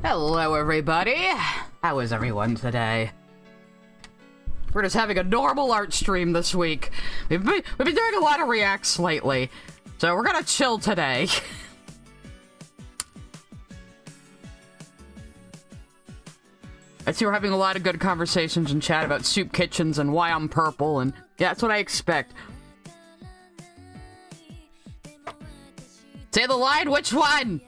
Hello, everybody. How is everyone today? We're just having a normal art stream this week. We've been doing a lot of reacts lately, so we're gonna chill today. I see we're having a lot of good conversations in chat about soup kitchens and why I'm purple, and yeah, that's what I expect. Say the line, which one?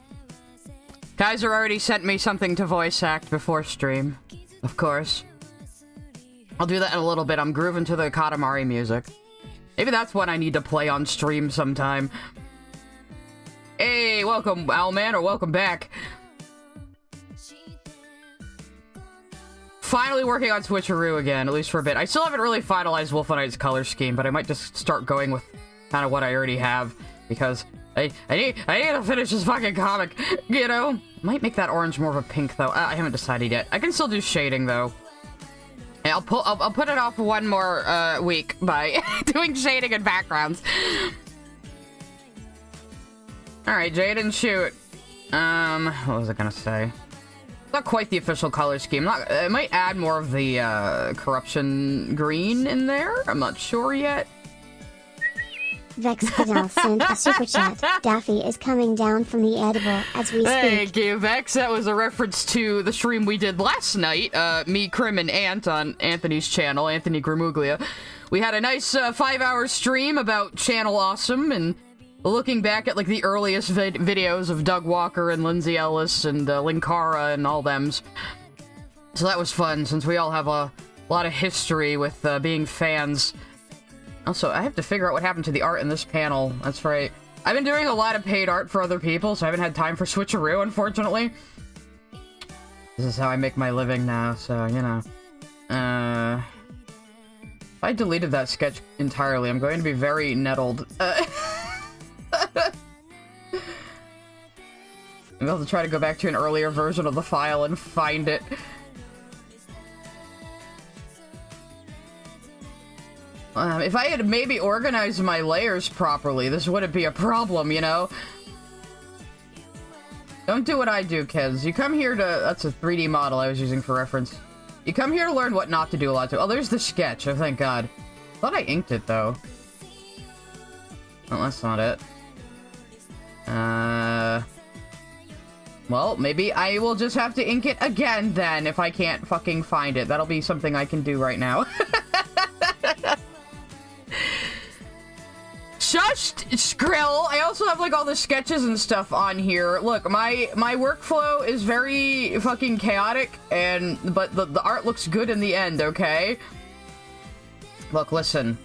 Kaiser already sent me something to voice act before stream, of course. I'll do that in a little bit. I'm grooving to the Katamari music. Maybe that's what I need to play on stream sometime. Hey, welcome, Owlman, or welcome back. Finally working on Switcheroo again, at least for a bit. I still haven't really finalized Wolfenite's color scheme, but I might just start going with kind of what I already have, because I need to finish this fucking comic, you know? Might make that orange more of a pink, though. I haven't decided yet. I can still do shading, though. Hey, I'll put it off one more week by doing shading and backgrounds. Alright, Jaden, shoot. What was I gonna say? Not quite the official color scheme. I might add more of the corruption green in there. I'm not sure yet. Vex Fidel sent a super chat. Daffy is coming down from the edible as we speak. Thank you, Vex. That was a reference to the stream we did last night. Me, Krim, and Ant on Anthony's channel, Anthony Grimuglia. We had a nice 5-hour stream about Channel Awesome and looking back at like the earliest videos of Doug Walker and Lindsay Ellis and Linkara and all thems. So that was fun, since we all have a lot of history with being fans. Also, I have to figure out what happened to the art in this panel. That's right. I've been doing a lot of paid art for other people, so I haven't had time for Switcheroo, unfortunately. This is how I make my living now, so, you know. If I deleted that sketch entirely, I'm going to be very nettled. Maybe I'll have to try to go back to an earlier version of the file and find it. If I had maybe organized my layers properly, this wouldn't be a problem, you know? Don't do what I do, kids. You come here to... That's a 3D model I was using for reference. You come here to learn what not to do a lot to... Oh, there's the sketch. Oh, thank God. I thought I inked it, though. Oh, that's not it. Well, maybe I will just have to ink it again, then, if I can't fucking find it. That'll be something I can do right now. Shushed, Skrill! I also have, like, all the sketches and stuff on here. Look, my workflow is very fucking chaotic, but the art looks good in the end, okay? Look, listen.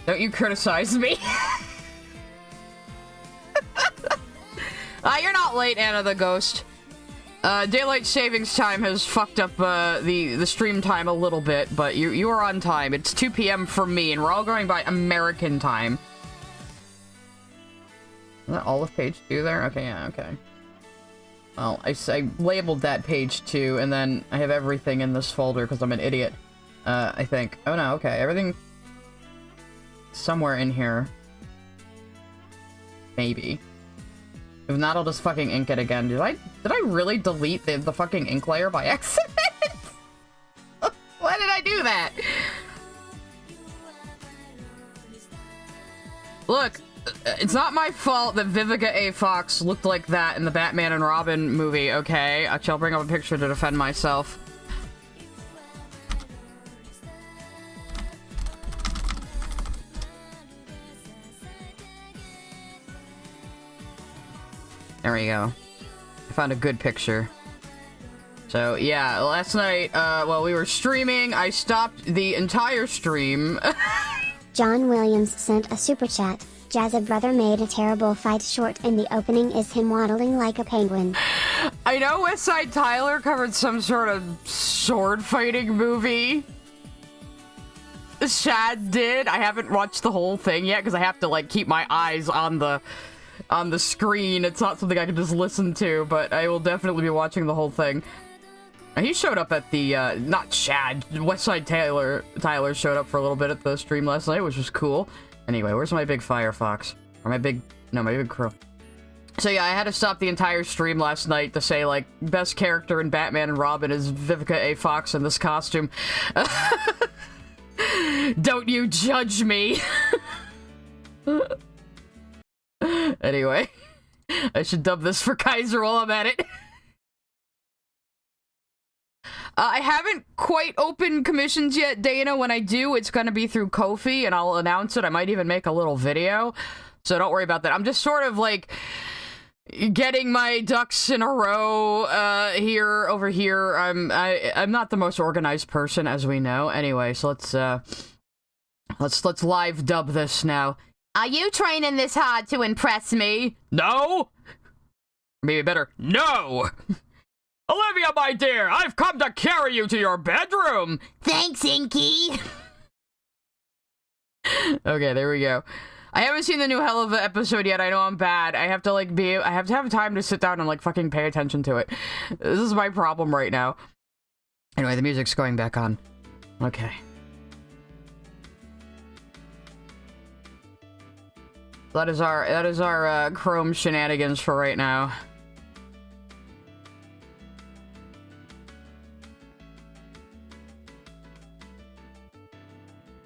Don't you criticize me. You're not late, Anna the Ghost. Daylight savings time has fucked up the stream time a little bit, but you are on time. It's 2 p.m. for me, and we're all going by American time. Is that all of page 2 there? Okay, yeah, okay. Well, I labeled that page 2, and then I have everything in this folder because I'm an idiot. I think. Oh no, okay, everything somewhere in here. Maybe. If not, I'll just fucking ink it again. Did I really delete the fucking ink layer by accident? Why did I do that? Look, it's not my fault that Vivica A. Fox looked like that in the Batman and Robin movie, okay? Actually, I'll bring up a picture to defend myself. There we go. I found a good picture. So, yeah, last night, while we were streaming, I stopped the entire stream. John Williams sent a super chat. Jazza Brother made a terrible fight short, and the opening is him waddling like a penguin. I know West Side Tyler covered some sort of sword fighting movie. Shad did. I haven't watched the whole thing yet, because I have to, like, keep my eyes on the screen. It's not something I can just listen to, but I will definitely be watching the whole thing. He showed up at the, not Shad, Westside Tyler showed up for a little bit at the stream last night, which was cool. Anyway, where's my big Firefox? Or my big, no, my big crow. So yeah, I had to stop the entire stream last night to say, like, best character in Batman and Robin is Vivica A. Fox in this costume. Don't you judge me! Anyway, I should dub this for Kaiser while I'm at it. I haven't quite opened commissions yet, Dana. When I do, it's gonna be through Ko-fi, and I'll announce it. I might even make a little video, so don't worry about that. I'm just sort of, like, getting my ducks in a row, over here. I'm not the most organized person, as we know. Anyway, so let's live dub this now. Are you training this hard to impress me? No! Maybe better, no! Olivia, my dear, I've come to carry you to your bedroom! Thanks, Inky! Okay, there we go. I haven't seen the new Helluva episode yet. I know I'm bad. I have to, like, I have to have time to sit down and, like, fucking pay attention to it. This is my problem right now. Anyway, the music's going back on. Okay. That is our Chrome shenanigans for right now.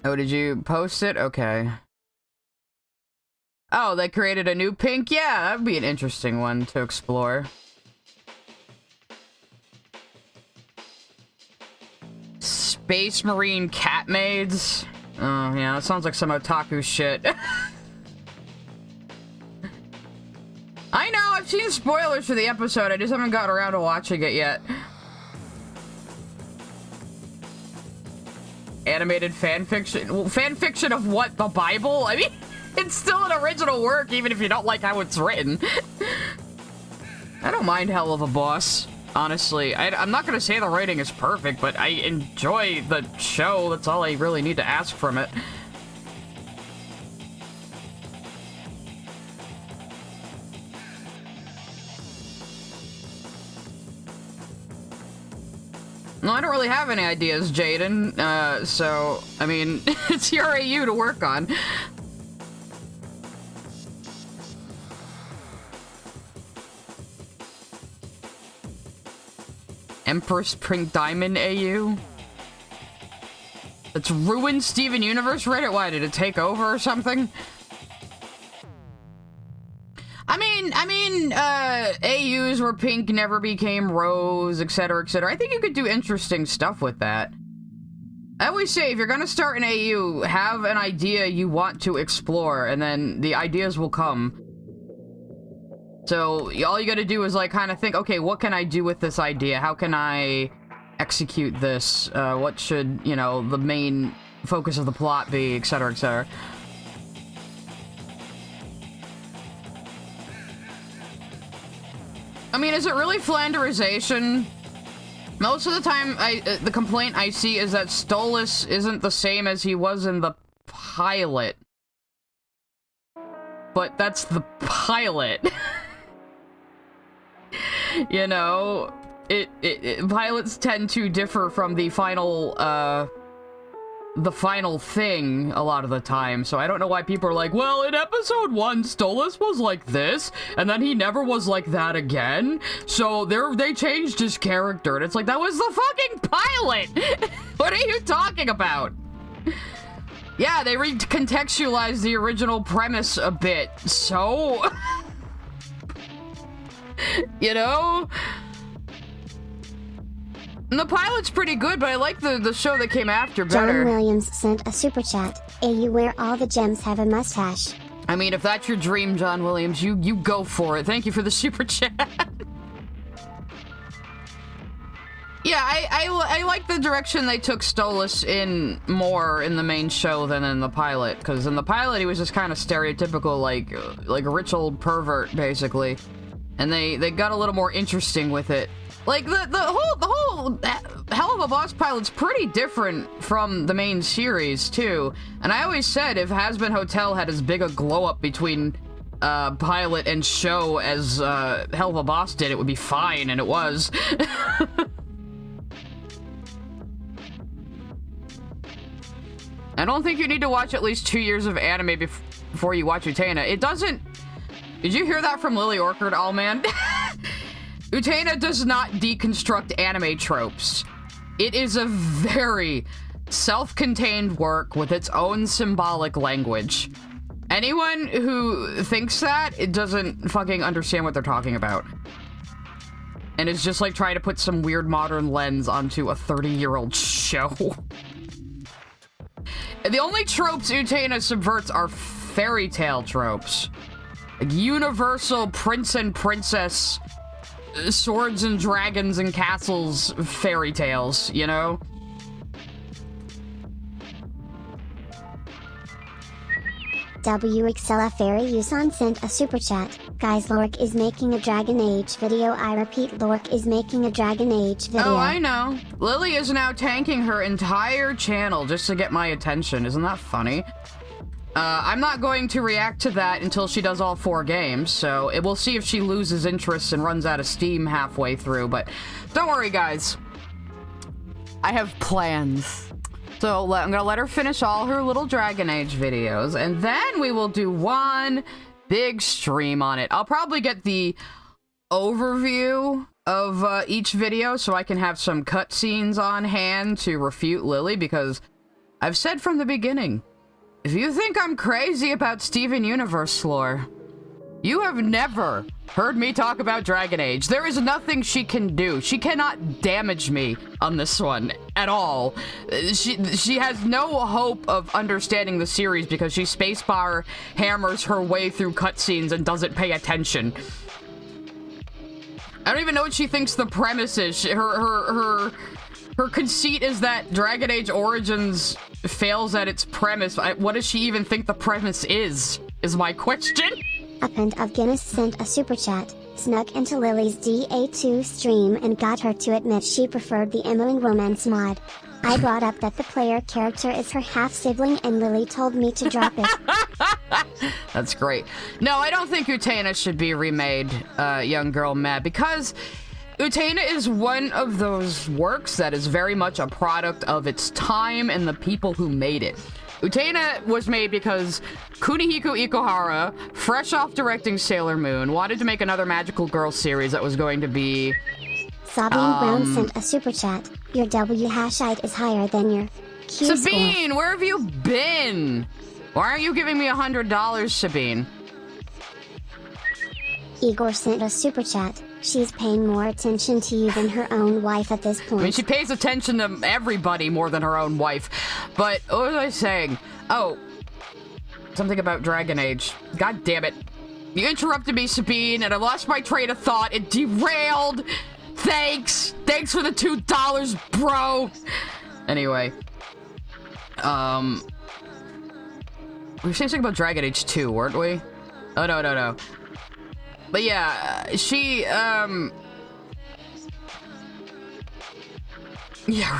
Oh, did you post it? Okay. Oh, they created a new pink? Yeah, that'd be an interesting one to explore. Space Marine cat maids? Oh, yeah, that sounds like some otaku shit. I know, I've seen spoilers for the episode, I just haven't gotten around to watching it yet. Animated fanfiction? Well, fanfiction of what? The Bible? I mean, it's still an original work, even if you don't like how it's written. I don't mind Helluva Boss, honestly. I'm not gonna say the writing is perfect, but I enjoy the show. That's all I really need to ask from it. No, I don't really have any ideas, Jaden. So, I mean, it's your AU to work on. Empress Pink Diamond AU? It's ruined Steven Universe Reddit? Why, did it take over or something? I mean, AUs where pink never became rose, etc., etc. I think you could do interesting stuff with that. I always say, if you're gonna start an AU, have an idea you want to explore, and then the ideas will come. So, all you gotta do is, like, kind of think, okay, what can I do with this idea? How can I execute this? What should, you know, the main focus of the plot be, etc., etc. I mean, is it really Flanderization? Most of the time, the complaint I see is that Stolas isn't the same as he was in the pilot. But that's the pilot. You know, pilots tend to differ from the final thing a lot of the time, so I don't know why people are like, well, in episode 1, Stolas was like this, and then he never was like that again, so they changed his character, and it's like, that was the fucking pilot! What are you talking about? Yeah, they recontextualized the original premise a bit, so... You know? And the pilot's pretty good, but I like the show that came after better. John Williams sent a super chat. AU where all the gems have a mustache. I mean, if that's your dream, John Williams, you go for it. Thank you for the super chat. Yeah, I like the direction they took Stolas in more in the main show than in the pilot, because in the pilot he was just kind of stereotypical, like a rich old pervert, basically. And they got a little more interesting with it. Like, the whole Helluva Boss pilot's pretty different from the main series, too. And I always said if Hazbin Hotel had as big a glow-up between pilot and show as Helluva Boss did, it would be fine, and it was. I don't think you need to watch at least 2 years of anime before you watch Utena. It doesn't... Did you hear that from Lily Orchard, all man? Utena does not deconstruct anime tropes. It is a very self-contained work with its own symbolic language. Anyone who thinks that, it doesn't fucking understand what they're talking about. And it's just like trying to put some weird modern lens onto a 30-year-old show. The only tropes Utena subverts are fairy tale tropes. Like universal prince and princess, swords and dragons and castles fairy tales, you know? WXLF Fairy Yusan sent a super chat. Guys, Lork is making a Dragon Age video. I repeat, Lork is making a Dragon Age video. Oh, I know. Lily is now tanking her entire channel just to get my attention. Isn't that funny? I'm not going to react to that until she does all 4 games, so we'll see if she loses interest and runs out of steam halfway through, but don't worry, guys. I have plans. So I'm gonna let her finish all her little Dragon Age videos, and then we will do one big stream on it. I'll probably get the overview of each video so I can have some cutscenes on hand to refute Lily, because I've said from the beginning, if you think I'm crazy about Steven Universe lore, you have never heard me talk about Dragon Age. There is nothing she can do. She cannot damage me on this one at all. She has no hope of understanding the series because she spacebar hammers her way through cutscenes and doesn't pay attention. I don't even know what she thinks the premise is. Her conceit is that Dragon Age Origins fails at its premise. What does she even think the premise is my question. A pint of Guinness sent a super chat, snuck into Lily's DA2 stream and got her to admit she preferred the Emoing Romance mod. I brought up that the player character is her half-sibling and Lily told me to drop it. That's great. No, I don't think Utena should be remade, young girl mad, because Utena is one of those works that is very much a product of its time and the people who made it. Utena was made because Kunihiko Ikuhara, fresh off directing Sailor Moon, wanted to make another magical girl series that was going to be... Sabine Brown sent a super chat. Your W hashite is higher than your Q Sabine, score. where have you been? Why aren't you giving me $100, Sabine? Igor sent a super chat. She's paying more attention to you than her own wife at this point. I mean, she pays attention to everybody more than her own wife. But what was I saying? Oh, something about Dragon Age. God damn it. You interrupted me, Sabine, and I lost my train of thought. It derailed. Thanks. Thanks for the $2, bro. Anyway. We were saying something about Dragon Age 2, weren't we? Oh, no. But yeah, she, yeah,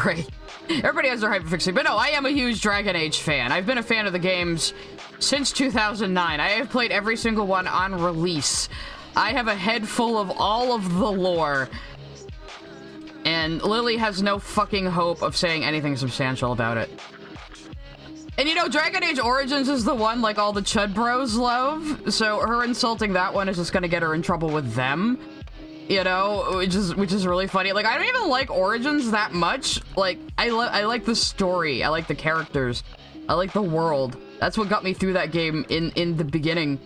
right. Everybody has their hyperfixing, but no, I am a huge Dragon Age fan. I've been a fan of the games since 2009. I have played every single one on release. I have a head full of all of the lore. And Lily has no fucking hope of saying anything substantial about it. And you know, Dragon Age Origins is the one like all the Chud Bros love, so her insulting that one is just gonna get her in trouble with them. You know, which is really funny. Like, I don't even like Origins that much. Like, I like the story, I like the characters, I like the world. That's what got me through that game in the beginning.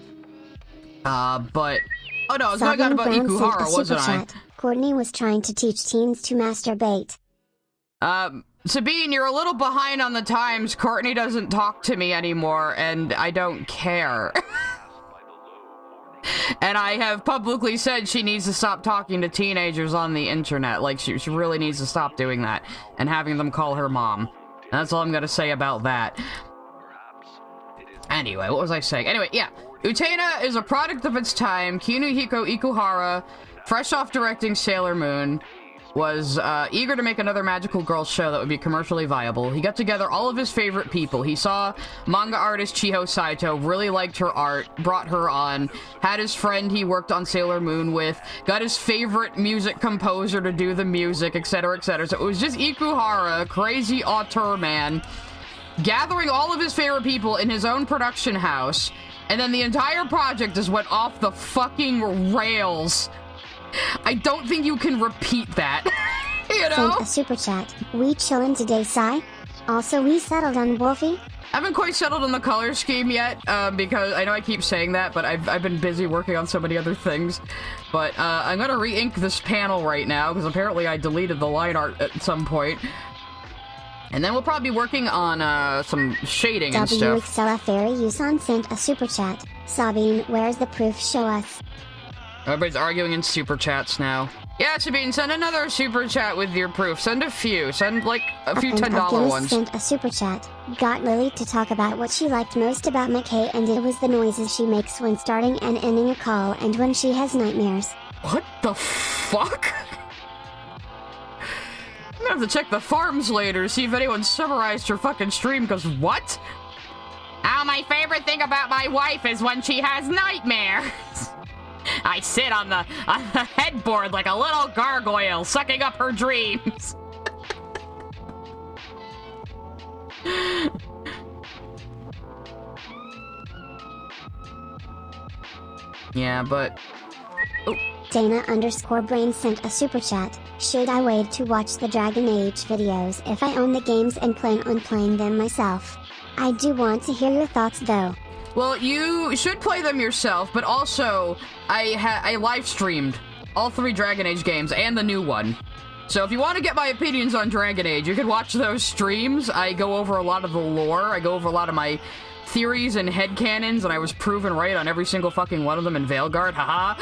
But oh no, I was going on about Ikuhara, wasn't I? Courtney was trying to teach teens to masturbate. Sabine, you're a little behind on the times. Courtney doesn't talk to me anymore, and I don't care. And I have publicly said she needs to stop talking to teenagers on the internet. Like, she really needs to stop doing that and having them call her mom. And that's all I'm gonna say about that. Anyway, what was I saying? Anyway, yeah. Utena is a product of its time. Kunihiko Ikuhara, fresh off directing Sailor Moon, was eager to make another magical girl show that would be commercially viable. He got together all of his favorite people. He saw manga artist Chiho Saito, really liked her art, brought her on, had his friend he worked on Sailor Moon with, got his favorite music composer to do the music, etc., etc. So it was just Ikuhara, crazy auteur man, gathering all of his favorite people in his own production house, And then the entire project just went off the fucking rails. I don't think you can repeat that. You know? Sent a super chat. We chillin' today, Sai? Also, we settled on Wolfie? I haven't quite settled on the color scheme yet, because I know I keep saying that, but I've been busy working on so many other things. But, I'm gonna re-ink this panel right now, because apparently I deleted the line art at some point. And then we'll probably be working on, some shading and stuff. WXLF Fairy Yusan sent a super chat. Sabine, where's the proof? Show us. Everybody's arguing in super chats now. Yeah, Sabine, send another super chat with your proof. Send a few. Send, like, a few $10 ones. Sent a super chat. Got Lily to talk about what she liked most about McKay, and it was the noises she makes when starting and ending a call and when she has nightmares. What the fuck? I'm gonna have to check the farms later, see if anyone summarized her fucking stream, because what? Oh, my favorite thing about my wife is when she has nightmares. I sit on the headboard like a little gargoyle, sucking up her dreams. Yeah, but... Oh. Dana_Brain sent a super chat. Should I wait to watch the Dragon Age videos if I own the games and plan on playing them myself? I do want to hear your thoughts though. Well, you should play them yourself, but also, I live streamed all 3 Dragon Age games and the new one. So if you want to get my opinions on Dragon Age, you can watch those streams. I go over a lot of the lore, I go over a lot of my theories and headcanons, and I was proven right on every single fucking one of them in Veilguard, haha.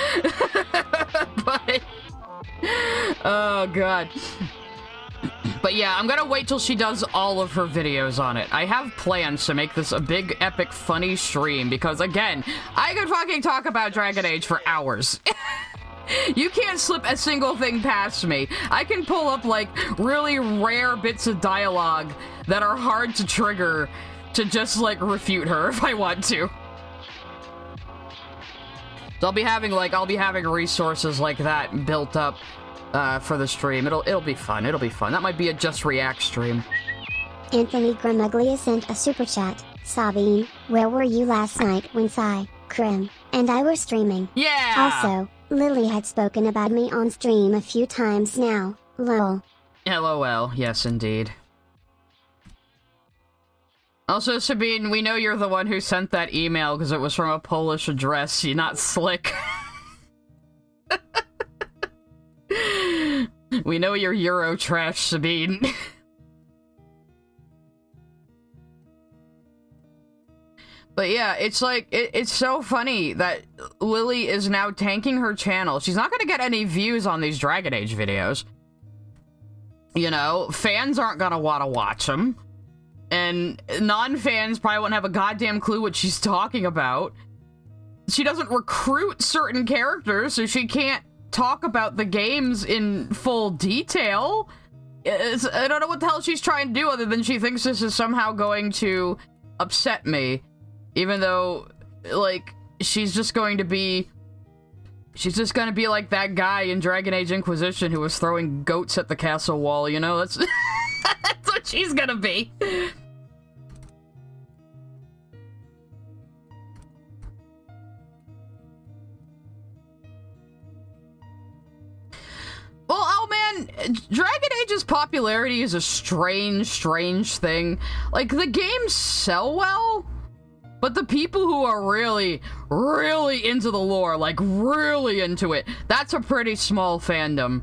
But, oh god. But yeah, I'm gonna wait till she does all of her videos on it. I have plans to make this a big, epic, funny stream, because again, I could fucking talk about Dragon Age for hours. You can't slip a single thing past me. I can pull up, like, really rare bits of dialogue that are hard to trigger to just, like, refute her if I want to. So I'll be having resources like that built up for the stream. It'll be fun. It'll be fun. That might be a Just React stream. Anthony Grimuglia sent a super chat. Sabine, where were you last night when Sai, Krim, and I were streaming? Yeah! Also, Lily had spoken about me on stream a few times now. Lol. LOL. Yes, indeed. Also, Sabine, we know you're the one who sent that email because it was from a Polish address. You're not slick. We know you're Euro trash, Sabine. But yeah, it's like, it's so funny that Lily is now tanking her channel. She's not gonna get any views on these Dragon Age videos. You know, fans aren't gonna want to watch them. And non-fans probably won't have a goddamn clue what she's talking about. She doesn't recruit certain characters, so she can't talk about the games in full detail. I don't know what the hell she's trying to do other than she thinks this is somehow going to upset me. Even though, like, she's just gonna be like that guy in Dragon Age Inquisition who was throwing goats at the castle wall, you know? That's, that's what she's gonna be. Well, oh man, Dragon Age's popularity is a strange, strange thing. Like, the games sell well, but the people who are really, really into the lore, like, really into it, that's a pretty small fandom.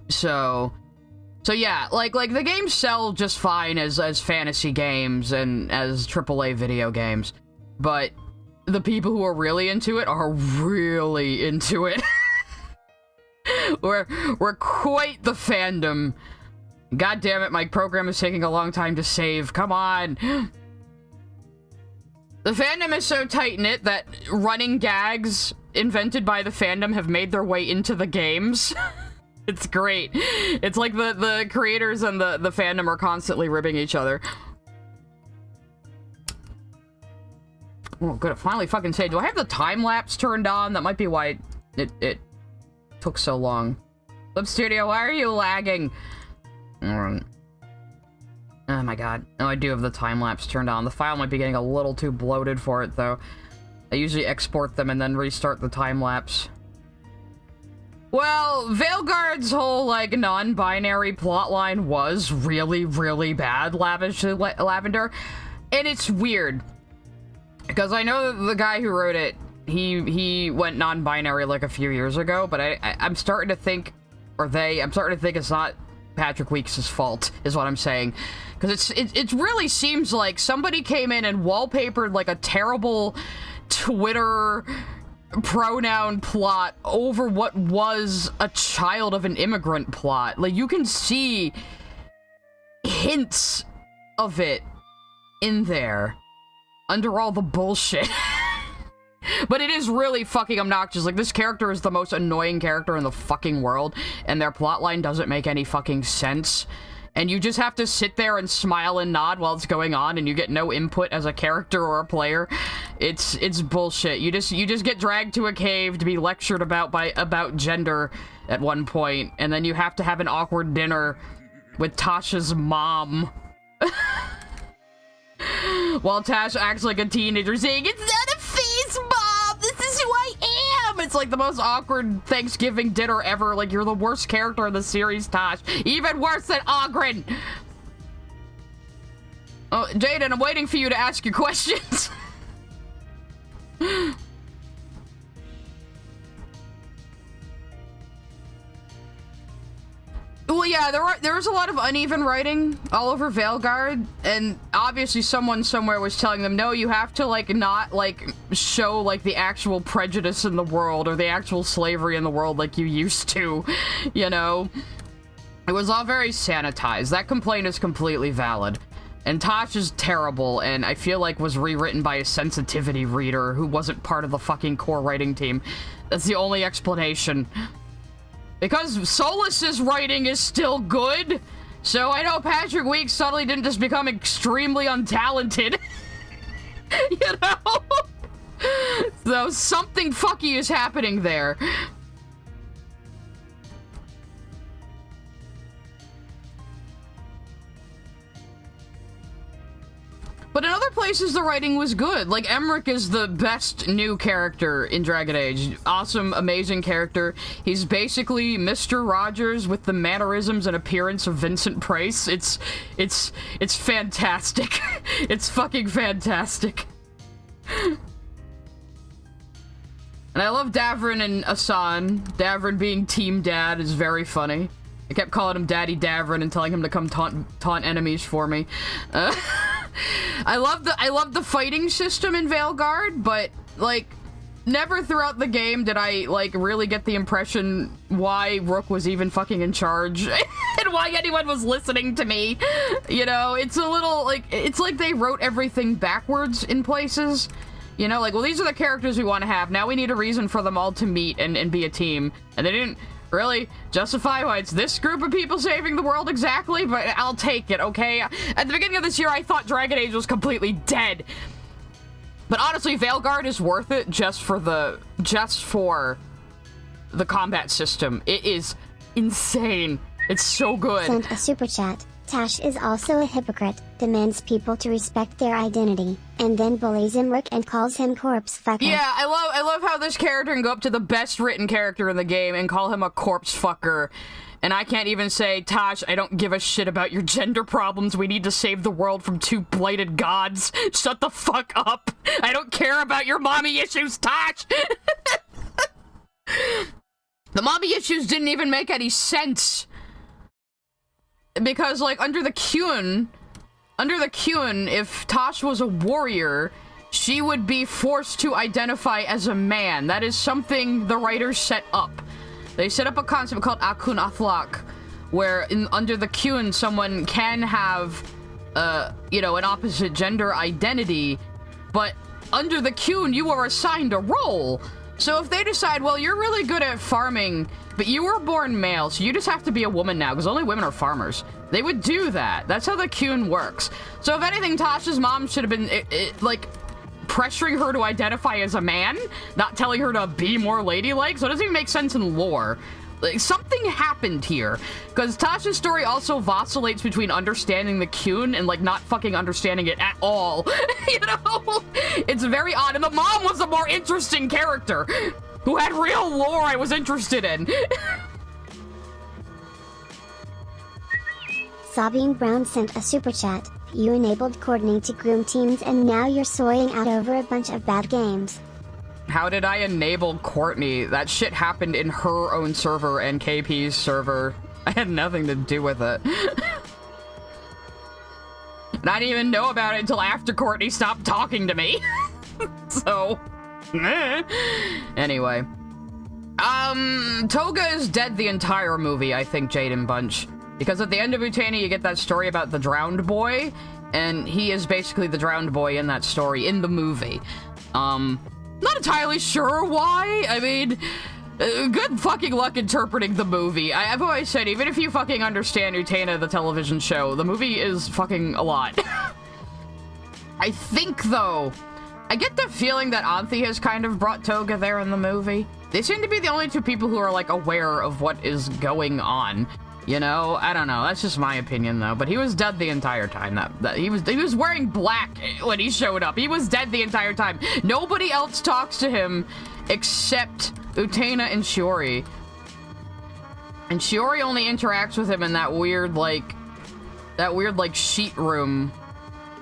So yeah, like the games sell just fine as fantasy games and as AAA video games, but the people who are really into it are really into it. We're quite the fandom. God damn it, my program is taking a long time to save. Come on. The fandom is so tight-knit that running gags invented by the fandom have made their way into the games. It's great. It's like the creators and the fandom are constantly ribbing each other. Oh, good. I finally fucking saved. Do I have the time-lapse turned on? That might be why it took so long. Flip Studio, why are you lagging? Alright. Oh my god. Oh, I do have the time-lapse turned on. The file might be getting a little too bloated for it, though. I usually export them and then restart the time-lapse. Well, Veilguard's whole, like, non-binary plotline was really, really bad, Lavender. And it's weird. Because I know that the guy who wrote it, he went non-binary, like, a few years ago, but I'm starting to think, I'm starting to think it's not Patrick Weeks' fault, is what I'm saying. Because it really seems like somebody came in and wallpapered, like, a terrible Twitter pronoun plot over what was a child of an immigrant plot. Like, you can see hints of it in there under all the bullshit. But it is really fucking obnoxious. Like, this character is the most annoying character in the fucking world, and their plotline doesn't make any fucking sense. And you just have to sit there and smile and nod while it's going on, and you get no input as a character or a player. It's bullshit. You just get dragged to a cave to be lectured about gender at one point, and then you have to have an awkward dinner with Tasha's mom. While Tash acts like a teenager saying, "It's not a face, Mom! This is who I am!" It's like the most awkward Thanksgiving dinner ever. Like, you're the worst character in the series, Tash. Even worse than Ogren! Oh, Jaden, I'm waiting for you to ask your questions. Well, yeah, there was a lot of uneven writing all over Veilguard, and obviously someone somewhere was telling them, no, you have to, like, not, like, show, like, the actual prejudice in the world or the actual slavery in the world like you used to, you know? It was all very sanitized. That complaint is completely valid. And Tosh is terrible, and I feel like was rewritten by a sensitivity reader who wasn't part of the fucking core writing team. That's the only explanation. Because Solus's writing is still good, so I know Patrick Weeks suddenly didn't just become extremely untalented. You know? So something fucky is happening there. But in other places, the writing was good. Like, Emmerich is the best new character in Dragon Age. Awesome, amazing character. He's basically Mr. Rogers with the mannerisms and appearance of Vincent Price. It's fantastic. It's fucking fantastic. And I love Davrin and Asan. Davrin being Team Dad is very funny. I kept calling him Daddy Davrin and telling him to come taunt enemies for me. I love the fighting system in Veilguard, but, like, never throughout the game did I, like, really get the impression why Rook was even fucking in charge and why anyone was listening to me. You know, it's a little, like, it's like they wrote everything backwards in places. You know, like, well, these are the characters we want to have. Now we need a reason for them all to meet and be a team. And they didn't really justify why it's this group of people saving the world exactly, but I'll take it, okay? At the beginning of this year, I thought Dragon Age was completely dead. But honestly, Veilguard is worth it just for the combat system. It is insane. It's so good. Sent a super chat. Tash is also a hypocrite, demands people to respect their identity, and then bullies Emmerich and calls him corpse fucker. Yeah, I love how this character can go up to the best written character in the game and call him a corpse fucker. And I can't even say, Tash, I don't give a shit about your gender problems. We need to save the world from two blighted gods. Shut the fuck up. I don't care about your mommy issues, Tash. The mommy issues didn't even make any sense. Because, like, under the Qun, if Tash was a warrior, she would be forced to identify as a man. That is something the writers set up. They set up a concept called Akun Athlak, where under the Qun, someone can have, you know, an opposite gender identity, but under the Qun, you are assigned a role. So if they decide, well, you're really good at farming, but you were born male, so you just have to be a woman now, because only women are farmers. They would do that. That's how the Qun works. So if anything, Tasha's mom should have been, like, pressuring her to identify as a man, not telling her to be more ladylike, so it doesn't even make sense in lore. Like, something happened here. Because Tasha's story also vacillates between understanding the Kyun and, like, not fucking understanding it at all. You know? It's very odd. And the mom was a more interesting character who had real lore I was interested in. Sabine Brown sent a super chat. You enabled Courtney to groom teens and now you're soying out over a bunch of bad games. How did I enable Courtney? That shit happened in her own server and KP's server. I had nothing to do with it. And I didn't even know about it until after Courtney stopped talking to me. So, anyway. Toga is dead the entire movie, I think, Jaden Bunch. Because at the end of Utena, you get that story about the drowned boy, and he is basically the drowned boy in that story, in the movie. Not entirely sure why. I mean, good fucking luck interpreting the movie. I've always said, even if you fucking understand Utena, the television show, the movie is fucking a lot. I think, though, I get the feeling that Anthi has kind of brought Toga there in the movie. They seem to be the only two people who are, like, aware of what is going on. You know, I don't know. That's just my opinion, though. But he was dead the entire time. He was wearing black when he showed up. He was dead the entire time. Nobody else talks to him except Utena and Shiori. And Shiori only interacts with him in that weird, like, sheet room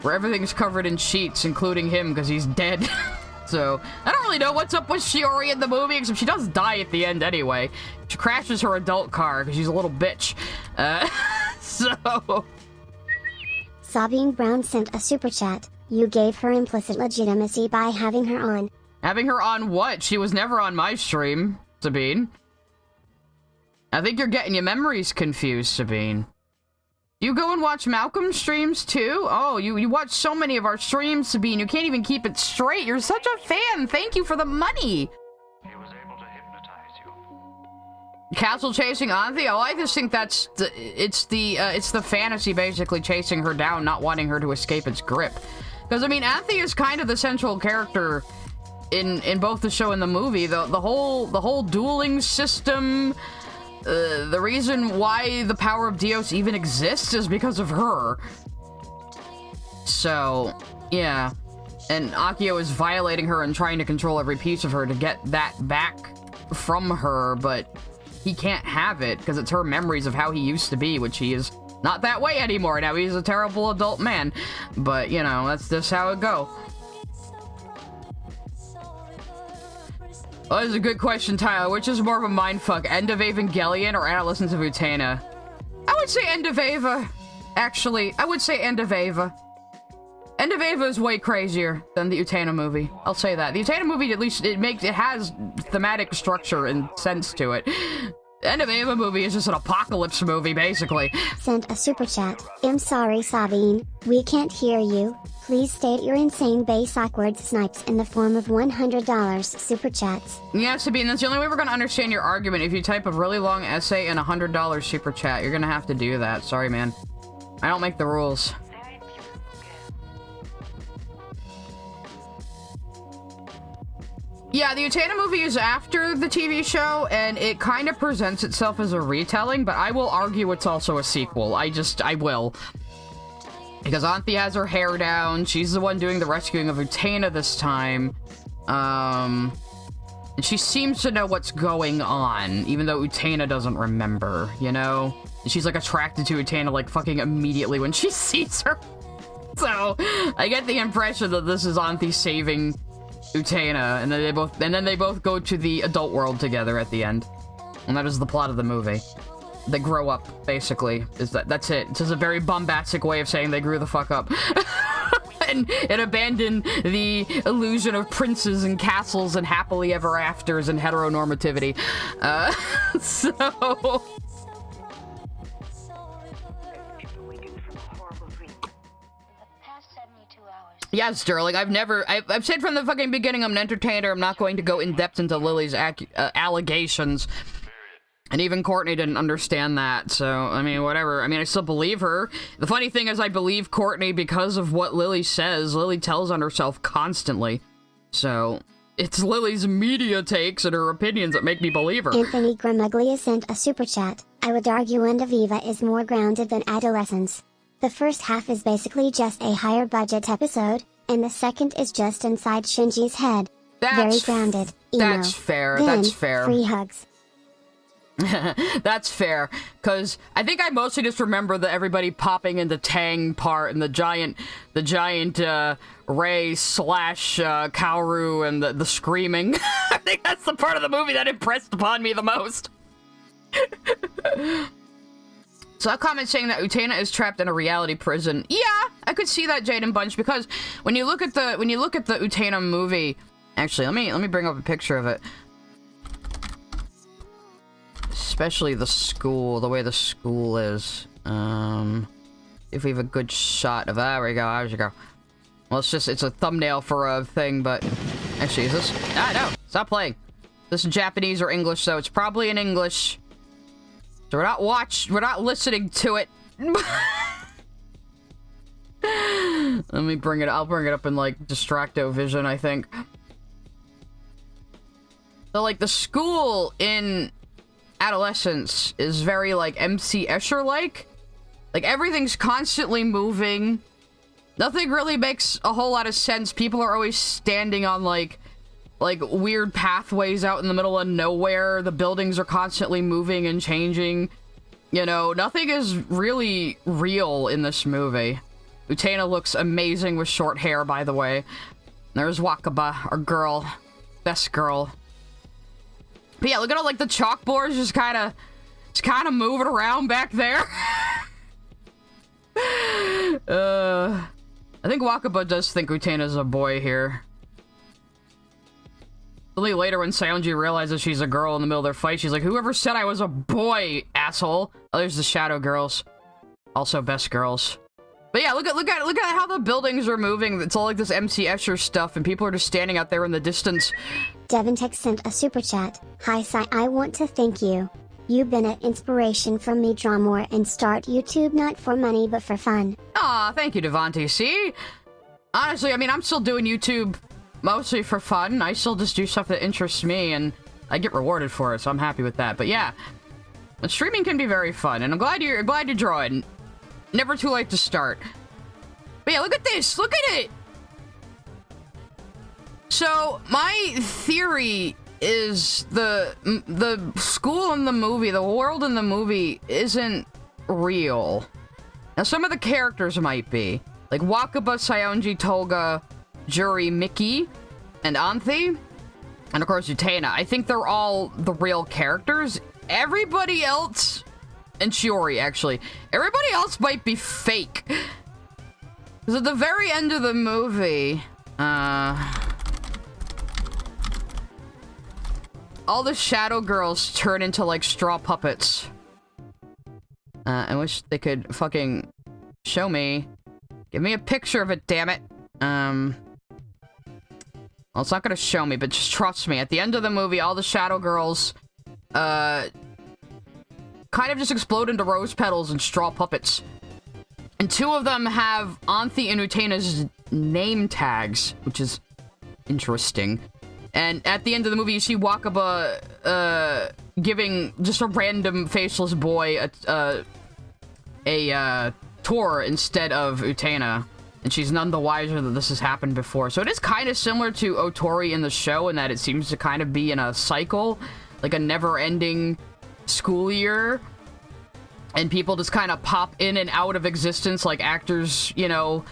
where everything's covered in sheets, including him, because he's dead. So, I don't really know what's up with Shiori in the movie, except she does die at the end anyway. She crashes her adult car because she's a little bitch. So... Sabine Brown sent a super chat. You gave her implicit legitimacy by having her on. Having her on what? She was never on my stream, Sabine. I think you're getting your memories confused, Sabine. You go and watch Malcolm's streams, too? Oh, you watch so many of our streams, Sabine. You can't even keep it straight. You're such a fan. Thank you for the money. He was able to hypnotize you. Castle chasing Anthi? Oh, I just think that's it's the fantasy basically chasing her down, not wanting her to escape its grip. Because, I mean, Anthi is kind of the central character in both the show and the movie. The whole dueling system... the reason why the power of Dios even exists is because of her. So, yeah. And Akio is violating her and trying to control every piece of her to get that back from her, but he can't have it because it's her memories of how he used to be, which he is not that way anymore. Now he's a terrible adult man. But, you know, that's just how it goes. Oh, this is a good question, Tyler. Which is more of a mindfuck, End of Evangelion or Adolescence of Utena? I would say End of Eva. Actually, I would say End of Eva. End of Eva is way crazier than the Utena movie. I'll say that. The Utena movie, at least, it has thematic structure and sense to it. End of Eva movie is just an apocalypse movie, basically. Sent a super chat. I'm sorry, Sabine. We can't hear you. Please state your insane bass awkward snipes in the form of $100 super chats. Yeah, Sabine, that's the only way we're gonna understand your argument. If you type a really long essay and $100 super chat, you're gonna have to do that. Sorry, man. I don't make the rules. Yeah, the Utena movie is after the TV show, and it kind of presents itself as a retelling, but I will argue it's also a sequel. I will. Because Anthi has her hair down, she's the one doing the rescuing of Utena this time, and she seems to know what's going on, even though Utena doesn't remember, you know? And she's, like, attracted to Utena, like, fucking immediately when she sees her. So, I get the impression that this is Anthi saving Utena, and then they both go to the adult world together at the end. And that is the plot of the movie. They grow up, basically. That's it. It's just a very bombastic way of saying they grew the fuck up. and abandon the illusion of princes and castles and happily ever afters and heteronormativity. So... Yeah, Sterling, I've said from the fucking beginning I'm an entertainer. I'm not going to go in depth into Lily's allegations. And even Courtney didn't understand that, so, I mean, whatever. I mean, I still believe her. The funny thing is I believe Courtney because of what Lily says. Lily tells on herself constantly. So, it's Lily's media takes and her opinions that make me believe her. Anthony Gramuglia sent a super chat. I would argue End of Eva is more grounded than Adolescence. The first half is basically just a higher budget episode, and the second is just inside Shinji's head. Very grounded. That's fair. Then, that's fair. Free hugs. That's fair, because I think I mostly just remember the everybody popping into Tang part and the giant Ray slash Kaoru and the screaming. I think that's the part of the movie that impressed upon me the most. So a comment saying that Utena is trapped in a reality prison. Yeah, I could see that, Jaden Bunch, because when you look at the Utena movie, actually, let me bring up a picture of it. Especially the school, the way the school is. If we have a good shot of that, there we go, there we go. Well, it's a thumbnail for a thing, but actually, is this? Ah, no, stop playing. This is Japanese or English, so it's probably in English. So we're not listening to it. Let me bring it, I'll bring it up in like Distracto Vision, I think. So like the school in Adolescence is very like MC Escher-like. Like everything's constantly moving. Nothing really makes a whole lot of sense. People are always standing on like weird pathways out in the middle of nowhere. The buildings are constantly moving and changing. You know, nothing is really real in this movie. Utena looks amazing with short hair, by the way. There's Wakaba, our girl. Best girl. But yeah, look at all like the chalkboards just kind of moving around back there. I think Wakaba does think Utena's a boy here. Only later when Saionji realizes she's a girl in the middle of their fight, she's like, whoever said I was a boy, asshole. Oh, there's the Shadow Girls. Also best girls. But yeah, look at how the buildings are moving. It's all like this MC Escher stuff, and people are just standing out there in the distance. Devintech sent a super chat. Hi Sai, I want to thank you. You've been an inspiration for me draw more and start YouTube not for money but for fun. Aw, thank you, Devontae. See? Honestly, I mean, I'm still doing YouTube mostly for fun. I still just do stuff that interests me, and I get rewarded for it, so I'm happy with that. But yeah, but streaming can be very fun, and I'm glad you're drawing. Never too late to start. But yeah, look at this! Look at it! So, my theory is the school in the movie, the world in the movie, isn't real. Now, some of the characters might be. Like Wakaba, Saionji, Toga, Juri, Mickey, and Anthe. And of course, Utena. I think they're all the real characters. Everybody else... And Shiori, actually. Everybody else might be fake. Because at the very end of the movie... all the Shadow Girls turn into, like, straw puppets. I wish they could fucking show me. Give me a picture of it, damn it. Well, it's not gonna show me, but just trust me. At the end of the movie, all the Shadow Girls, kind of just explode into rose petals and straw puppets. And two of them have Anthe and Utena's name tags, which is interesting. And at the end of the movie, you see Wakaba, giving just a random faceless boy a tour instead of Utena. And she's none the wiser that this has happened before. So it is kind of similar to Otori in the show in that it seems to kind of be in a cycle, like a never-ending school year. And people just kind of pop in and out of existence, like actors, you know,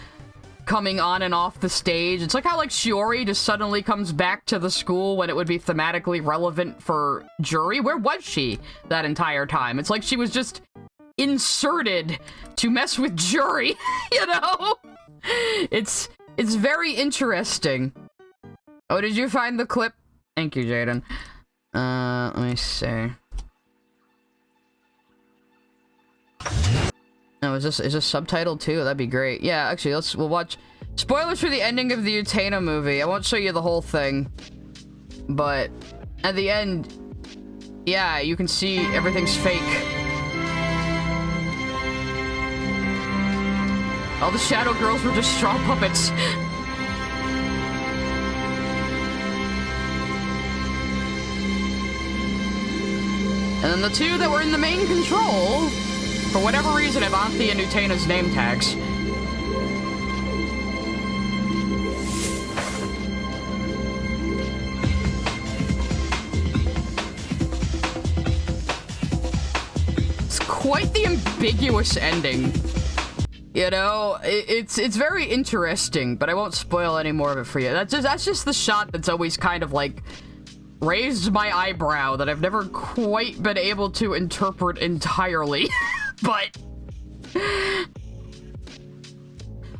coming on and off the stage. It's like how, like, Shiori just suddenly comes back to the school when it would be thematically relevant for Juri. Where was she that entire time? It's like she was just inserted to mess with Juri, you know? It's very interesting. Oh, did you find the clip? Thank you, Jaden. Let me see. Oh, is this subtitled too? That'd be great. Yeah, actually, we'll watch spoilers for the ending of the Utena movie. I won't show you the whole thing, but at the end, yeah, you can see everything's fake. All the Shadow Girls were just straw puppets. And then the two that were in the main control, for whatever reason, have Anthe and Utena's name tags. It's quite the ambiguous ending. You know, it's very interesting, but I won't spoil any more of it for you. That's just the shot that's always kind of like raised my eyebrow that I've never quite been able to interpret entirely. But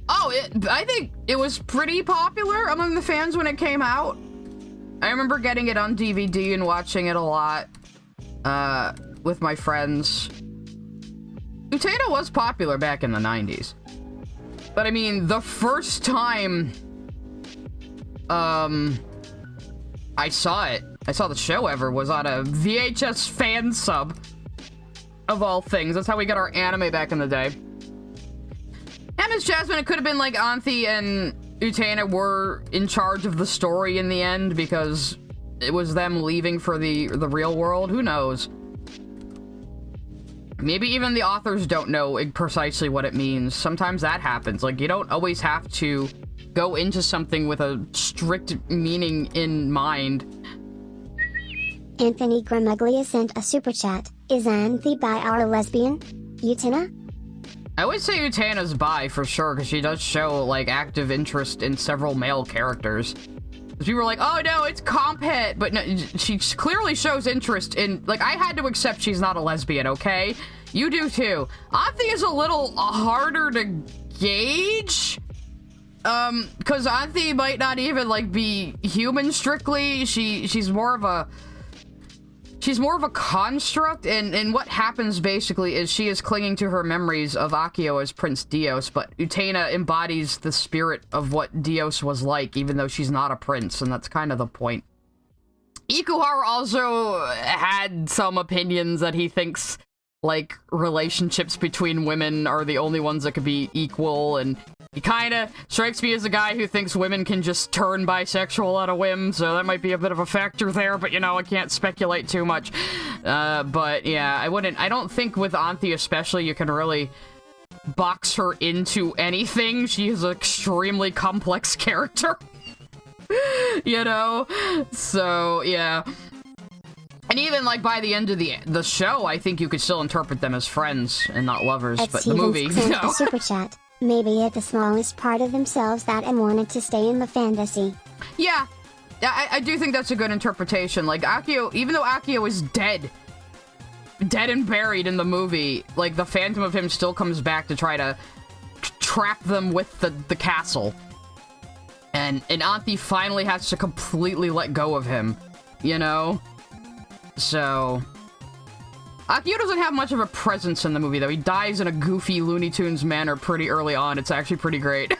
I think it was pretty popular among the fans when it came out. I remember getting it on DVD and watching it a lot with my friends. Utena was popular back in the 90s. But I mean, the first time I saw the show ever was on a VHS fan sub, of all things. That's how we got our anime back in the day. And Miss Jasmine, it could have been like Anthe and Utena were in charge of the story in the end because it was them leaving for the real world. Who knows? Maybe even the authors don't know precisely what it means. Sometimes that happens. Like, you don't always have to go into something with a strict meaning in mind. Anthony Gramuglia sent a super chat. Is Anthe bi or lesbian? Utena? I would say Utena's bi for sure, because she does show, like, active interest in several male characters. People were like, oh no, it's comp het, but no, she clearly shows interest in, like, I had to accept she's not a lesbian, okay? You do too. Anthe is a little harder to gauge, because Anthe might not even, like, be human strictly. She's more of a construct, and what happens basically is she is clinging to her memories of Akio as Prince Dios, but Utena embodies the spirit of what Dios was like, even though she's not a prince, and that's kind of the point. Ikuhara also had some opinions that he thinks, like, relationships between women are the only ones that could be equal, and he kind of strikes me as a guy who thinks women can just turn bisexual at a whim, so that might be a bit of a factor there, but, you know, I can't speculate too much. But, yeah, I don't think with Anthe especially you can really box her into anything. She is an extremely complex character. You know? So, yeah. And even, like, by the end of the show, I think you could still interpret them as friends and not lovers, but the movie, no. A super chat. Maybe at the smallest part of themselves that and wanted to stay in the fantasy. Yeah, I do think that's a good interpretation. Like, Akio, even though Akio is dead and buried in the movie, like, the phantom of him still comes back to try to trap them with the castle. And Anthe finally has to completely let go of him, you know? So Akio doesn't have much of a presence in the movie, though. He dies in a goofy Looney Tunes manner pretty early on. It's actually pretty great.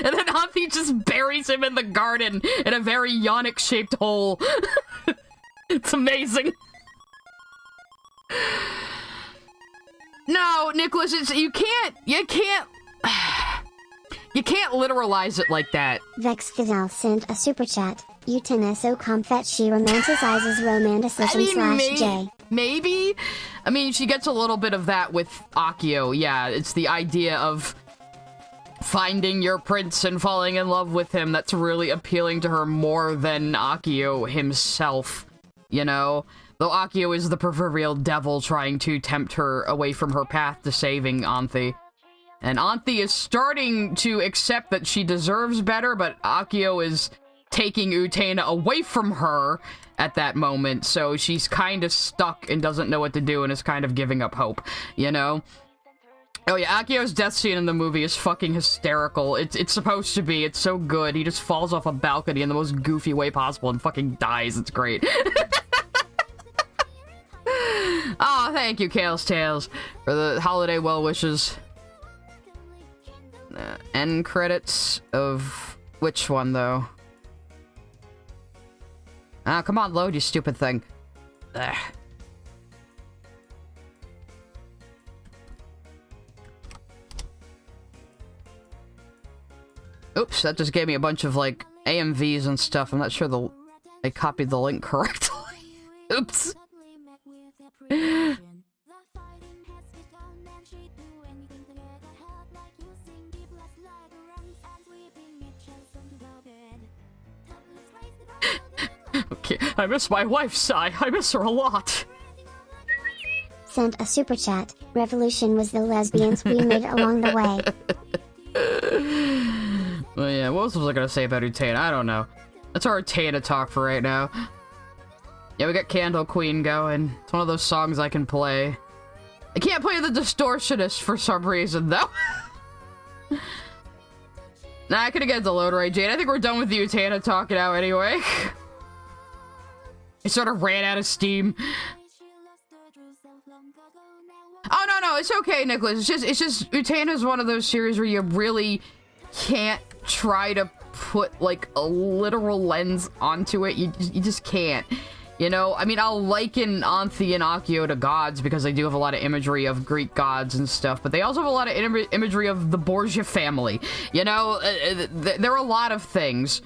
And then Anthe just buries him in the garden in a very Yonic-shaped hole. It's amazing. No, Nicholas, you can't literalize it like that. Vex Fidel sent a super chat. Utena so comfet she romanticizes romanticism slash J. Maybe? I mean, she gets a little bit of that with Akio, yeah. It's the idea of finding your prince and falling in love with him that's really appealing to her more than Akio himself, you know? Though Akio is the proverbial devil trying to tempt her away from her path to saving Anthe. And Anthe is starting to accept that she deserves better, but Akio is taking Utena away from her at that moment, so she's kind of stuck and doesn't know what to do and is kind of giving up hope, you know? Oh yeah, Akio's death scene in the movie is fucking hysterical. It's supposed to be. It's so good. He just falls off a balcony in the most goofy way possible and fucking dies. It's great. Oh, thank you, Kale's Tales, for the holiday well wishes. End credits of which one, though? Ah, come on, load, you stupid thing. Ugh. Oops, that just gave me a bunch of, like, AMVs and stuff. I'm not sure I copied the link correctly. Oops. Okay, I miss my wife, Sai. I miss her a lot. Sent a super chat. Revolution was the lesbians we made along the way. Well, yeah, what else was I gonna say about Utena? I don't know. That's our Utena talk for right now. Yeah, we got Candle Queen going. It's one of those songs I can play. I can't play the Distortionist for some reason, though. Nah, I could've get the load right, Jade. I think we're done with the Utena talking out anyway. It sort of ran out of steam. Oh, no, it's okay, Nicholas. It's just, Utena's one of those series where you really can't try to put, like, a literal lens onto it. You just can't. You know, I mean, I'll liken Anthe and Accio to gods because they do have a lot of imagery of Greek gods and stuff, but they also have a lot of imagery of the Borgia family. You know, there are a lot of things,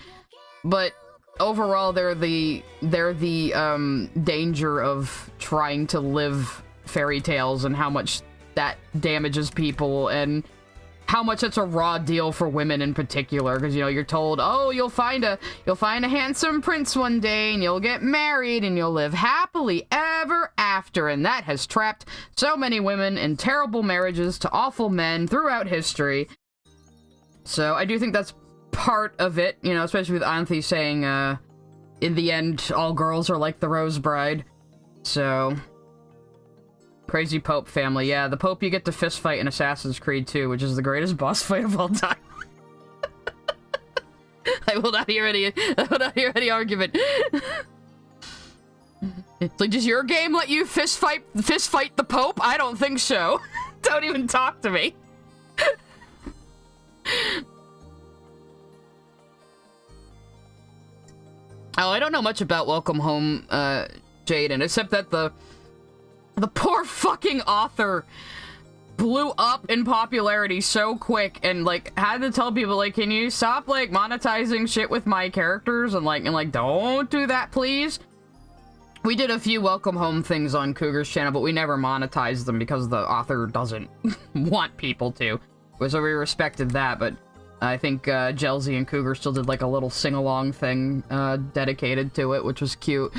but overall, they're the danger of trying to live fairy tales and how much that damages people and how much it's a raw deal for women in particular, because, you know, you're told, oh, you'll find a handsome prince one day, and you'll get married, and you'll live happily ever after, and that has trapped so many women in terrible marriages to awful men throughout history. So I do think that's part of it, you know, especially with Anthe saying, in the end, all girls are like the Rose Bride. So... Crazy Pope family. Yeah, the Pope you get to fist fight in Assassin's Creed 2, which is the greatest boss fight of all time. I will not hear any argument. It's like, does your game let you fist fight the Pope? I don't think so. Don't even talk to me. Oh, I don't know much about Welcome Home, Jaden, except that the poor fucking author blew up in popularity so quick and, like, had to tell people, like, can you stop, like, monetizing shit with my characters and, like, don't do that, please? We did a few Welcome Home things on Cougar's channel, but we never monetized them because the author doesn't want people to. So we respected that, but I think, Jelzy and Cougar still did, like, a little sing-along thing, dedicated to it, which was cute.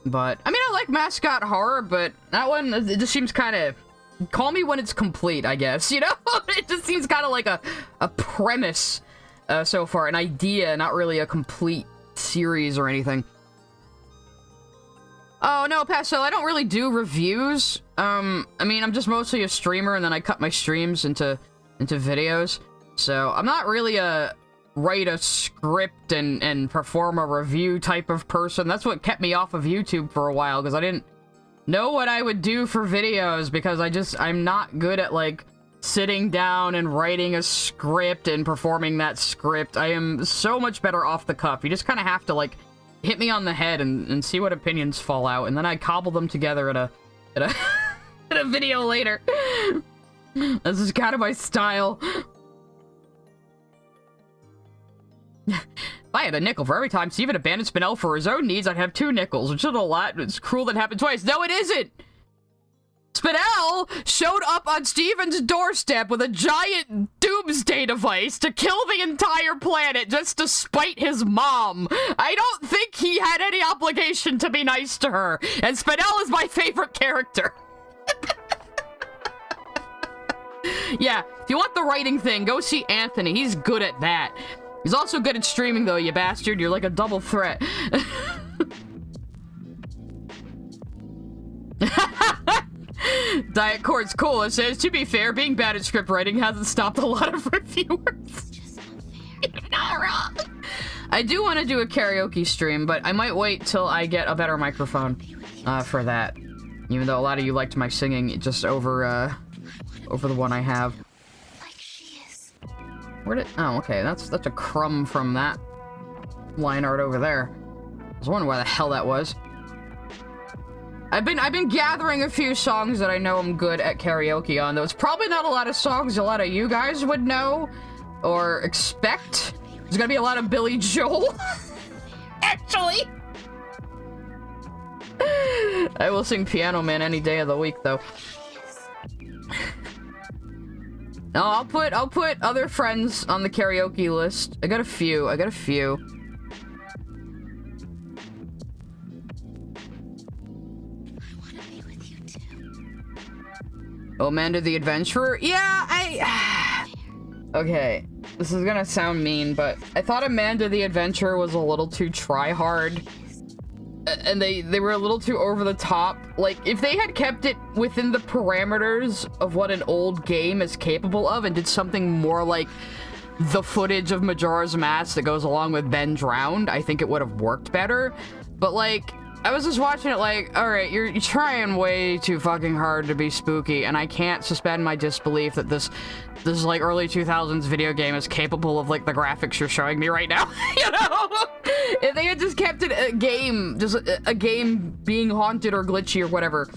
But, I mean, I like Mascot Horror, but that one, it just seems kind of... Call me when it's complete, I guess, you know? It just seems kind of like a premise so far, an idea, not really a complete series or anything. Oh, no, Pastel, I don't really do reviews. I mean, I'm just mostly a streamer, and then I cut my streams into videos. So, I'm not really a... write a script and perform a review type of person. That's what kept me off of YouTube for a while, because I didn't know what I would do for videos, because I'm not good at, like, sitting down and writing a script and performing that script. I am so much better off the cuff. You just kind of have to, like, hit me on the head and see what opinions fall out, and then I cobble them together at a in a video later. This is kind of my style. If I had a nickel for every time Steven abandoned Spinel for his own needs, I'd have 2 nickels, which isn't a lot. It's cruel that happened twice. No, it isn't! Spinel showed up on Steven's doorstep with a giant doomsday device to kill the entire planet just to spite his mom. I don't think he had any obligation to be nice to her, and Spinel is my favorite character. Yeah, if you want the writing thing, go see Anthony. He's good at that. He's also good at streaming, though, you bastard. You're like a double threat. Diet Court's cool. It says, to be fair, being bad at script writing hasn't stopped a lot of reviewers. You're not wrong. I do want to do a karaoke stream, but I might wait till I get a better microphone for that. Even though a lot of you liked my singing just over the one I have. Where did... Oh, okay, that's a crumb from that line art over there. I was wondering where the hell that was. I've been gathering a few songs that I know I'm good at karaoke on, though it's probably not a lot of songs a lot of you guys would know or expect. There's gonna be a lot of Billy Joel. Actually. I will sing Piano Man any day of the week, though. No, I'll put other friends on the karaoke list. I got a few. Oh, Amanda the Adventurer? Yeah, okay, this is gonna sound mean, but I thought Amanda the Adventurer was a little too try-hard. And they were a little too over the top. Like, if they had kept it within the parameters of what an old game is capable of and did something more like the footage of Majora's Mask that goes along with Ben Drowned, I think it would have worked better. But, like, I was just watching it like, alright, you're trying way too fucking hard to be spooky, and I can't suspend my disbelief that this like early 2000s video game is capable of like the graphics you're showing me right now. You know? If they had just kept it a game, just a game being haunted or glitchy or whatever,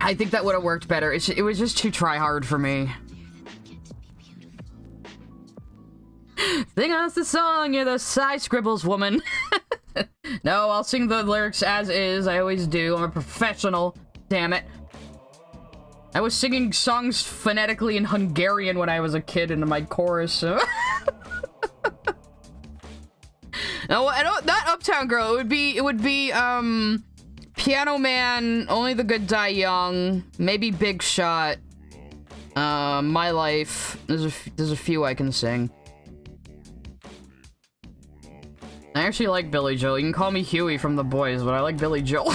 I think that would have worked better. It was just too try hard for me. Sing us the song, you're the Psy Scribbles woman. No, I'll sing the lyrics as is. I always do. I'm a professional. Damn it. I was singing songs phonetically in Hungarian when I was a kid in my chorus, so... No, I don't... Not Uptown Girl. It would be, Piano Man, Only the Good Die Young, maybe Big Shot, My Life. There's a few I can sing. I actually like Billy Joel. You can call me Huey from The Boys, but I like Billy Joel.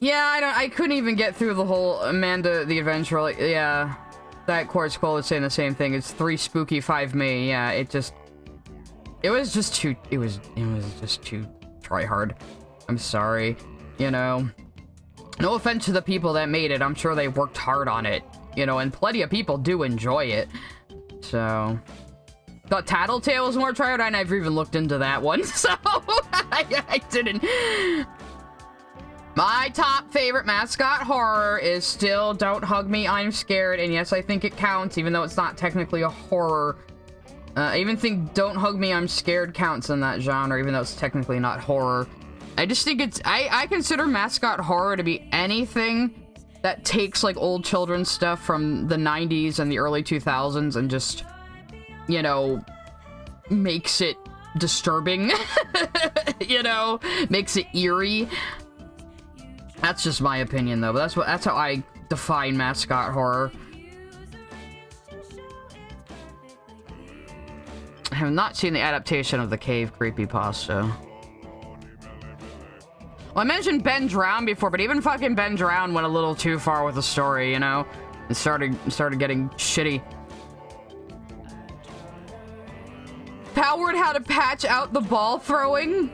Yeah, I couldn't even get through the whole Amanda the Adventurer. Like, yeah, that Quartz Quoll is saying the same thing. It's 3 spooky, 5 me. Yeah, it was just too try hard. I'm sorry, you know. No offense to the people that made it. I'm sure they worked hard on it, you know, and plenty of people do enjoy it. So, thought Tattletale was more try hard. I never even looked into that one, so I didn't. My top favorite Mascot horror is still Don't Hug Me, I'm Scared, and yes, I think it counts, even though it's not technically a horror. I even think Don't Hug Me, I'm Scared counts in that genre, even though it's technically not horror. I just think it's... I consider Mascot horror to be anything that takes, like, old children's stuff from the 90s and the early 2000s and just, you know, makes it disturbing, you know, makes it eerie. That's just my opinion, though. But that's how I define Mascot horror. I have not seen the adaptation of the Cave creepypasta. Well, I mentioned Ben Drowned before, but even fucking Ben Drowned went a little too far with the story, you know? It started getting shitty. Palward how to patch out the ball throwing?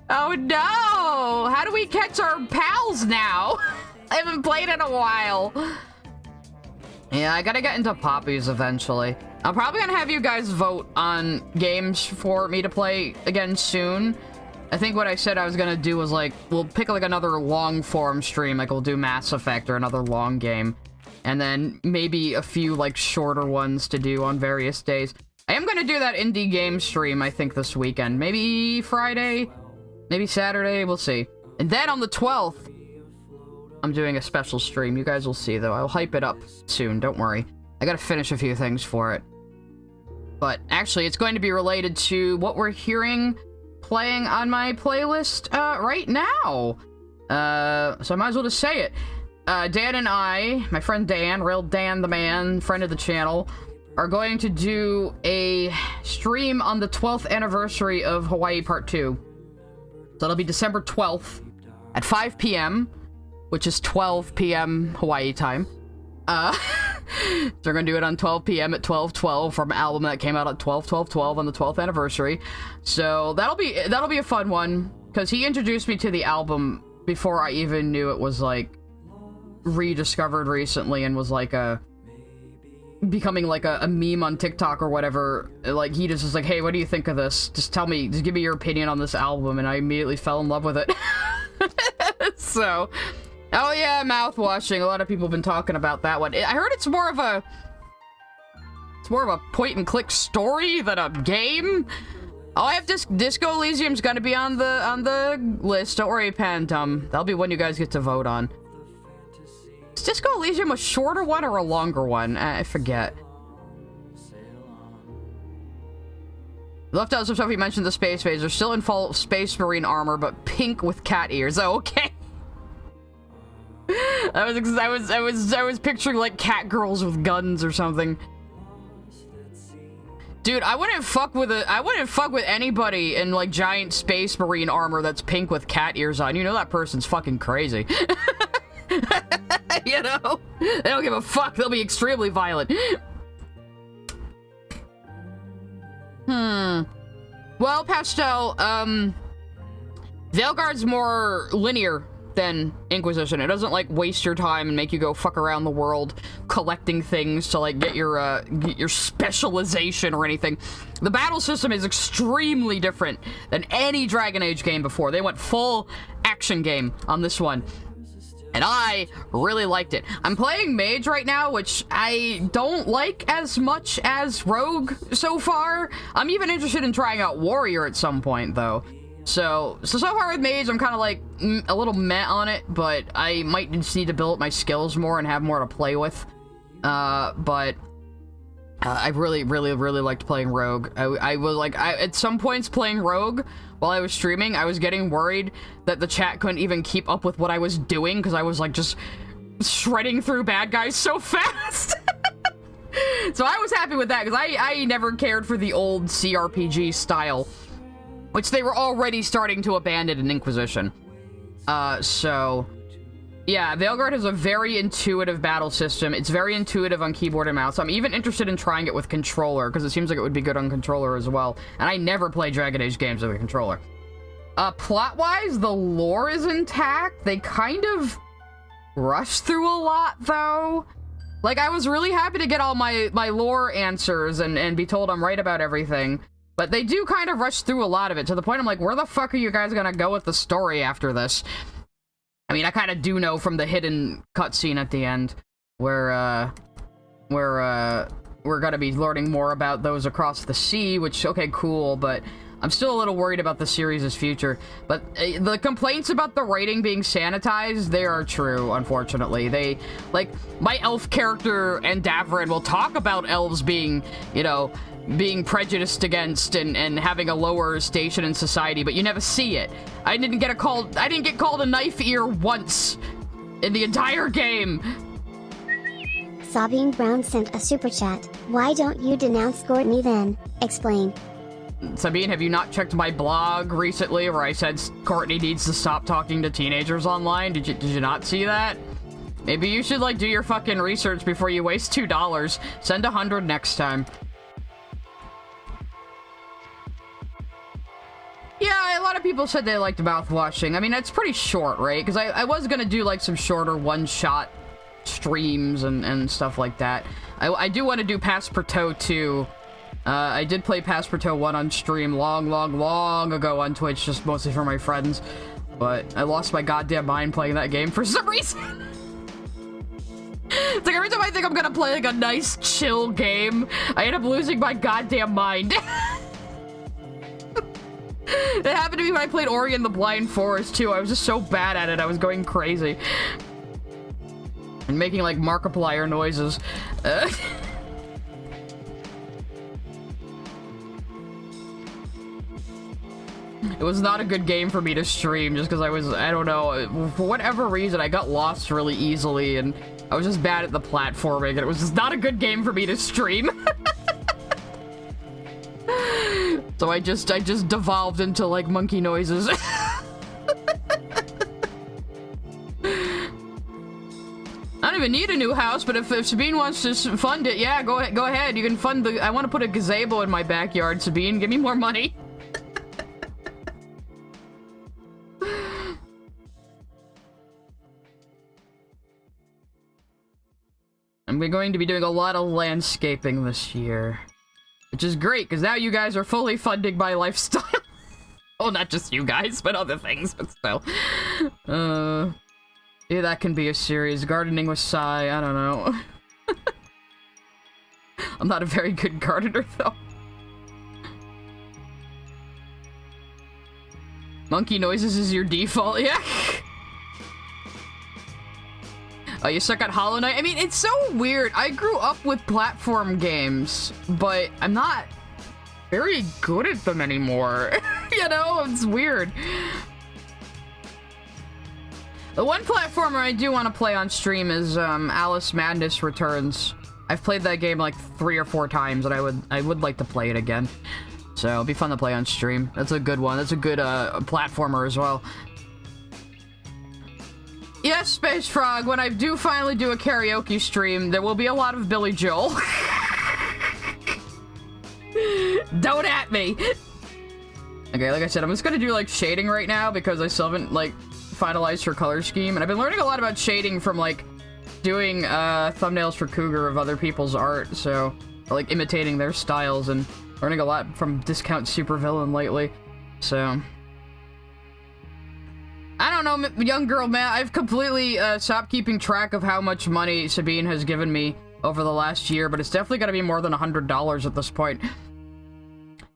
Oh no! How do we catch our pals now? I haven't played in a while. Yeah, I gotta get into Poppies eventually. I'm probably gonna have you guys vote on games for me to play again soon. I think what I said I was gonna do was, like, we'll pick, like, another long-form stream, like we'll do Mass Effect or another long game. And then maybe a few, like, shorter ones to do on various days. I am gonna do that indie game stream, I think, this weekend. Maybe Friday? Maybe Saturday, we'll see. And then on the 12th, I'm doing a special stream. You guys will see, though. I'll hype it up soon, don't worry. I gotta finish a few things for it. But actually, it's going to be related to what we're hearing playing on my playlist right now. So I might as well just say it. Dan and I, my friend Dan, Real Dan the Man, friend of the channel, are going to do a stream on the 12th anniversary of Hawaii Part 2. So it'll be December 12th at 5 p.m., which is 12 p.m. Hawaii time. So we're gonna do it on 12 p.m. at 12/12 from an album that came out at 12/12/12 on the 12th anniversary. So that'll be a fun one, because he introduced me to the album before I even knew it was, like, rediscovered recently and was like becoming like a meme on TikTok or whatever. Like, he just was like, hey, what do you think of this? Just give me your opinion on this album, and I immediately fell in love with it. So, oh yeah, mouthwashing. A lot of people have been talking about that one. I heard it's more of a point and click story than a game. Oh, I have Disco Elysium's gonna be on the list. Don't worry, Phantom. That'll be one you guys get to vote on. Is Disco Elysium a shorter one or a longer one? I forget. Left out some stuff. He mentioned the space phase. They're still in full space marine armor, but pink with cat ears. Oh, okay. I was picturing like cat girls with guns or something. Dude, I wouldn't fuck with anybody in like giant space marine armor that's pink with cat ears on. You know that person's fucking crazy. You know? They don't give a fuck. They'll be extremely violent. Well, Pastel, Veilguard's more linear than Inquisition. It doesn't, like, waste your time and make you go fuck around the world collecting things to, like, get your specialization or anything. The battle system is extremely different than any Dragon Age game before. They went full action game on this one. And I really liked it. I'm playing Mage right now, which I don't like as much as Rogue so far. I'm even interested in trying out Warrior at some point, though. So far with Mage, I'm kind of like a little meh on it, but I might just need to build up my skills more and have more to play with. I really liked playing Rogue. I was like, at some points playing Rogue while I was streaming, I was getting worried that the chat couldn't even keep up with what I was doing because I was like just shredding through bad guys so fast. So I was happy with that because I never cared for the old CRPG style, which they were already starting to abandon in Inquisition. Yeah, Veilguard has a very intuitive battle system. It's very intuitive on keyboard and mouse. I'm even interested in trying it with controller, because it seems like it would be good on controller as well. And I never play Dragon Age games with a controller. Plot-wise, the lore is intact. They kind of rush through a lot, though. Like, I was really happy to get all my lore answers and be told I'm right about everything. But they do kind of rush through a lot of it, to the point I'm like, where the fuck are you guys gonna go with the story after this? I mean, I kind of do know from the hidden cutscene at the end, where we're gonna be learning more about those across the sea, which, okay, cool, but I'm still a little worried about the series' future. But the complaints about the writing being sanitized, they are true, unfortunately. They, like, my elf character and Davrin will talk about elves being, you know, being prejudiced against and having a lower station in society, but you never see it. I didn't get called a knife ear once in the entire game. Sabine Brown sent a super chat. Why don't you denounce Courtney then? Explain. Sabine, have you not checked my blog recently where I said Courtney needs to stop talking to teenagers online? Did you not see that? Maybe you should, like, do your fucking research before you waste $2. Send 100 next time. Yeah, a lot of people said they liked mouthwashing. I mean, it's pretty short, right? Because I was gonna do, like, some shorter one-shot streams and stuff like that. I do want to do Pass Per Toe 2. I did play Pass Per Toe 1 on stream long ago on Twitch, just mostly for my friends. But I lost my goddamn mind playing that game for some reason. It's like every time I think I'm gonna play, like, a nice, chill game, I end up losing my goddamn mind. It happened to me when I played Ori and the Blind Forest, too. I was just so bad at it, I was going crazy. And making, like, Markiplier noises. It was not a good game for me to stream, just because I don't know, for whatever reason, I got lost really easily, and I was just bad at the platforming, and it was just not a good game for me to stream. So I just devolved into, like, monkey noises. I don't even need a new house, but if Sabine wants to fund it, yeah, go ahead. You can fund I want to put a gazebo in my backyard, Sabine. Give me more money. And we're going to be doing a lot of landscaping this year. Which is great, because now you guys are fully funding my lifestyle. Well, not just you guys, but other things, but still. Yeah, that can be a series. Gardening with Sai, I don't know. I'm not a very good gardener, though. Monkey noises is your default, yeah. Oh, you suck at Hollow Knight? I mean, it's so weird. I grew up with platform games, but I'm not very good at them anymore. You know, it's weird. The one platformer I do want to play on stream is Alice Madness Returns. I've played that game like 3 or 4 times, and I would like to play it again. So it'll be fun to play on stream. That's a good one. That's a good platformer as well. Yes, Space Frog, when I do finally do a karaoke stream, there will be a lot of Billy Joel. Don't at me! Okay, like I said, I'm just gonna do, like, shading right now because I still haven't, like, finalized her color scheme. And I've been learning a lot about shading from, like, doing, thumbnails for Cougar of other people's art, so, or, like, imitating their styles, and learning a lot from Discount Supervillain lately, so... I don't know, young girl, man, I've completely, stopped keeping track of how much money Sabine has given me over the last year, but it's definitely gotta be more than $100 at this point.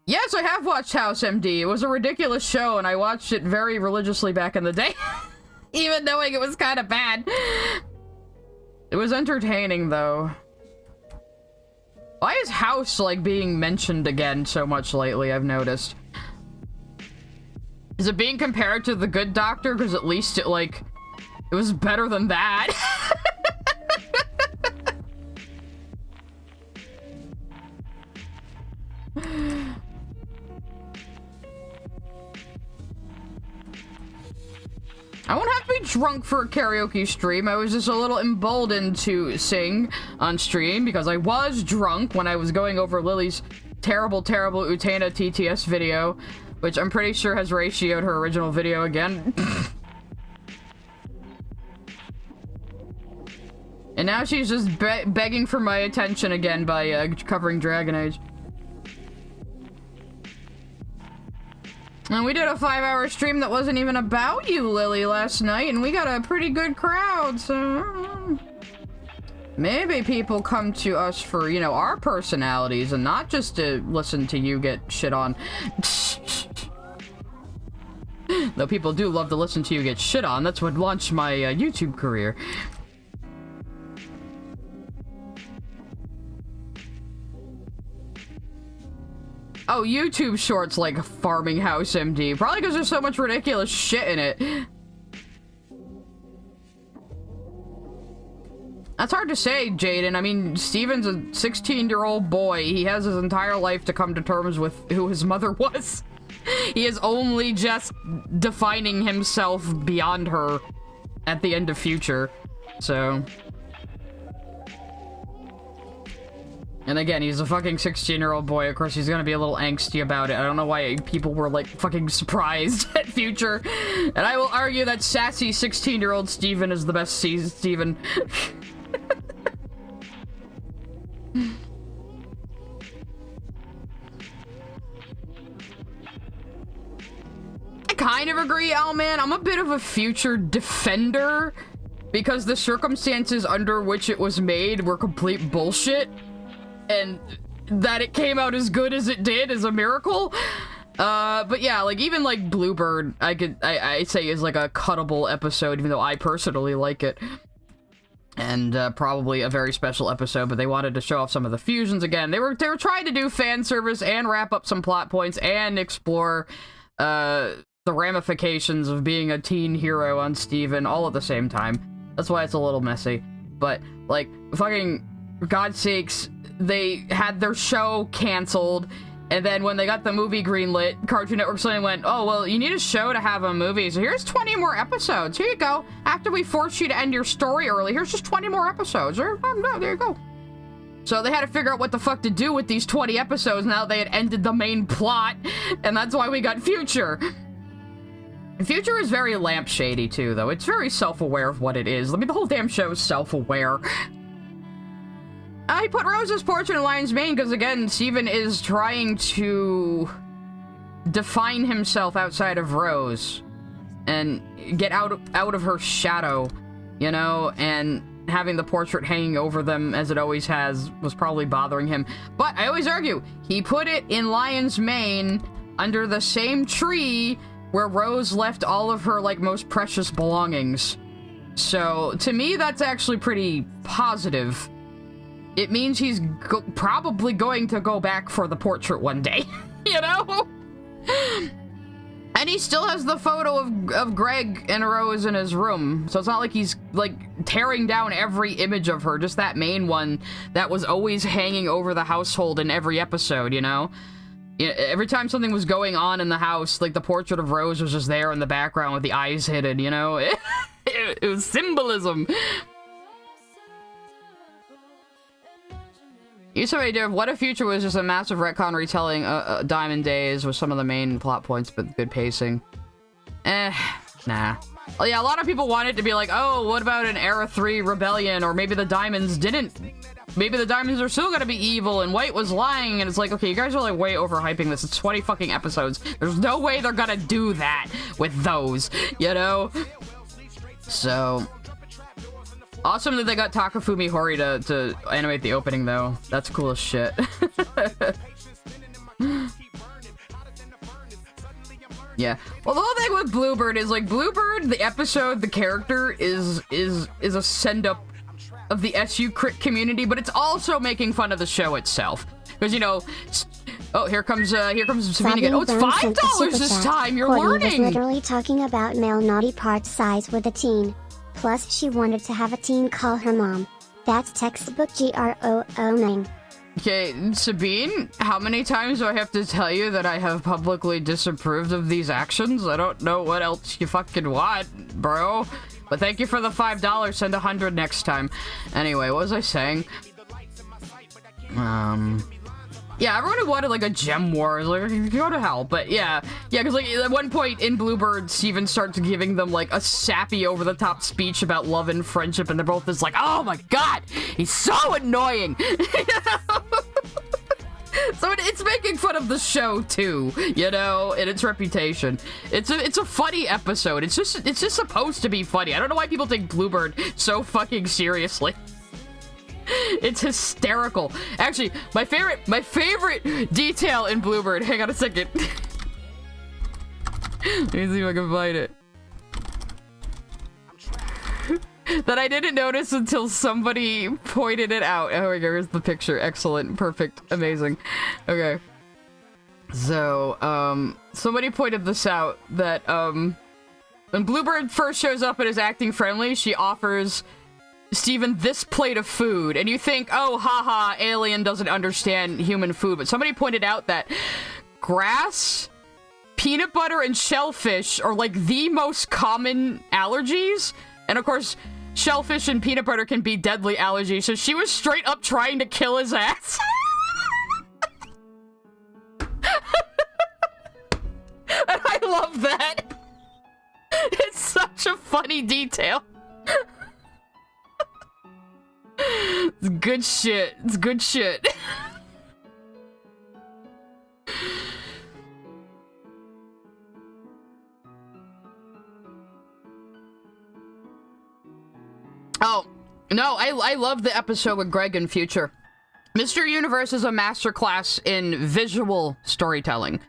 Yes, I have watched House MD. It was a ridiculous show, and I watched it very religiously back in the day. Even knowing it was kind of bad. It was entertaining, though. Why is House, like, being mentioned again so much lately, I've noticed? Is it being compared to The Good Doctor? Because at least it, like, it was better than that. I won't have to be drunk for a karaoke stream. I was just a little emboldened to sing on stream because I was drunk when I was going over Lily's terrible, terrible Utena TTS video, which I'm pretty sure has ratioed her original video again. And now she's just begging for my attention again by covering Dragon Age. And we did a 5-hour stream that wasn't even about you, Lily, last night, and we got a pretty good crowd, so... Maybe people come to us for, you know, our personalities, and not just to listen to you get shit on. Though people do love to listen to you get shit on, that's what launched my YouTube career. Oh, YouTube shorts like Farming House MD. Probably because there's so much ridiculous shit in it. That's hard to say, Jaden. I mean, Steven's a 16-year-old boy. He has his entire life to come to terms with who his mother was. He is only just defining himself beyond her at the end of Future. So... And again, he's a fucking 16-year-old boy. Of course, he's gonna be a little angsty about it. I don't know why people were, like, fucking surprised at Future. And I will argue that sassy 16-year-old Steven is the best Steven. I kind of agree, Owlman. I'm a bit of a Future defender because the circumstances under which it was made were complete bullshit. And that it came out as good as it did is a miracle. But yeah, like, even, like, Bluebird, I'd say is, like, a cuttable episode, even though I personally like it. And, probably a very special episode, but they wanted to show off some of the fusions again. They were trying to do fan service and wrap up some plot points and explore, the ramifications of being a teen hero on Steven all at the same time. That's why it's a little messy. But, like, fucking, for God's sakes, they had their show canceled, and then when they got the movie greenlit, Cartoon Network suddenly went, oh, well, you need a show to have a movie, so here's 20 more episodes. Here you go. After we forced you to end your story early, here's just 20 more episodes. There you go. So they had to figure out what the fuck to do with these 20 episodes now they had ended the main plot, and that's why we got Future. Future is very lampshady, too, though. It's very self-aware of what it is. I mean, the whole damn show is self-aware. I put Rose's portrait in Lion's Mane because, again, Steven is trying to define himself outside of Rose and get out of her shadow, you know, and having the portrait hanging over them, as it always has, was probably bothering him. But I always argue, he put it in Lion's Mane under the same tree where Rose left all of her, like, most precious belongings. So, to me, that's actually pretty positive. It means he's probably going to go back for the portrait one day, you know? And he still has the photo of Greg and Rose in his room, so it's not like he's, like, tearing down every image of her, just that main one that was always hanging over the household in every episode, you know? Every time something was going on in the house, like, the portrait of Rose was just there in the background with the eyes hidden, you know? It was symbolism. You saw idea of what if Future was just a massive retcon retelling Diamond Days with some of the main plot points, but good pacing. Nah. Well, yeah, a lot of people wanted to be like, oh, what about an Era 3 rebellion, or maybe the Diamonds didn't. Maybe the Diamonds are still gonna be evil, and White was lying, and it's like, okay, you guys are like way overhyping this. It's 20 fucking episodes. There's no way they're gonna do that with those, you know? So... Awesome that they got Takafumi Hori to animate the opening, though. That's cool as shit. Yeah. Well, the whole thing with Bluebird is, like, Bluebird, the episode, the character, is a send-up of the SU crit community, but it's also making fun of the show itself. Because, you know... Oh, here comes Sabine again. Oh, it's $5 this time! You're learning! Was literally talking about male naughty part size with a teen. Plus, she wanted to have a teen call her mom. That's textbook GROOing. Okay, Sabine, how many times do I have to tell you that I have publicly disapproved of these actions? I don't know what else you fucking want, bro. But thank you for the $5. Send 100 next time. Anyway, what was I saying? Yeah, everyone who wanted, like, a gem war, like, go to hell. But, yeah, because, like, at one point in Bluebird, Steven starts giving them, like, a sappy, over-the-top speech about love and friendship, and they're both just like, oh my god, he's so annoying! So it's making fun of the show, too, you know, and its reputation. It's a funny episode. It's just supposed to be funny. I don't know why people take Bluebird so fucking seriously. It's hysterical. Actually, my favorite detail in Bluebird. Hang on a second. Let me see if I can find it. That I didn't notice until somebody pointed it out. Oh, here's the picture. Excellent. Perfect. Amazing. Okay. So, somebody pointed this out, that, when Bluebird first shows up and is acting friendly, she offers Steven this plate of food, and you think, oh, haha, alien doesn't understand human food, but somebody pointed out that grass, peanut butter, and shellfish are, like, the most common allergies, and of course, shellfish and peanut butter can be deadly allergies, so she was straight up trying to kill his ass. And I love that. It's such a funny detail. It's good shit. It's good shit. Oh, no, I love the episode with Greg and Future. Mr. Universe is a masterclass in visual storytelling.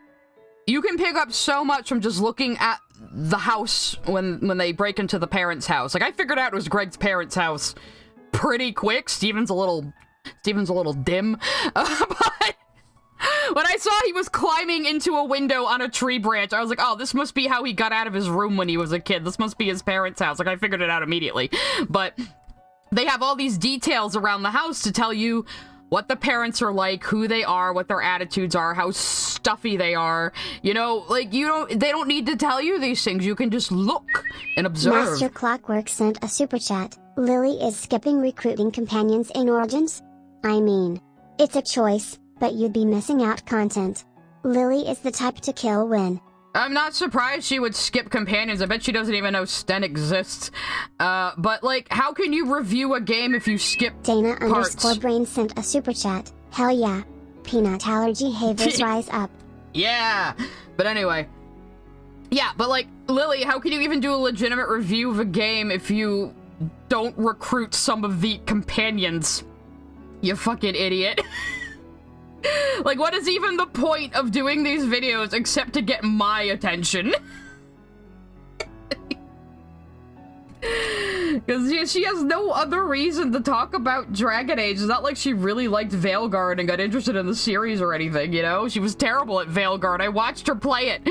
You can pick up so much from just looking at the house when they break into the parents' house. Like, I figured out it was Greg's parents' house pretty quick. Steven's a little dim. But when I saw he was climbing into a window on a tree branch, I was like, oh, this must be how he got out of his room when he was a kid. This must be his parents' house. Like, I figured it out immediately. But they have all these details around the house to tell you what the parents are like, who they are, what their attitudes are, how stuffy they are. You know, like, they don't need to tell you these things. You can just look and observe. Master Clockwork sent a super chat. Lily is skipping recruiting companions in Origins? I mean, it's a choice, but you'd be missing out content. Lily is the type to kill when. I'm not surprised she would skip companions. I bet she doesn't even know Sten exists. But, like, how can you review a game if you skip Dana parts? _brain sent a super chat. Hell yeah. Peanut allergy havers rise up. Yeah. But anyway. Yeah, but, like, Lily, how can you even do a legitimate review of a game if you don't recruit some of the companions? You fucking idiot. Like, what is even the point of doing these videos except to get my attention? Because she has no other reason to talk about Dragon Age. It's not like she really liked Veilguard and got interested in the series or anything, you know? She was terrible at Veilguard. I watched her play it.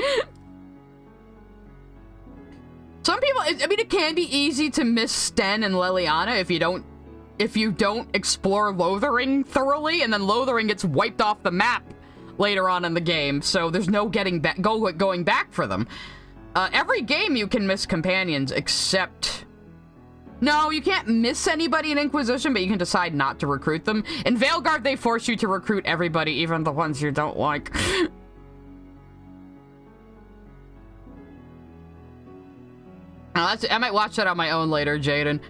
Some people, I mean, it can be easy to miss Sten and Liliana if you don't explore Lothering thoroughly, and then Lothering gets wiped off the map later on in the game, so there's no going back for them. Every game you can miss companions, except... No, you can't miss anybody in Inquisition, but you can decide not to recruit them. In Veilguard, they force you to recruit everybody, even the ones you don't like. I might watch that on my own later, Jaden.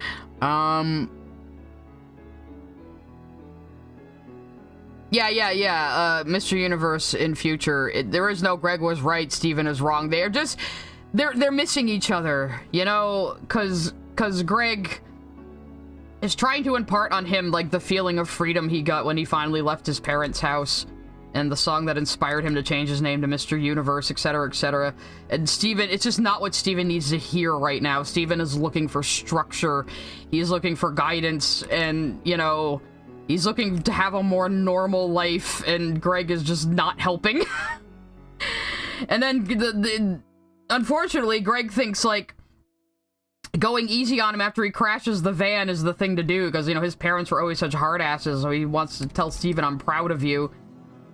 Yeah. Mr. Universe in future. There is no Greg was right, Steven is wrong. They're just... They're missing each other, you know? Because Greg is trying to impart on him, like, the feeling of freedom he got when he finally left his parents' house. And the song that inspired him to change his name to Mr. Universe, etc., etc. And Steven, it's just not what Steven needs to hear right now. Steven is looking for structure. He's looking for guidance, and, you know, he's looking to have a more normal life, and Greg is just not helping. And then, unfortunately, Greg thinks, like, going easy on him after he crashes the van is the thing to do, because, you know, his parents were always such hard asses, so he wants to tell Steven, I'm proud of you.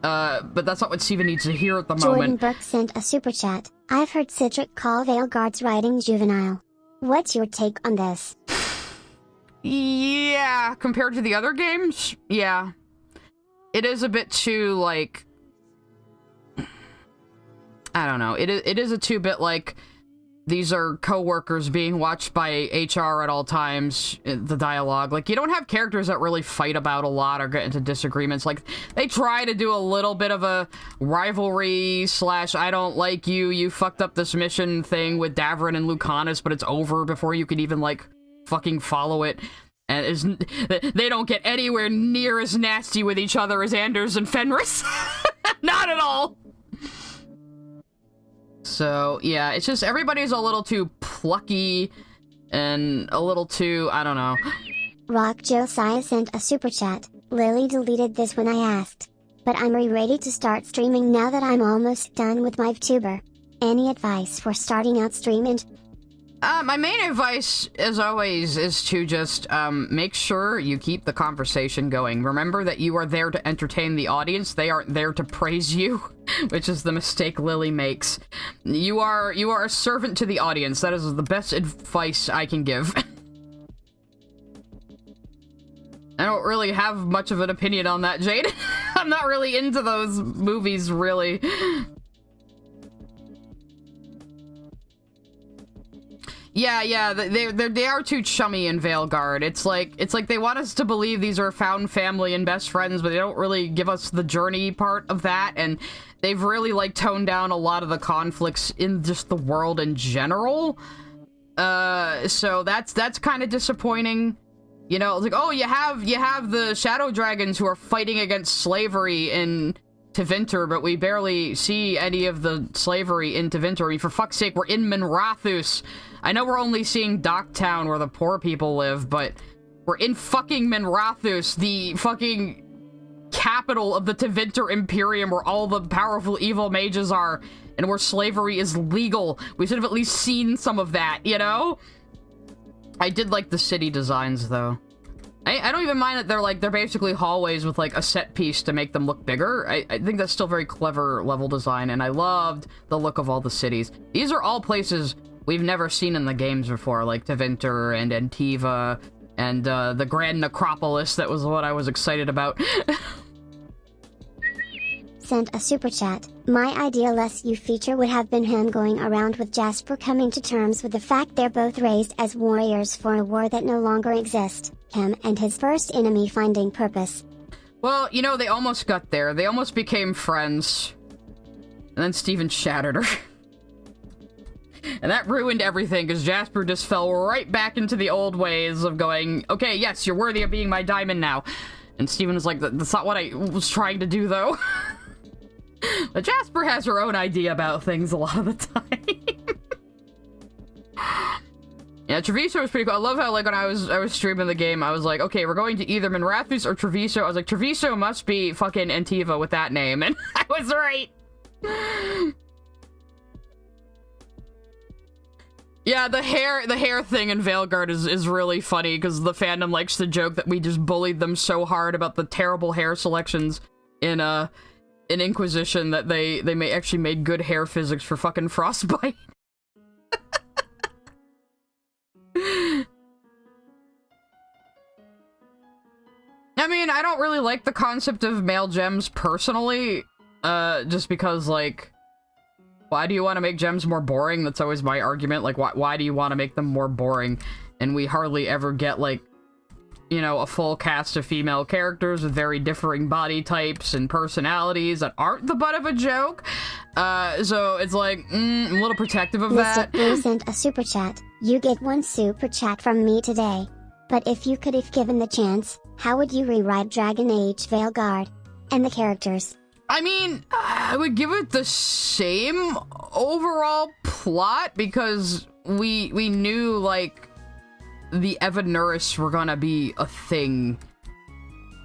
But that's not what Steven needs to hear at the Jordan moment. Burke sent a super chat. I've heard Citric call Veilguard's writing juvenile. What's your take on this? Yeah, compared to the other games, yeah. It is a bit too, like... I don't know. It is a two-bit, like... These are co-workers being watched by HR at all times, the dialogue. Like, you don't have characters that really fight about a lot or get into disagreements. Like, they try to do a little bit of a rivalry / I don't like you, you fucked up this mission thing with Davrin and Lucanus, but it's over before you can even, like, fucking follow it. And they don't get anywhere near as nasty with each other as Anders and Fenris. Not at all! So, yeah, it's just everybody's a little too plucky and a little too, I don't know. Rock Josiah sent a super chat. Lily deleted this when I asked. But I'm ready to start streaming now that I'm almost done with my VTuber. Any advice for starting out streaming? My main advice, as always, is to just make sure you keep the conversation going. Remember that you are there to entertain the audience. They aren't there to praise you, which is the mistake Lily makes. You are a servant to the audience. That is the best advice I can give. I don't really have much of an opinion on that, Jade. I'm not really into those movies, really. Yeah, they are too chummy in Veilguard. It's like they want us to believe these are found family and best friends, but they don't really give us the journey part of that, and they've really, like, toned down a lot of the conflicts in just the world in general. So that's kind of disappointing. You know, it's like, oh, you have the Shadow Dragons who are fighting against slavery in Tevinter, but we barely see any of the slavery in Tevinter. I mean, for fuck's sake, we're in Minrathous. I know we're only seeing Docktown where the poor people live, but we're in fucking Minrathous, the fucking capital of the Tevinter Imperium, where all the powerful evil mages are, and where slavery is legal. We should have at least seen some of that, you know? I did like the city designs, though. I don't even mind that they're basically hallways with, like, a set piece to make them look bigger. I think that's still very clever level design, and I loved the look of all the cities. These are all places we've never seen in the games before, like Tevinter and Antiva and the Grand Necropolis. That was what I was excited about. Sent a super chat. My ideal SU feature would have been him going around with Jasper coming to terms with the fact they're both raised as warriors for a war that no longer exists. Him and his first enemy finding purpose. Well, you know, they almost got there. They almost became friends. And then Steven shattered her. And that ruined everything, because Jasper just fell right back into the old ways of going, okay, yes, you're worthy of being my diamond now. And Steven was like, that's not what I was trying to do, though. But Jasper has her own idea about things a lot of the time. Yeah, Yeah, Treviso was pretty cool. I love how, like, when I was streaming the game, I was like, okay, we're going to either Minrathous or Treviso. I was like, Treviso must be fucking Antiva with that name, and I was right. Yeah, the hair thing in Veilguard is really funny, because the fandom likes to joke that we just bullied them so hard about the terrible hair selections in Inquisition that they actually made good hair physics for fucking Frostbite. I mean, I don't really like the concept of male gems personally, just because, like, why do you want to make gems more boring? That's always my argument. Like, why do you want to make them more boring? And we hardly ever get, like, you know, a full cast of female characters with very differing body types and personalities that aren't the butt of a joke. So it's like, I'm a little protective of that. Mr. Blue sent a super chat. You get 1 super chat from me today. But if you could, if given the chance, how would you rewrite Dragon Age Veilguard? And the characters? I mean, I would give it the same overall plot, because we knew, like, the Evanuris were gonna be a thing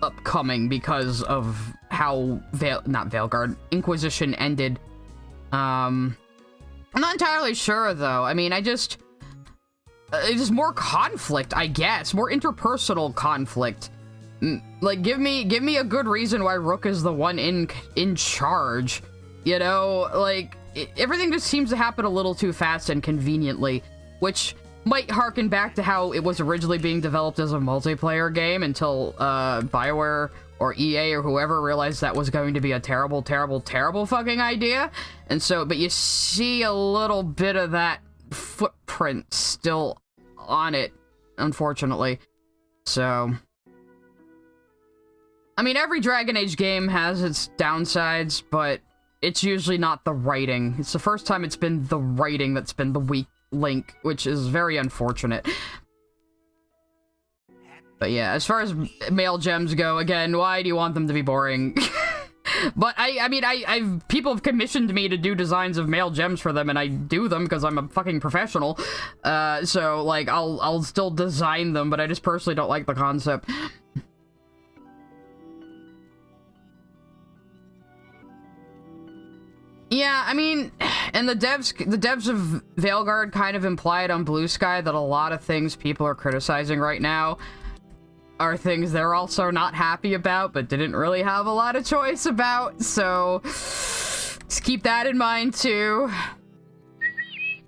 upcoming because of how not Veilguard, Inquisition ended. I'm not entirely sure, though. I mean, it's just more conflict, I guess. More interpersonal conflict. Like, give me a good reason why Rook is the one in charge. You know, like, everything just seems to happen a little too fast and conveniently, which might harken back to how it was originally being developed as a multiplayer game until BioWare or EA or whoever realized that was going to be a terrible, terrible, terrible fucking idea. And so, but you see a little bit of that footprint still on it, unfortunately. So, I mean, every Dragon Age game has its downsides, but it's usually not the writing. It's the first time it's been the writing that's been the weak link, which is very unfortunate. But yeah, as far as male gems go, again, why do you want them to be boring? But I mean, people have commissioned me to do designs of male gems for them, and I do them because I'm a fucking professional. So, like, I'll still design them, but I just personally don't like the concept. Yeah, I mean, and the devs of Veilguard kind of implied on Blue Sky that a lot of things people are criticizing right now are things they're also not happy about, but didn't really have a lot of choice about, so just keep that in mind, too.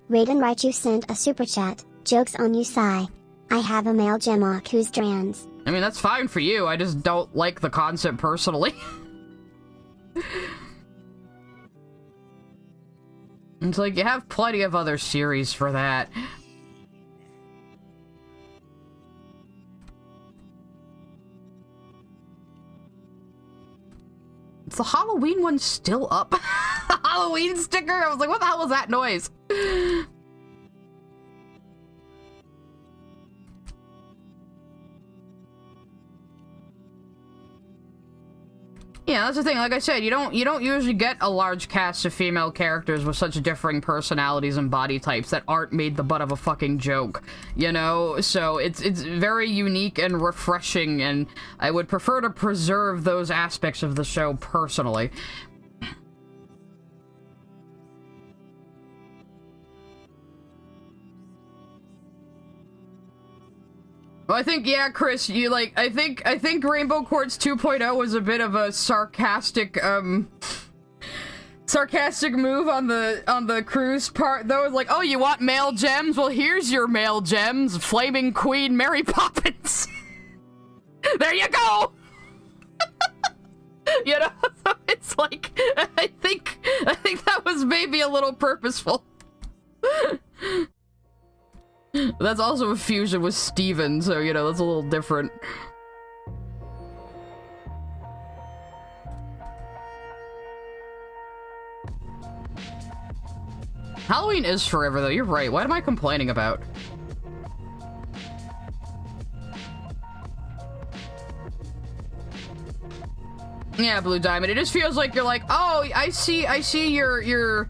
Raiden Raichu sent a super chat. Joke's on you, Sai. I have a male Gemok who's trans. I mean, that's fine for you, I just don't like the concept personally. It's like, you have plenty of other series for that. Is the Halloween one still up? The Halloween sticker? I was like, what the hell was that noise? Yeah, that's the thing. Like I said, you don't usually get a large cast of female characters with such differing personalities and body types that aren't made the butt of a fucking joke, you know? So it's very unique and refreshing, and I would prefer to preserve those aspects of the show personally. Well, I think, yeah, Chris, you, like, I think Rainbow Quartz 2.0 was a bit of a sarcastic move on the crew's part, though. Like, oh, you want male gems? Well, here's your male gems. Flaming Queen Mary Poppins. There you go! You know, so it's like, I think that was maybe a little purposeful. That's also a fusion with Steven, so, you know, that's a little different. Halloween is forever, though. You're right. What am I complaining about? Yeah, Blue Diamond. It just feels like you're like, oh, I see your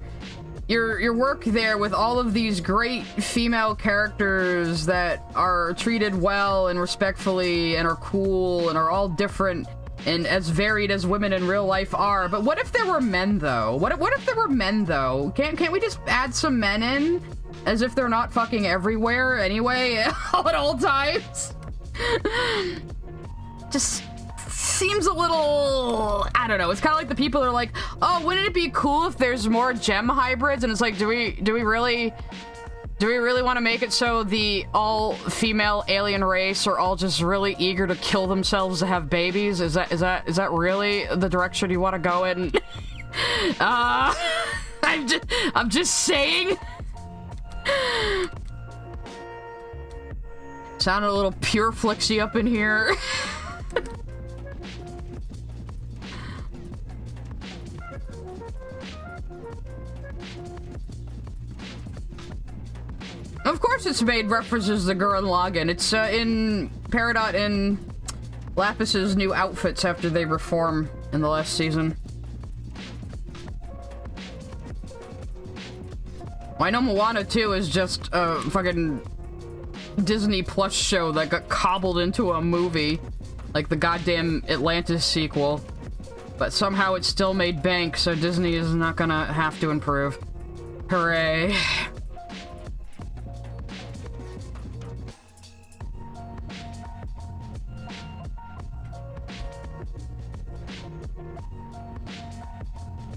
your work there with all of these great female characters that are treated well and respectfully and are cool and are all different and as varied as women in real life are. But what if there were men, though? What if there were men, though? Can't we just add some men in? As if they're not fucking everywhere anyway, at all times? Just seems a little, I don't know. It's kind of like the people that are like, oh, wouldn't it be cool if there's more gem hybrids? And it's like, do we really want to make it so the all-female alien race are all just really eager to kill themselves to have babies? Is that really the direction you want to go in? I'm just saying. Sounded a little pure flixy up in here. Of course it's made references to Gurren Lagann. It's in Peridot and Lapis's new outfits after they reform in the last season. I know Moana 2 is just a fucking Disney Plus show that got cobbled into a movie, like the goddamn Atlantis sequel. But somehow it still made bank, so Disney is not gonna have to improve. Hooray.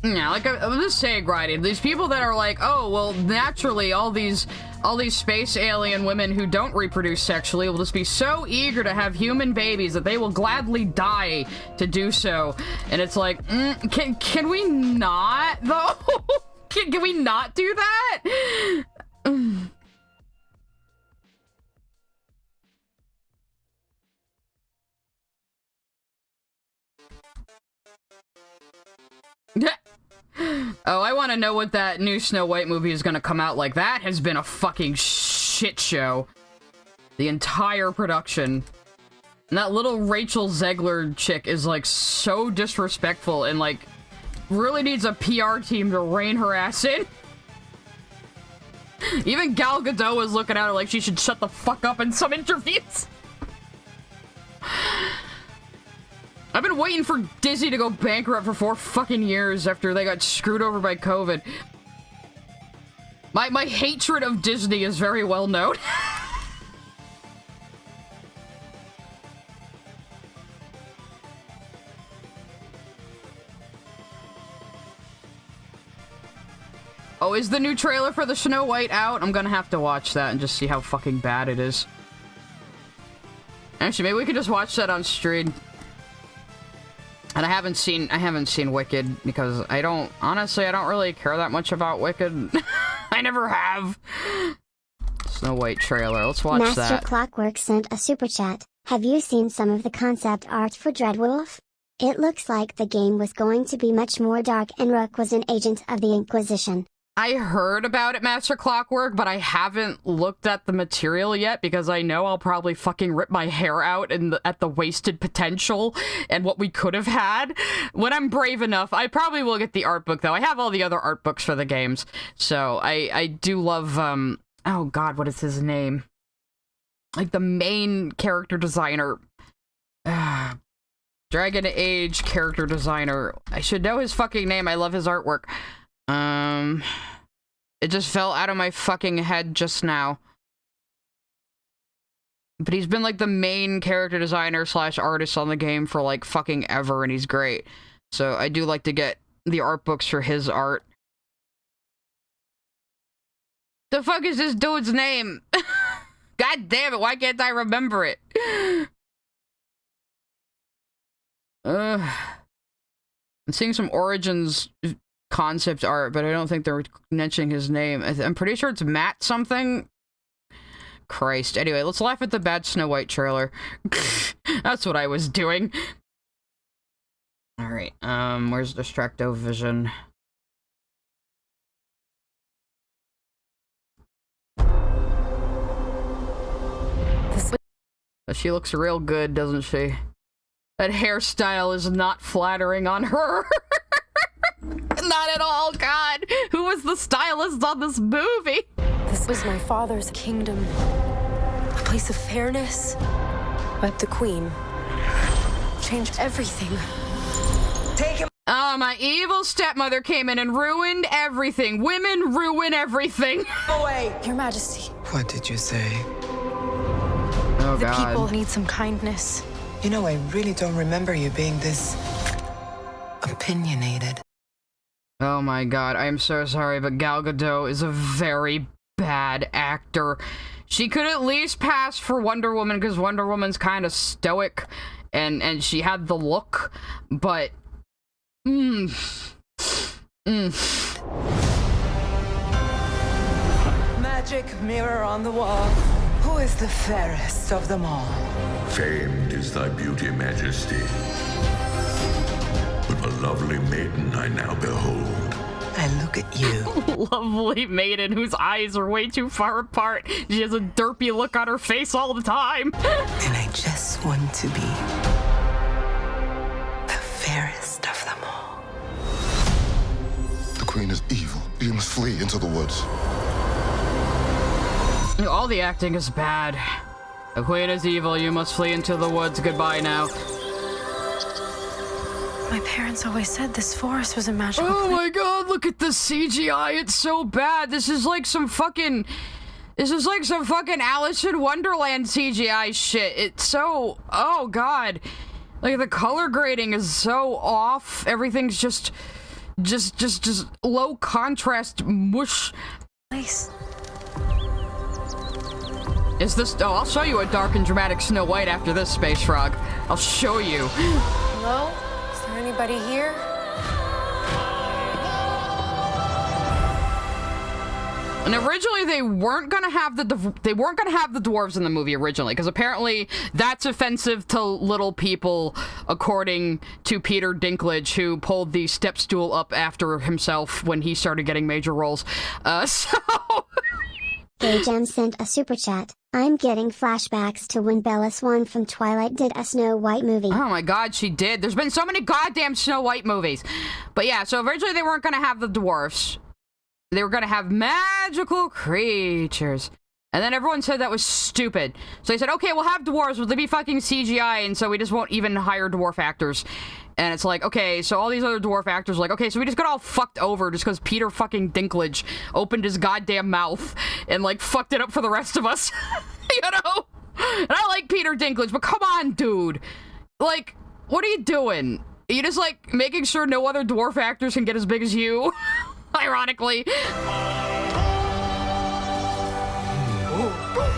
Yeah, like I'm just saying, Grinding, these people that are like, oh, well, naturally, all these space alien women who don't reproduce sexually will just be so eager to have human babies that they will gladly die to do so. And it's like, can we not, though? Can we not do that? Oh, I want to know what that new Snow White movie is going to come out like. That has been a fucking shit show. The entire production. And that little Rachel Zegler chick is, like, so disrespectful and, like, really needs a PR team to rein her ass in. Even Gal Gadot was looking at her like she should shut the fuck up in some interviews. I've been waiting for Disney to go bankrupt for 4 fucking years after they got screwed over by COVID. My hatred of Disney is very well known. Oh, is the new trailer for the Snow White out? I'm gonna have to watch that and just see how fucking bad it is. Actually, maybe we could just watch that on stream. And I haven't seen Wicked because honestly, I don't really care that much about Wicked. I never have. Snow White trailer, let's watch Master that. Clockwork sent a super chat. Have you seen some of the concept art for Dreadwolf? It looks like the game was going to be much more dark and Rook was an agent of the Inquisition. I heard about it, Master Clockwork, but I haven't looked at the material yet because I know I'll probably fucking rip my hair out at the wasted potential and what we could have had. When I'm brave enough, I probably will get the art book, though. I have all the other art books for the games, so I do love, oh god, what is his name? Like, the main character designer. Dragon Age character designer. I should know his fucking name. I love his artwork. It just fell out of my fucking head just now. But he's been like the main character designer / artist on the game for like fucking ever, and he's great. So I do like to get the art books for his art. The fuck is this dude's name? God damn it, why can't I remember it? I'm seeing some Origins concept art, but I don't think they're mentioning his name. I'm pretty sure it's Matt something. Christ. Anyway, let's laugh at the bad Snow White trailer. That's what I was doing. Alright, where's Distracto Vision? She looks real good, doesn't she? That hairstyle is not flattering on her. Not at all, God. Who was is the stylist on this movie. This was my father's kingdom. A place of fairness. But the queen changed everything. Take him. Oh, my evil stepmother came in and ruined everything. Women ruin everything. Away. Your Majesty, What did you say? Oh, the God. people need some kindness. You know, I really don't remember you being this opinionated. Oh my God, I am so sorry, but Gal Gadot is a very bad actor. She could at least pass for Wonder Woman because Wonder Woman's kind of stoic and she had the look, but Magic mirror on the wall. Who is the fairest of them all? Famed is thy beauty, Majesty. But a lovely maiden I now behold. I look at you. Lovely maiden whose eyes are way too far apart. She has a derpy look on her face all the time. And I just want to be the fairest of them all. The queen is evil. You must flee into the woods. All the acting is bad. The queen is evil. You must flee into the woods. Goodbye now. My parents always said this forest was a magical Oh place. my God, look at the CGI. It's so bad. This is like some fucking Alice in Wonderland CGI shit. It's so, oh God. Like the color grading is so off. Everything's just low contrast mush. Place. Is this, oh, I'll show you a dark and dramatic Snow White after this, Space Frog. I'll show you. Hello? Is there anybody here? And originally they weren't gonna have the dwarves in the movie originally, because apparently that's offensive to little people, according to Peter Dinklage, who pulled the step stool up after himself when he started getting major roles. Gem sent a super chat. I'm getting flashbacks to when Bella Swan from Twilight did a Snow White movie. Oh my God, she did. There's been so many goddamn Snow White movies. But yeah, so originally they weren't gonna have the dwarfs. They were gonna have magical creatures. And then everyone said that was stupid. So they said, okay, we'll have dwarves, but they'll be fucking CGI, and so we just won't even hire dwarf actors. And it's like, okay, so all these other dwarf actors are like, okay, so we just got all fucked over just because Peter fucking Dinklage opened his goddamn mouth and, like, fucked it up for the rest of us. You know? And I like Peter Dinklage, but come on, dude. Like, what are you doing? Are you just, like, making sure no other dwarf actors can get as big as you? Ironically.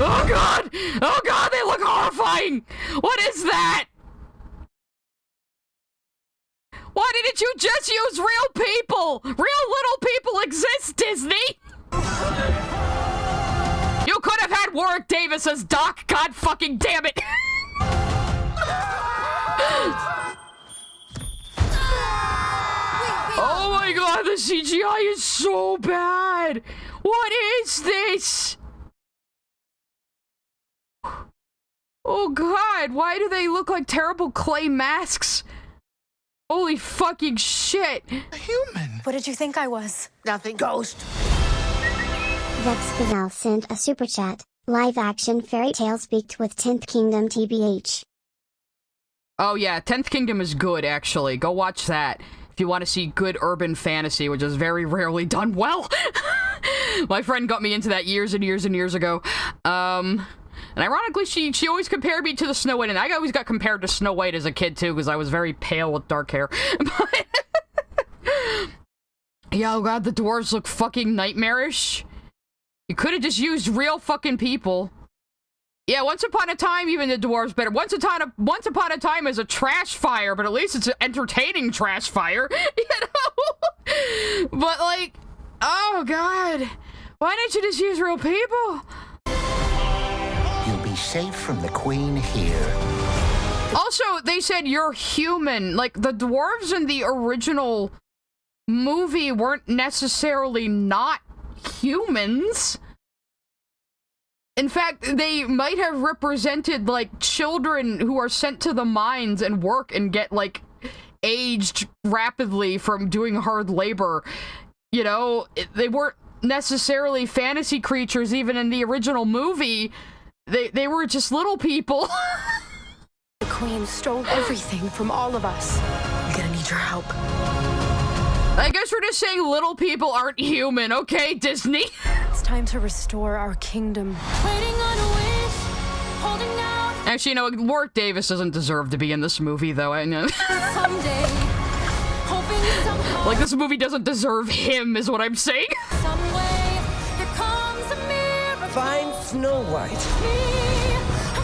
Oh God! Oh God, they look horrifying! What is that? Why didn't you just use real people? Real little people exist, Disney! You could have had Warwick Davis as Doc, God fucking damn it! Oh my God, the CGI is so bad! What is this? Oh God, why do they look like terrible clay masks? Holy fucking shit. A human. What did you think I was? Nothing. Ghost. Vex Spinel sent a super chat. Live action fairy tale speaked with 10th Kingdom TBH. Oh yeah, 10th Kingdom is good, actually. Go watch that. If you want to see good urban fantasy, which is very rarely done well. My friend got me into that years and years and years ago. And ironically, she always compared me to the Snow White, and I always got compared to Snow White as a kid, too, because I was very pale with dark hair. But yeah, oh God, the dwarves look fucking nightmarish. You could have just used real fucking people. Yeah, Once Upon a Time, even the dwarves better. Once Upon a Time is a trash fire, but at least it's an entertaining trash fire, you know? But, like, oh God, why didn't you just use real people? You'll be safe from the queen here. Also, they said you're human. Like, the dwarves in the original movie weren't necessarily not humans. In fact, they might have represented, like, children who are sent to the mines and work and get, like, aged rapidly from doing hard labor. You know, they weren't necessarily fantasy creatures even in the original movie. They were just little people. The Queen stole everything from all of us. We're gonna need your help. I guess we're just saying little people aren't human, okay, Disney? It's time to restore our kingdom. Waiting on a wish, holding out. Actually, you know, Warwick Davis doesn't deserve to be in this movie, though. I know. Someday, hoping somehow. Like, this movie doesn't deserve him, is what I'm saying. Some way, there comes a miracle. Find Snow White. Me, I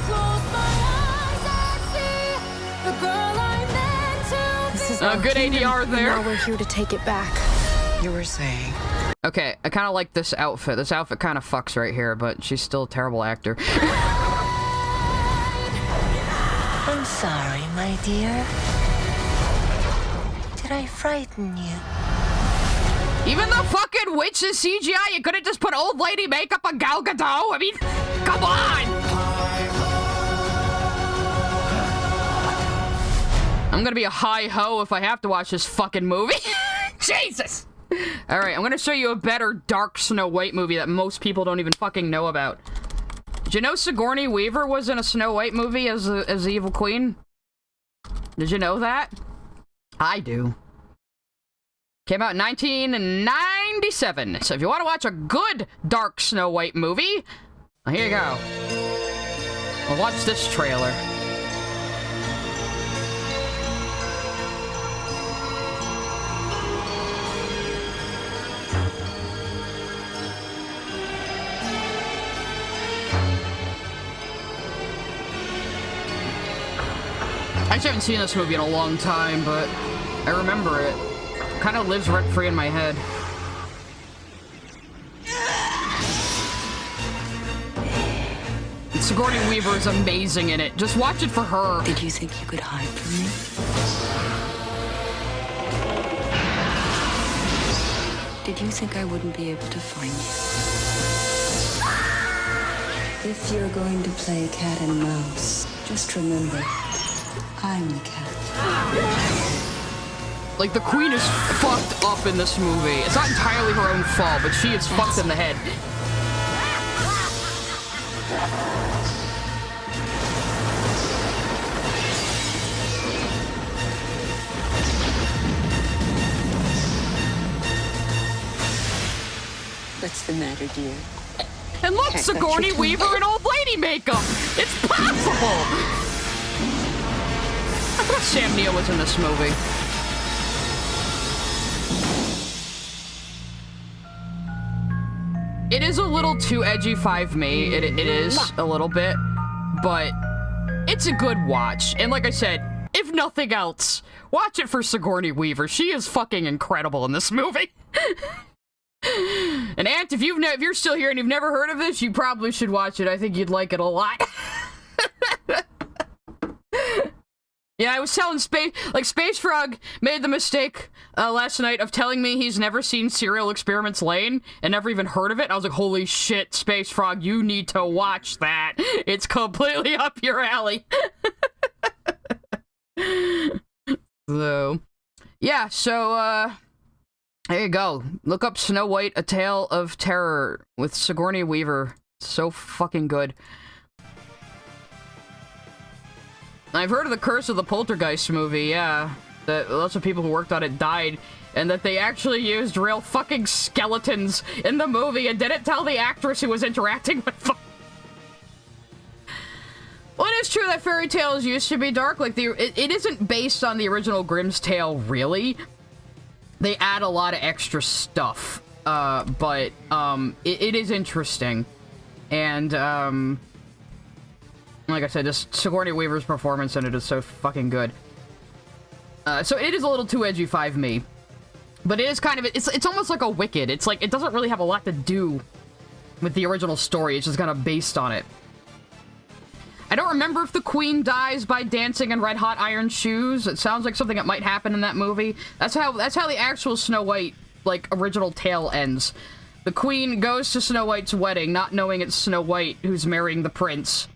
close my eyes and see the girl I meant to be. This is our Good kingdom, ADR and there. now we're here to take it back. You were saying. Okay, I kind of like this outfit. This outfit kind of fucks right here, but she's still a terrible actor. I'm sorry, my dear. Did I frighten you? Even the fucking witch is CGI. You couldn't just put old lady makeup on Gal Gadot. I mean, come on! I'm gonna be a hi-ho if I have to watch this fucking movie. Jesus! Alright, I'm gonna show you a better dark Snow White movie that most people don't even fucking know about. Did you know Sigourney Weaver was in a Snow White movie as the evil queen? Did you know that? I do. Came out in 1997. So if you want to watch a good dark Snow White movie, well, here you go. Well, watch this trailer. I actually haven't seen this movie in a long time, but I remember it. Kind of lives rent-free in my head. Sigourney Weaver is amazing in it. Just watch it for her. Did you think you could hide from me? Did you think I wouldn't be able to find you? If you're going to play cat and mouse, just remember, I'm the cat. Like, the queen is fucked up in this movie. It's not entirely her own fault, but she is fucked in the head. What's the matter, dear? And look, Sigourney Weaver in old lady makeup! It's possible! I thought Sam Neill was in this movie. It is a little too edgy 5me. It is a little bit, but it's a good watch. And like I said, if nothing else, watch it for Sigourney Weaver. She is fucking incredible in this movie. And Ant, if you're still here and you've never heard of this, you probably should watch it. I think you'd like it a lot. Yeah, I was telling Space Frog made the mistake last night of telling me he's never seen Serial Experiments Lane and never even heard of it. I was like, holy shit, Space Frog, you need to watch that. It's completely up your alley. So, yeah, so, there you go. Look up Snow White, A Tale of Terror with Sigourney Weaver. So fucking good. I've heard of the Curse of the Poltergeist movie, yeah. That lots of people who worked on it died, and that they actually used real fucking skeletons in the movie and didn't tell the actress who was interacting with them. Well, it is true that fairy tales used to be dark. Like, it isn't based on the original Grimm's Tale, really. They add a lot of extra stuff, but it is interesting. And, like I said, just Sigourney Weaver's performance in it is so fucking good. So it is a little too edgy 5me. But it is kind of, it's almost like a Wicked. It's like, it doesn't really have a lot to do with the original story. It's just kind of based on it. I don't remember if the queen dies by dancing in red-hot iron shoes. It sounds like something that might happen in that movie. That's how the actual Snow White, like, original tale ends. The queen goes to Snow White's wedding, not knowing it's Snow White who's marrying the prince.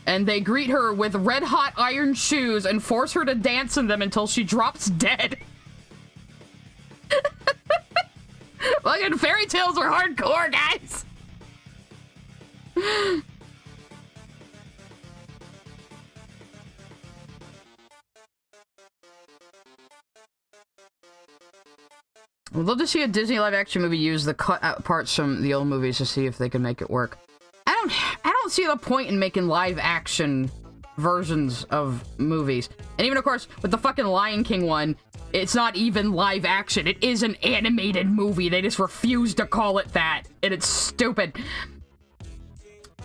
And they greet her with red-hot iron shoes and force her to dance in them until she drops dead. Fucking fairy tales are hardcore, guys! I'd love to see a Disney live-action movie use the cut-out parts from the old movies to see if they can make it work. I don't see the point in making live-action versions of movies. And even, of course, with the fucking Lion King one, it's not even live-action. It is an animated movie. They just refuse to call it that, and it's stupid.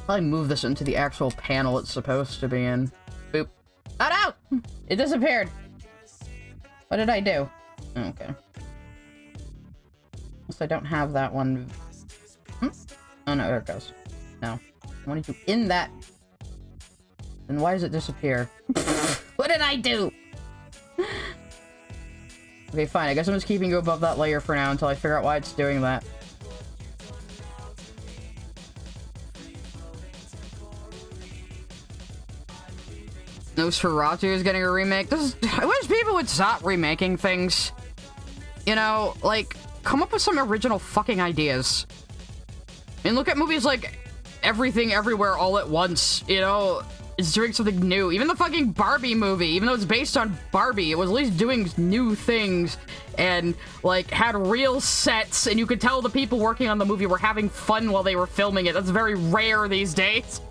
I'll move this into the actual panel it's supposed to be in. Boop. Oh no! It disappeared. What did I do? Okay. I don't have that one. Oh no, there it goes. No. I wanted you in that. Then why does it disappear? What did I do? Okay, fine. I guess I'm just keeping you above that layer for now until I figure out why it's doing that. Nosferatu is getting a remake. I wish people would stop remaking things. You know, like, come up with some original fucking ideas. And look at movies like Everything Everywhere All at Once, you know? It's doing something new. Even the fucking Barbie movie, even though it's based on Barbie, it was at least doing new things and, like, had real sets, and you could tell the people working on the movie were having fun while they were filming it. That's very rare these days,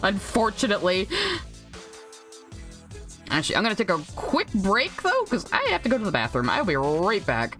unfortunately. Actually, I'm gonna take a quick break, though, because I have to go to the bathroom. I'll be right back.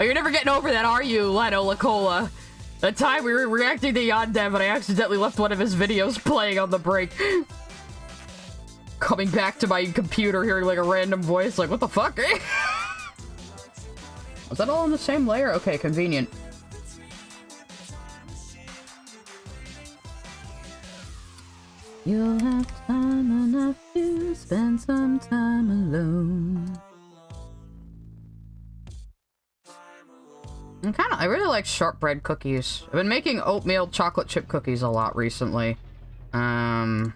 Oh, you're never getting over that, are you, Leno Lacola? That time we were reacting to Yondev and I accidentally left one of his videos playing on the break. Coming back to my computer, hearing like a random voice, like, what the fuck? Was that all on the same layer? Okay, convenient. You'll have time enough to spend some time alone. I really like shortbread cookies. I've been making oatmeal chocolate chip cookies a lot recently. Do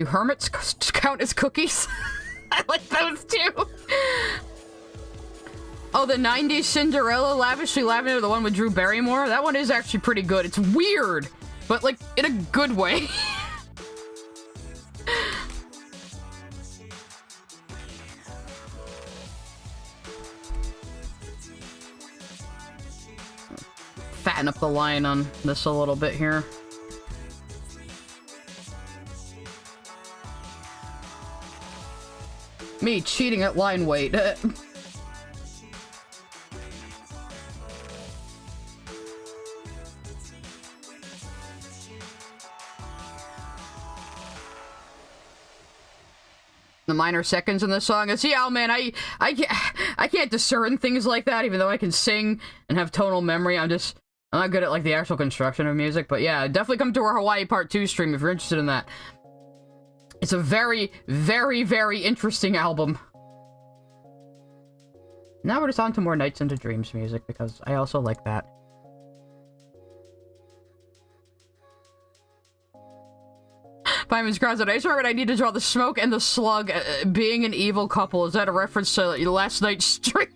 hermits count as cookies? I like those too. Oh, the 90s Cinderella Lavishly Lavender, the one with Drew Barrymore? That one is actually pretty good. It's weird, but like in a good way. Fatten up the line on this a little bit here. Me cheating at line weight. The minor seconds in the song. See, oh man, I can't discern things like that, even though I can sing and have tonal memory. I'm not good at like the actual construction of music, but yeah, definitely come to our Hawaii Part 2 stream if you're interested in that. It's a very, very, very interesting album. Now we're just on to more Nights into Dreams music, because I also like that. Fireman's Cross, I just remembered I need to draw the smoke and the slug being an evil couple. Is that a reference to last night's stream?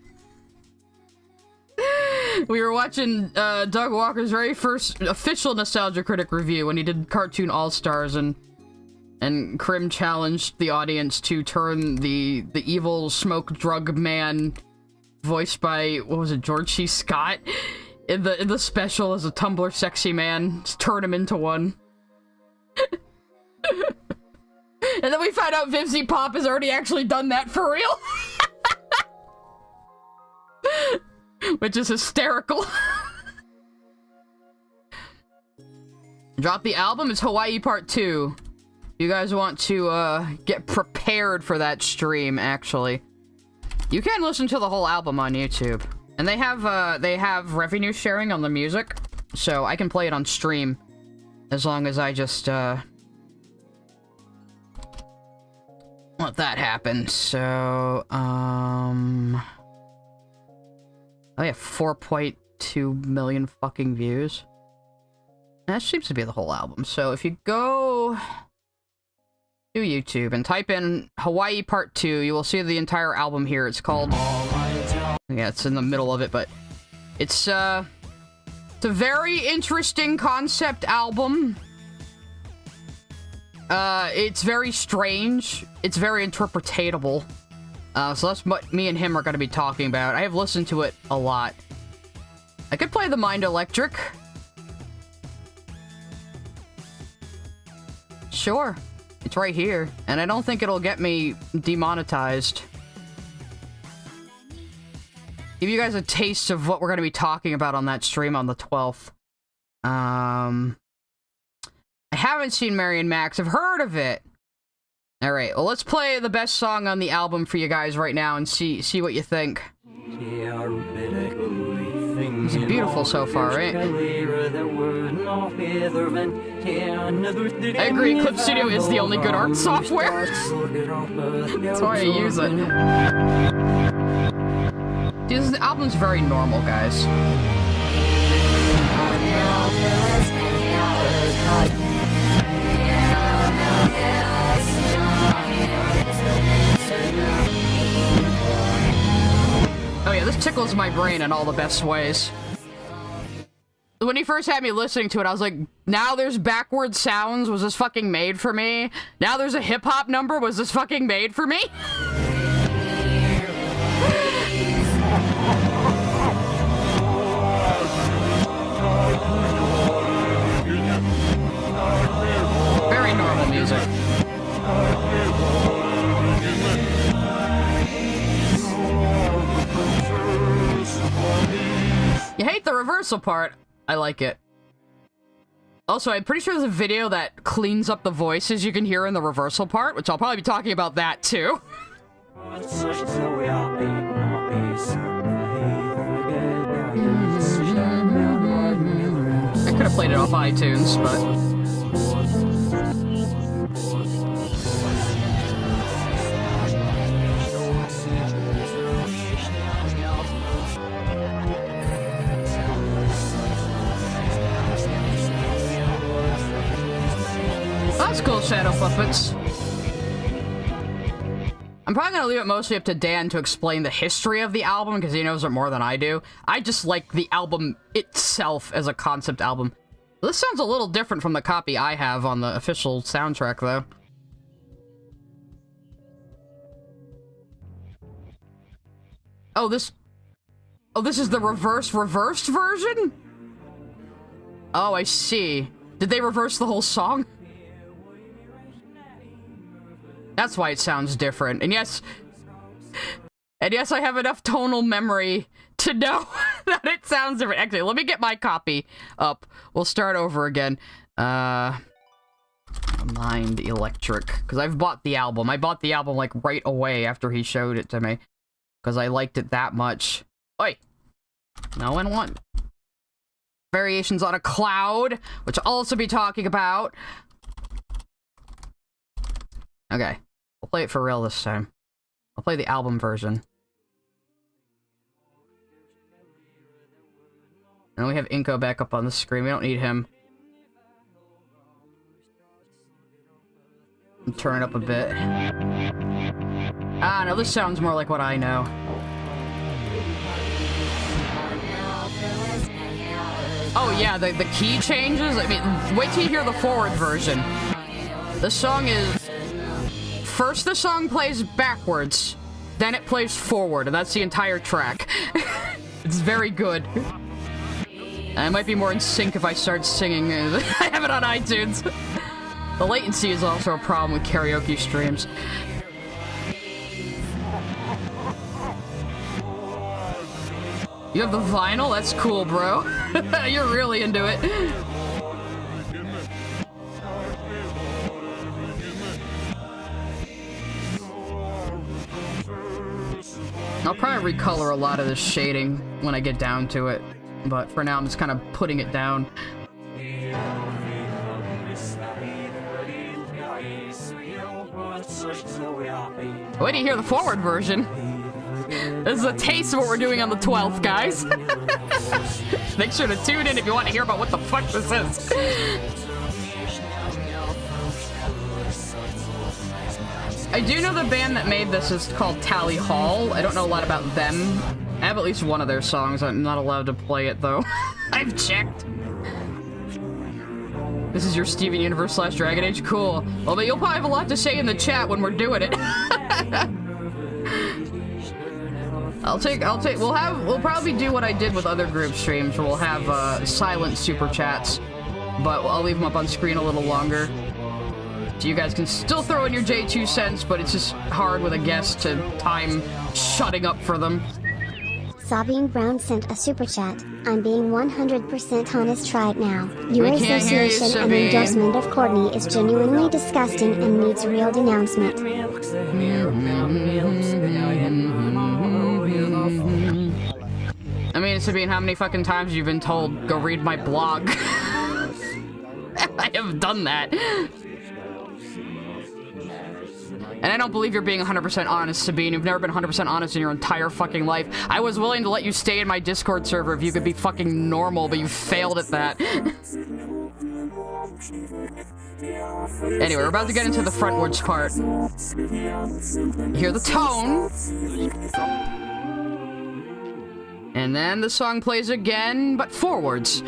We were watching Doug Walker's very first official Nostalgia Critic review when he did Cartoon All-Stars, and Krim challenged the audience to turn the evil smoke drug man voiced by, what was it, George C. Scott, in the special as a Tumblr sexy man, just turn him into one. And then we found out Vivzy Pop has already actually done that for real. Which is hysterical. Drop the album, it's Hawaii Part 2. You guys want to get prepared for that stream, actually. You can listen to the whole album on YouTube. And they have revenue sharing on the music, so I can play it on stream as long as I just let that happen. So I have 4.2 million fucking views. That seems to be the whole album. So if you go to YouTube and type in Hawaii Part 2, you will see the entire album here. It's called... Yeah, it's in the middle of it, but it's a very interesting concept album. It's very strange. It's very interpretatable. So that's what me and him are going to be talking about. I have listened to it a lot. I could play the Mind Electric. Sure. It's right here. And I don't think it'll get me demonetized. Give you guys a taste of what we're going to be talking about on that stream on the 12th. I haven't seen Marion Max. I've heard of it. Alright, well, let's play the best song on the album for you guys right now and see what you think. It's beautiful so far, right? I agree, Clip Studio is the only good art software. That's why I use it. Dude, this album's very normal, guys. Oh yeah, this tickles my brain in all the best ways. When he first had me listening to it, I was like, now there's backward sounds, was this fucking made for me? Now there's a hip-hop number, was this fucking made for me? Very normal music. You hate the reversal part. I like it. Also, I'm pretty sure there's a video that cleans up the voices you can hear in the reversal part, which I'll probably be talking about that too. I could have played it off iTunes, but... That's cool, Shadow Puppets. I'm probably gonna leave it mostly up to Dan to explain the history of the album, because he knows it more than I do. I just like the album itself as a concept album. This sounds a little different from the copy I have on the official soundtrack, though. Oh, this is the reversed version? Oh, I see. Did they reverse the whole song? That's why it sounds different. And yes, I have enough tonal memory to know that it sounds different. Actually, let me get my copy up. We'll start over again. Mind Electric. Because I've bought the album. I bought the album, like, right away after he showed it to me. Because I liked it that much. Oi! No one want Variations on a Cloud, which I'll also be talking about. Okay, we'll play it for real this time. I'll play the album version. And we have Inko back up on the screen. We don't need him. Turn it up a bit. No, this sounds more like what I know. Oh yeah, the key changes. I mean, wait till you hear the forward version. The song is... First the song plays backwards, then it plays forward, and that's the entire track. It's very good. I might be more in sync if I start singing. I have it on iTunes. The latency is also a problem with karaoke streams. You have the vinyl? That's cool, bro. You're really into it. I'll probably recolor a lot of this shading when I get down to it, but for now I'm just kind of putting it down. Wait till you hear the forward version. This is a taste of what we're doing on the 12th, guys. Make sure to tune in if you want to hear about what the fuck this is. I do know the band that made this is called Tally Hall. I don't know a lot about them. I have at least one of their songs. I'm not allowed to play it, though. I've checked. This is your Steven Universe / Dragon Age? Cool. Well, but you'll probably have a lot to say in the chat when we're doing it. We'll probably do what I did with other group streams, where we'll have silent super chats, but I'll leave them up on screen a little longer. So you guys can still throw in your J2 cents, but it's just hard with a guest to time shutting up for them. Sabine Brown sent a super chat. I'm being 100% honest right now. Your association and endorsement of Courtney is genuinely disgusting and needs real denouncement. I mean, Sabine, how many fucking times you've been told, go read my blog? I have done that. And I don't believe you're being 100% honest, Sabine. You've never been 100% honest in your entire fucking life. I was willing to let you stay in my Discord server if you could be fucking normal, but you failed at that. Anyway, we're about to get into the frontwards part. You hear the tone. And then the song plays again, but forwards.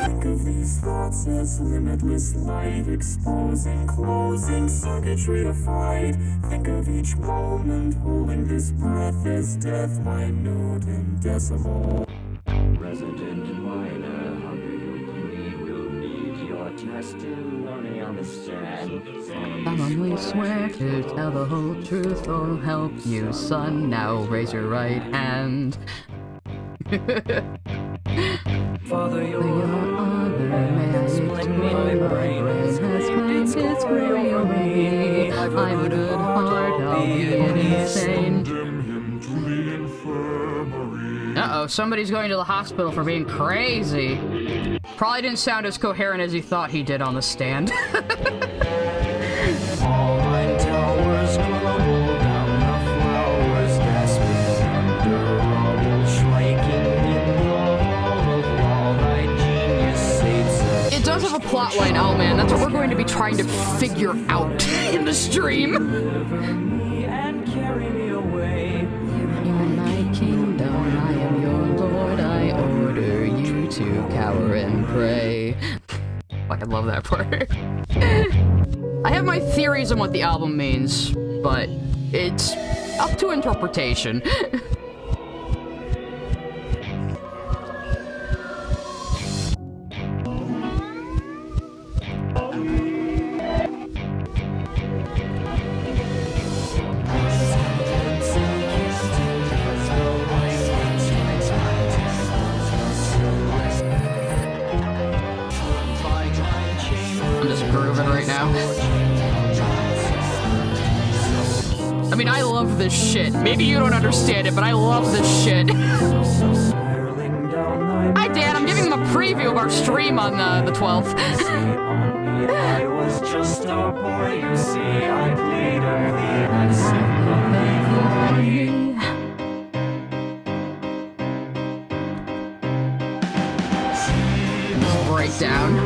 Think of these thoughts as limitless light, exposing, closing, circuitry of fright. Think of each moment, holding this breath as death, minute and decimal. Resident minor, hunger your beauty will need your testimony, understand. Solemnly swear to tell the whole truth or help you, son. Now raise your right hand. Father, your honor has split my brain, has claimed its glory over me. I'm a good heart, I'll be insane. Uh-oh, somebody's going to the hospital for being crazy. Probably didn't sound as coherent as he thought he did on the stand. All my towers crumble down, the flowers gasping under rubble, striking in the hall of law, thy genius sates us. It does have a plot line, oh man, that's what we're going to be trying to figure out in the stream. And carry me away. In my kingdom, I am your lord, I order you to cower and pray. Fucking love that part. I have my theories on what the album means, but it's up to interpretation. I'm just grooving right now. I mean, I love this shit. Maybe you don't understand it, but I love this shit. Hi, Dan. I'm giving them a preview of our stream on the 12th. I was just a boy, you see, I played of the breakdown.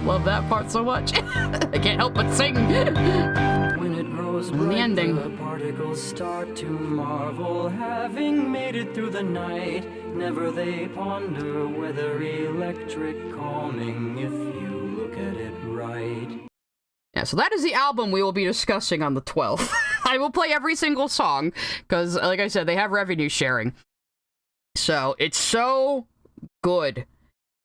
love that part so much. I can't help but sing. When it grows And the ending. the particles start to marvel, having made it through the night. Never they ponder whether electric calming if you look at it right. Yeah, so that is the album we will be discussing on the 12th. I will play every single song, because, like I said, they have revenue sharing. So, it's so good.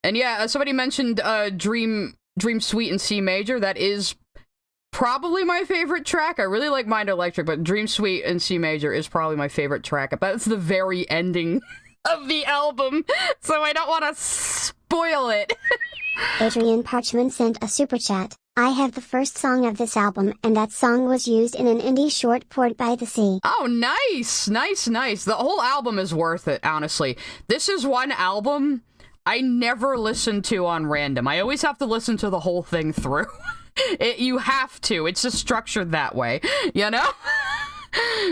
And yeah, somebody mentioned Dream Suite in C major. That is probably my favorite track. I really like Mind Electric, but Dream Suite in C major is probably my favorite track. That's the very ending of the album, so I don't want to spoil it. Adrian Parchman sent a super chat. I have the first song of this album, and that song was used in an indie short Port by the Sea. Oh, nice! Nice, nice. The whole album is worth it, honestly. This is one album I never listen to on random. I always have to listen to the whole thing through. You have to. It's just structured that way, you know?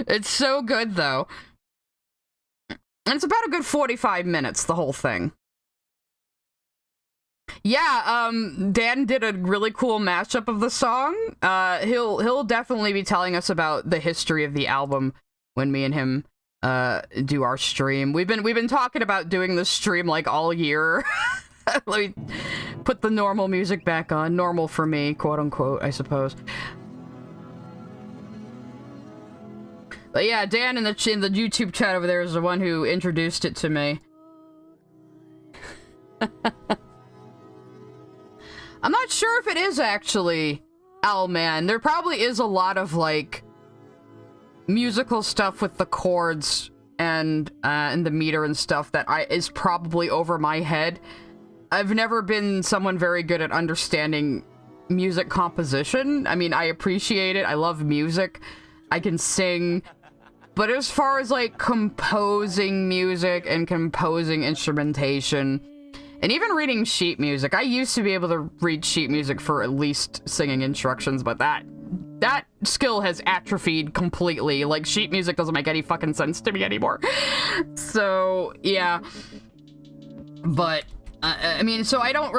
It's so good, though. And it's about a good 45 minutes, the whole thing. Yeah, Dan did a really cool mashup of the song. He'll definitely be telling us about the history of the album when me and him do our stream. We've been talking about doing this stream like all year. Let me put the normal music back on. Normal for me, quote unquote, I suppose. But yeah, Dan in the YouTube chat over there is the one who introduced it to me. I'm not sure if it is actually Owlman. There probably is a lot of like musical stuff with the chords and the meter and stuff that is probably over my head. I've never been someone very good at understanding music composition. I mean, I appreciate it. I love music. I can sing. But as far as like composing music and composing instrumentation, and even reading sheet music, I used to be able to read sheet music for at least singing instructions, but that skill has atrophied completely. Like, sheet music doesn't make any fucking sense to me anymore. So, yeah. But, I mean, so I can't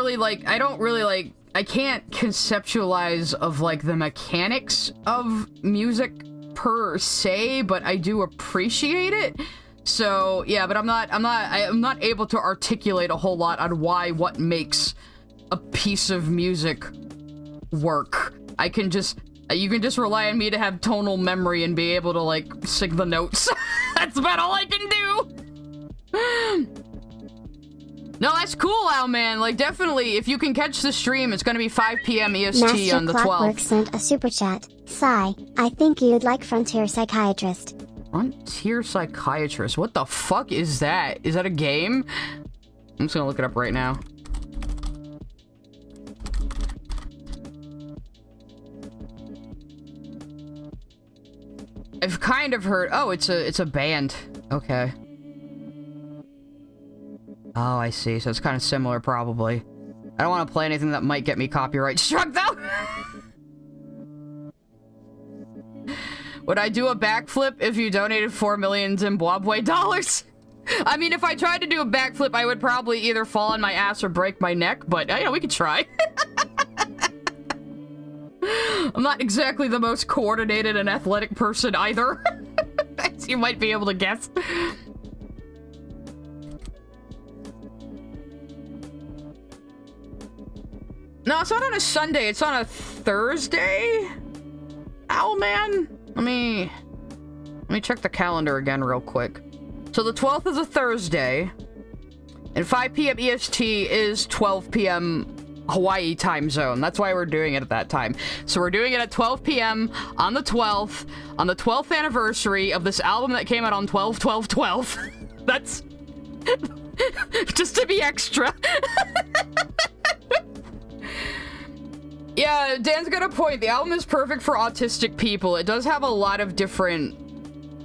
conceptualize of, like, the mechanics of music per se, but I do appreciate it. So, yeah, but I'm not able to articulate a whole lot on what makes a piece of music work. You can just rely on me to have tonal memory and be able to, like, sing the notes. That's about all I can do! No, that's cool, Owlman. Like, definitely, if you can catch the stream, it's gonna be 5 p.m. EST Master on the 12th. Clockwork sent a super chat. Sigh, I think you'd like Frontier Psychiatrist. Frontier Psychiatrist? What the fuck is that? Is that a game? I'm just gonna look it up right now. I've kind of heard. Oh, it's a band. Okay. Oh, I see. So it's kind of similar, probably. I don't want to play anything that might get me copyright struck, though. Would I do a backflip if you donated 4 million Zimbabwe dollars? I mean, if I tried to do a backflip, I would probably either fall on my ass or break my neck, but, you know, we could try. I'm not exactly the most coordinated and athletic person either, as you might be able to guess. No, it's not on a Sunday, it's on a Thursday? Owlman? Let me check the calendar again real quick. So the 12th is a Thursday, and 5 p.m. EST is 12 p.m. Hawaii time zone. That's why we're doing it at that time. So we're doing it at 12 p.m. on the 12th, on the 12th anniversary of this album that came out on 12/12/12. That's just to be extra. Yeah, Dan's got a point. The album is perfect for autistic people. It does have a lot of different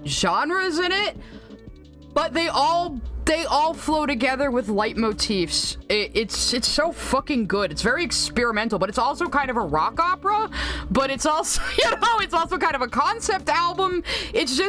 genres in it, but they all flow together with leitmotifs. It's so fucking good. It's very experimental, but it's also kind of a rock opera, but it's also, you know, it's also kind of a concept album. It's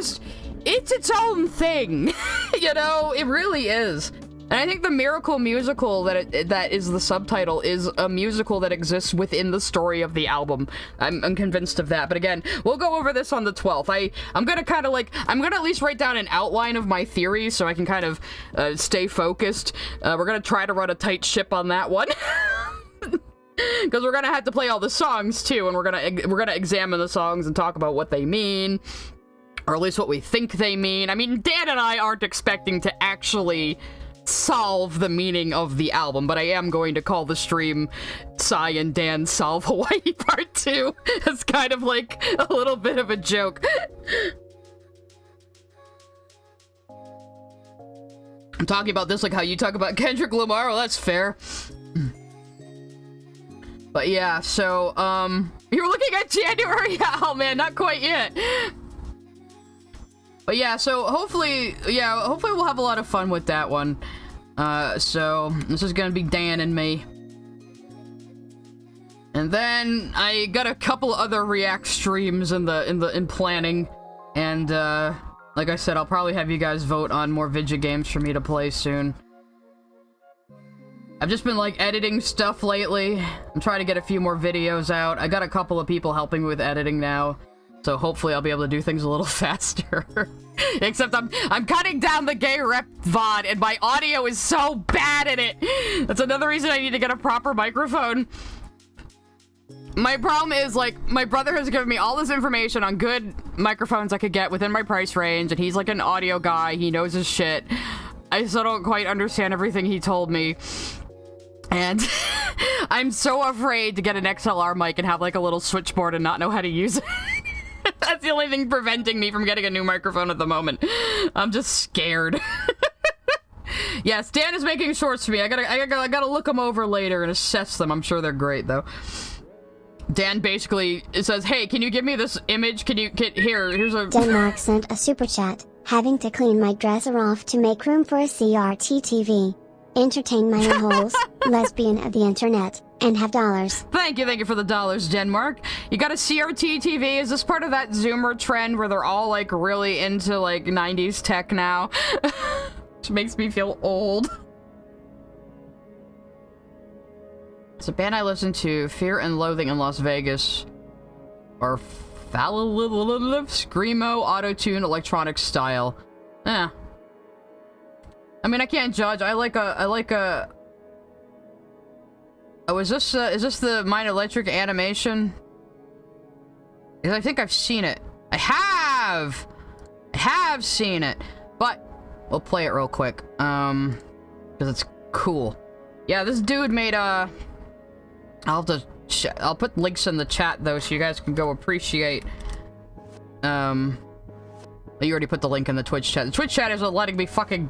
its own thing. You know, it really is. And I think the Miracle musical that is the subtitle is a musical that exists within the story of the album. I'm convinced of that. But again, we'll go over this on the 12th. I'm gonna kind of like, I'm gonna at least write down an outline of my theories so I can kind of stay focused. We're gonna try to run a tight ship on that one. Because we're gonna have to play all the songs too, and we're gonna examine the songs and talk about what they mean, or at least what we think they mean. I mean, Dan and I aren't expecting to actually solve the meaning of the album, but I am going to call the stream Sai and Dan Solve Hawaii Part 2. It's kind of like a little bit of a joke. I'm talking about this like how you talk about Kendrick Lamar. Well, that's fair. But yeah, so, you're looking at January? Oh man, not quite yet. But yeah, so hopefully we'll have a lot of fun with that one. So this is gonna be Dan and me. And then I got a couple other React streams in planning. And like I said, I'll probably have you guys vote on more video games for me to play soon. I've just been like editing stuff lately. I'm trying to get a few more videos out. I got a couple of people helping me with editing now. So hopefully I'll be able to do things a little faster. Except I'm cutting down the gay rep VOD and my audio is so bad in it. That's another reason I need to get a proper microphone. My problem is, like, my brother has given me all this information on good microphones I could get within my price range, and he's like an audio guy. He knows his shit. I still don't quite understand everything he told me. And I'm so afraid to get an XLR mic and have like a little switchboard and not know how to use it. That's the only thing preventing me from getting a new microphone at the moment. I'm just scared. Yes, Dan is making shorts for me. I gotta look them over later and assess them. I'm sure they're great though. Dan basically says, "Hey, can you give me this image? Here's a..." Denmark sent a super chat. Having to clean my dresser off to make room for a CRT TV. Entertain my holes, lesbian of the internet, and have dollars. Thank you for the dollars, Denmark. You got a CRT TV? Is this part of that Zoomer trend where they're all like really into like 90s tech now? Which makes me feel old. It's a band I listen to, Fear and Loathing in Las Vegas. Or Screamo, Auto-Tune, Electronic Style. Eh. I mean, I can't judge. I like a... Oh, is this the Mind Electric animation? I think I've seen it. I have seen it. But, we'll play it real quick. Because it's cool. Yeah, this dude made a... I'll put links in the chat, though, so you guys can go appreciate... You already put the link in the Twitch chat. The Twitch chat isn't letting me fucking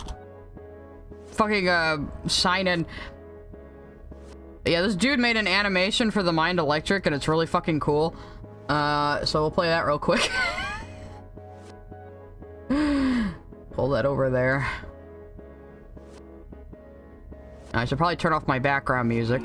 sign in. Yeah, this dude made an animation for the Mind Electric, and it's really fucking cool. So we'll play that real quick. Pull that over there. I should probably turn off my background music.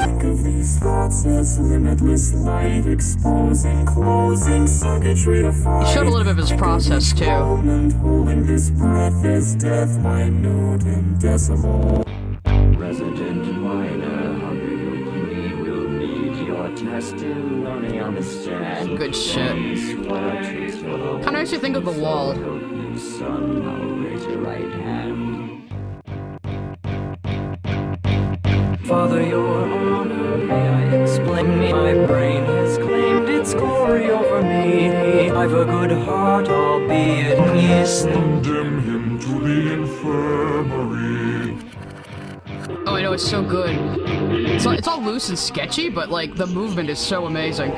Think of these thoughts as limitless light, exposing, closing, circuitry of He showed a little bit of his process too. Holding this breath is death, minute and decimal. Resident miner, hungry will need your testimony on the stand. Good shit. Kinda makes you think of The Wall. Son, I'll raise your right hand. Father, your honor, may I explain me? My brain has claimed its glory over me. I've a good heart, albeit yes. Condemn him to the infirmary. Oh, I know, it's so good. It's all loose and sketchy, but like the movement is so amazing.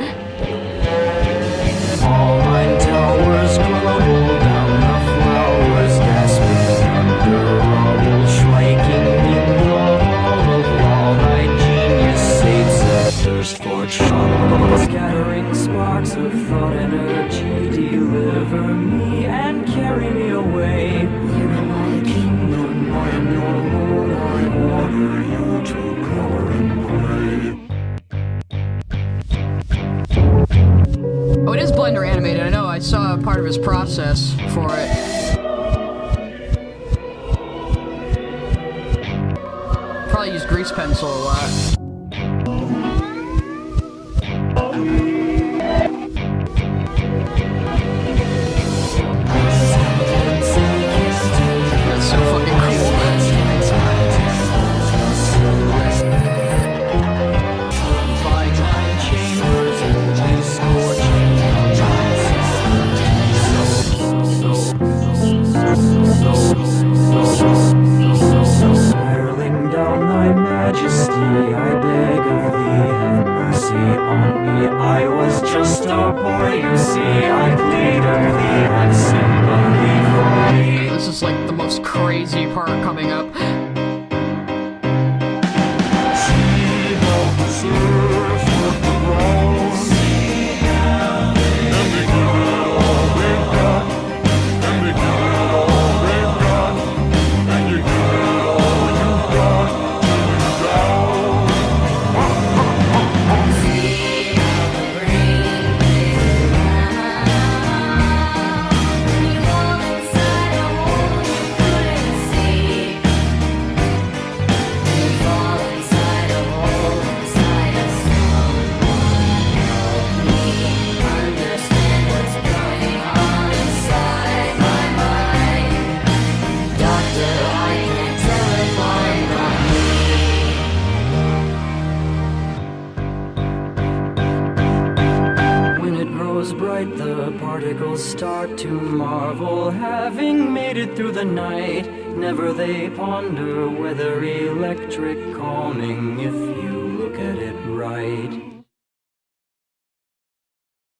All my towers crumble down, the flowers gasping under rubble, striking in the hall of law. Thy genius sates a thirst for trouble, scattering sparks of thought energy. Deliver me and carry me away. Live in my kingdom, I am your lord. I order you to cower and pray. Oh, it is Blender animated. I know. I saw part of his process for it. grease pencil a lot. That's so fucking cool. Hurling down thy majesty, I beg of thee, have mercy on me. I was just a boy, you see, I plead of thee, have sympathy for me. This is like the most crazy part coming up. Bright, the particles start to marvel, having made it through the night. Never they ponder whether electric calming, if you look at it right.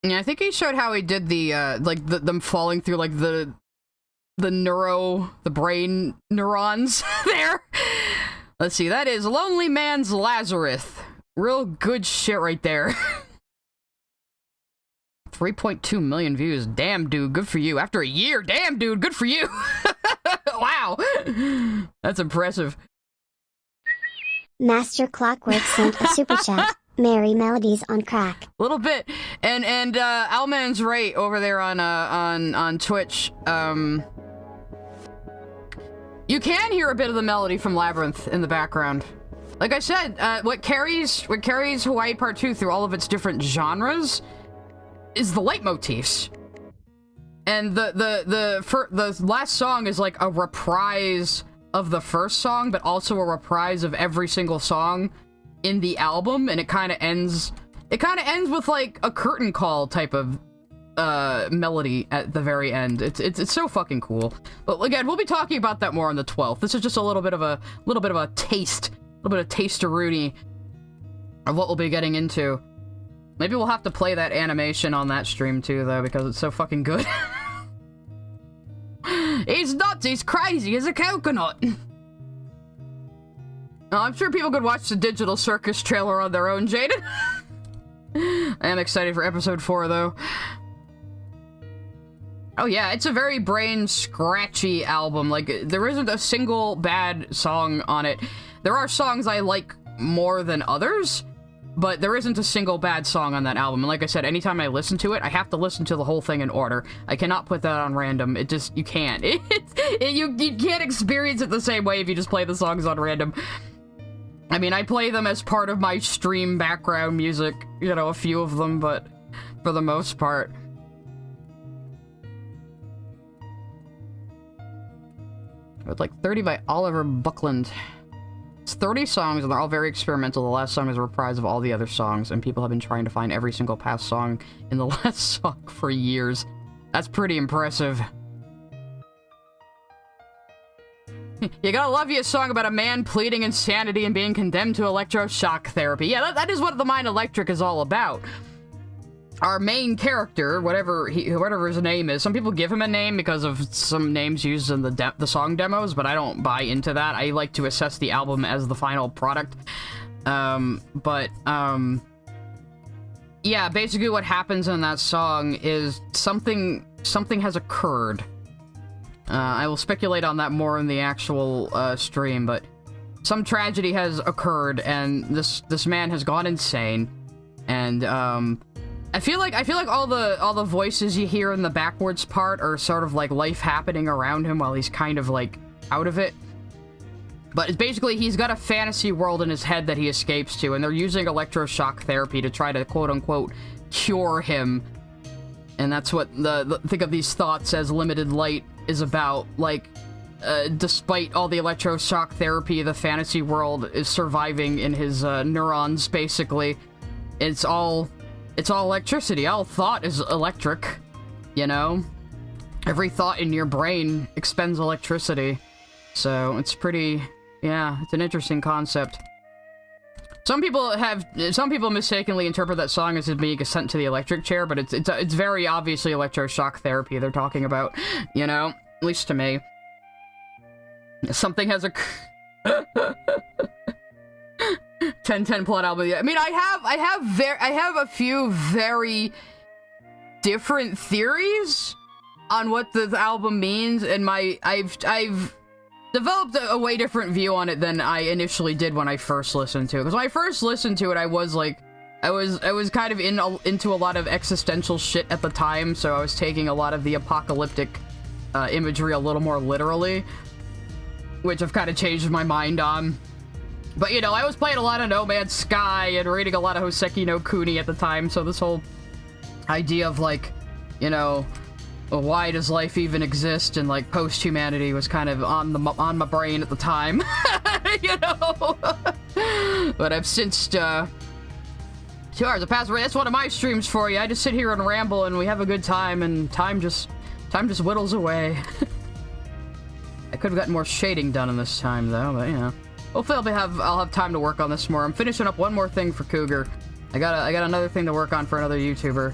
Yeah, I think he showed how he did the like them falling through like the brain neurons there. Let's see, that is Lonely Man's Lazarus. Real good shit right there. 3.2 million views. Damn, dude, good for you. After a year, damn, dude, good for you. Wow. That's impressive. Master Clockwork sent a super chat. Merry melodies on crack. A little bit. And Alman's right over there on Twitch. You can hear a bit of the melody from Labyrinth in the background. Like I said, what carries Hawaii Part 2 through all of its different genres is the leitmotifs. And the last song is like a reprise of the first song, but also a reprise of every single song in the album, and it kind of ends with like a curtain call type of melody at the very end. It's so fucking cool. But again, we'll be talking about that more on the 12th. This is just a little bit of a taste, a little bit of taste-a-rooney of what we'll be getting into. Maybe we'll have to play that animation on that stream too, though, because it's so fucking good. He's nuts, he's crazy as a coconut. I'm sure people could watch the Digital Circus trailer on their own, Jaden. I am excited for episode 4, though. Oh yeah, it's a very brain-scratchy album. Like, there isn't a single bad song on it. There are songs I like more than others, but there isn't a single bad song on that album. And like I said, anytime I listen to it, I have to listen to the whole thing in order. I cannot put that on random. It just, you can't. You can't experience it the same way if you just play the songs on random. I mean, I play them as part of my stream background music, you know, a few of them, but for the most part. With like 30 by Oliver Buckland. It's 30 songs, and they're all very experimental. The last song is a reprise of all the other songs, and people have been trying to find every single past song in the last song for years. That's pretty impressive. You gotta love you a song about a man pleading insanity and being condemned to electroshock therapy. Yeah, that is what The Mind Electric is all about. Our main character, whatever his name is, some people give him a name because of some names used in the song demos, but I don't buy into that. I like to assess the album as the final product. Yeah, basically what happens in that song is something has occurred. I will speculate on that more in the actual stream, but some tragedy has occurred, and this man has gone insane, and I feel like all the voices you hear in the backwards part are sort of like life happening around him while he's kind of like out of it. But it's basically, he's got a fantasy world in his head that he escapes to, and they're using electroshock therapy to try to quote-unquote cure him. And that's what think of these thoughts as limited light is about. Like, despite all the electroshock therapy, the fantasy world is surviving in his neurons, basically. It's all electricity. All thought is electric, you know? Every thought in your brain expends electricity. So, it's pretty... yeah, it's an interesting concept. Some people mistakenly interpret that song as being sent to the electric chair, but it's very obviously electroshock therapy they're talking about, you know? At least to me. Something has a 10/10 plot album. I mean, I have a few very different theories on what the album means, and I've developed a way different view on it than I initially did when I first listened to it. Because when I first listened to it, I was kind of into a lot of existential shit at the time, so I was taking a lot of the apocalyptic imagery a little more literally, which I've kind of changed my mind on. But, you know, I was playing a lot of No Man's Sky and reading a lot of Hoseki no Kuni at the time, so this whole idea of, like, you know, well, why does life even exist, and like post-humanity was kind of on my brain at the time. You know. But I've since 2 hours have passed. That's one of my streams for you. I just sit here and ramble and we have a good time, and time just whittles away. I could have gotten more shading done in this time though, but you know. Hopefully I'll have time to work on this more. I'm finishing up one more thing for Cougar. I got another thing to work on for another YouTuber,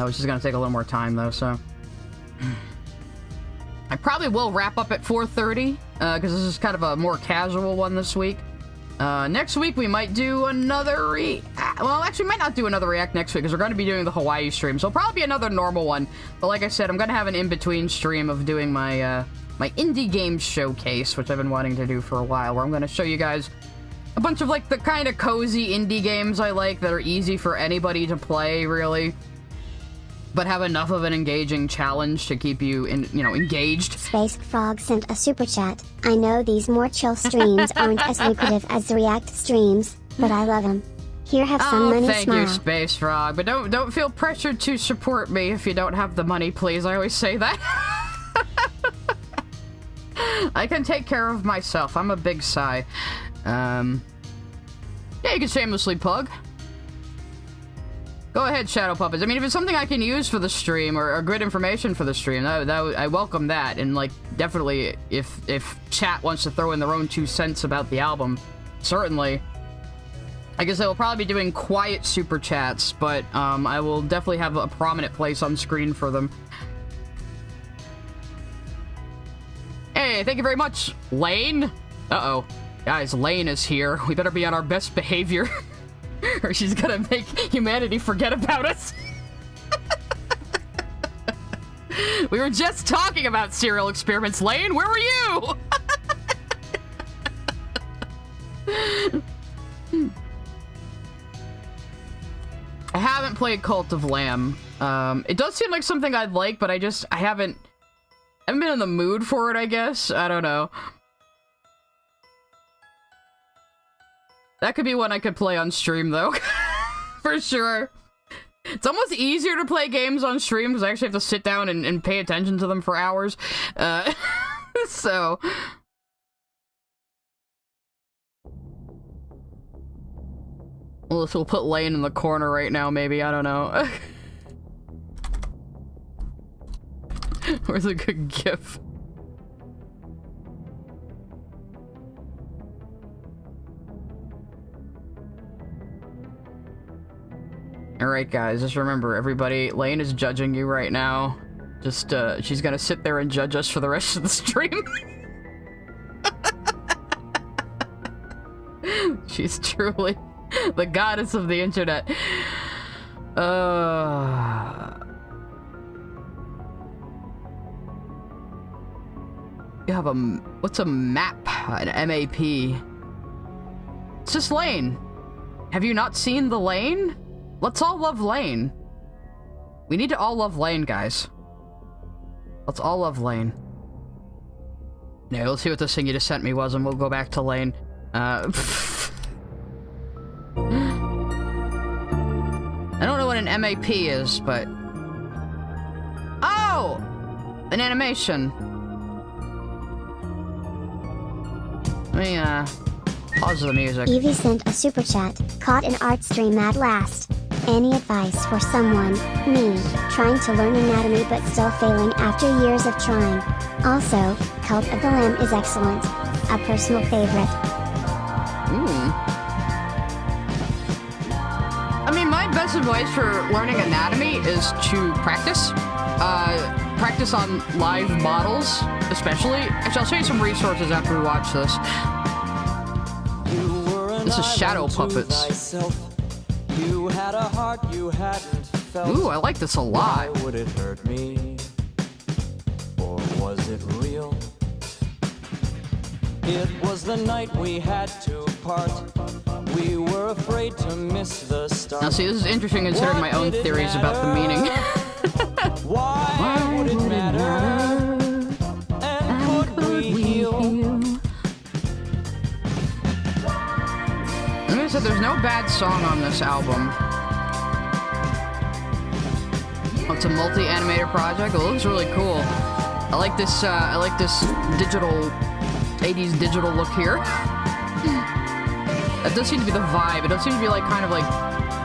which is gonna take a little more time though, so I probably will wrap up at 4:30, because this is kind of a more casual one this week. Next week we might do another well, actually, might not do another react next week, because we're going to be doing the Hawaii stream, so it'll probably be another normal one. But like I said, I'm going to have an in-between stream of doing my, my indie games showcase, which I've been wanting to do for a while, where I'm going to show you guys a bunch of, like, the kind of cozy indie games I like that are easy for anybody to play, really, but have enough of an engaging challenge to keep you, engaged. Space Frog sent a super chat. I know these more chill streams aren't as lucrative as the React streams, but I love them. Here, have some money, thank smile. you, Space Frog, but don't feel pressured to support me if you don't have the money, please. I always say that. I can take care of myself. I'm a big sigh. Yeah, you can shamelessly plug. Go ahead, Shadow Puppets. I mean, if it's something I can use for the stream, or good information for the stream, I welcome that. And, like, definitely, if chat wants to throw in their own 2 cents about the album, certainly. I guess I will probably be doing quiet super chats, but I will definitely have a prominent place on screen for them. Hey, thank you very much, Lane. Uh-oh. Guys, Lane is here. We better be on our best behavior. Or she's gonna make humanity forget about us. We were just talking about serial experiments, Lane. Where were you? I haven't played Cult of Lamb. It does seem like something I'd like, but I haven't been in the mood for it, I guess. I don't know. That could be one I could play on stream, though. For sure. It's almost easier to play games on stream, because I actually have to sit down and pay attention to them for hours. So... We'll put Lane in the corner right now, maybe. I don't know. Where's a good gif? Alright, guys, just remember, everybody, Lane is judging you right now. Just, she's gonna sit there and judge us for the rest of the stream. She's truly the goddess of the internet. You have what's a map? An MAP. It's just Lane. Have you not seen the Lane? Let's all love Lane. We need to all love Lane, guys. Let's all love Lane. Yeah, let's see what this thing you just sent me was, and we'll go back to Lane. I don't know what an MAP is, but... Oh! An animation. Let me, pause the music. Evie sent a super chat, caught an art stream at last. Any advice for someone, me, trying to learn anatomy but still failing after years of trying? Also, Cult of the Lamb is excellent. A personal favorite. I mean, my best advice for learning anatomy is to practice. Practice on live models, especially. Actually, I'll show you some resources after we watch this. This is Shadow Puppets. You had a heart you hadn't felt. Ooh, I like this a lot. Why would it hurt me? Or was it real? It was the night we had to part. We were afraid to miss the start. Now see, this is interesting considering my own theories about the meaning. Why would it matter? And could we heal? Like I said, there's no bad song on this album. Oh, it's a multi-animator project. It looks really cool. I like this digital 80s digital look here. That does seem to be the vibe. It does seem to be like kind of like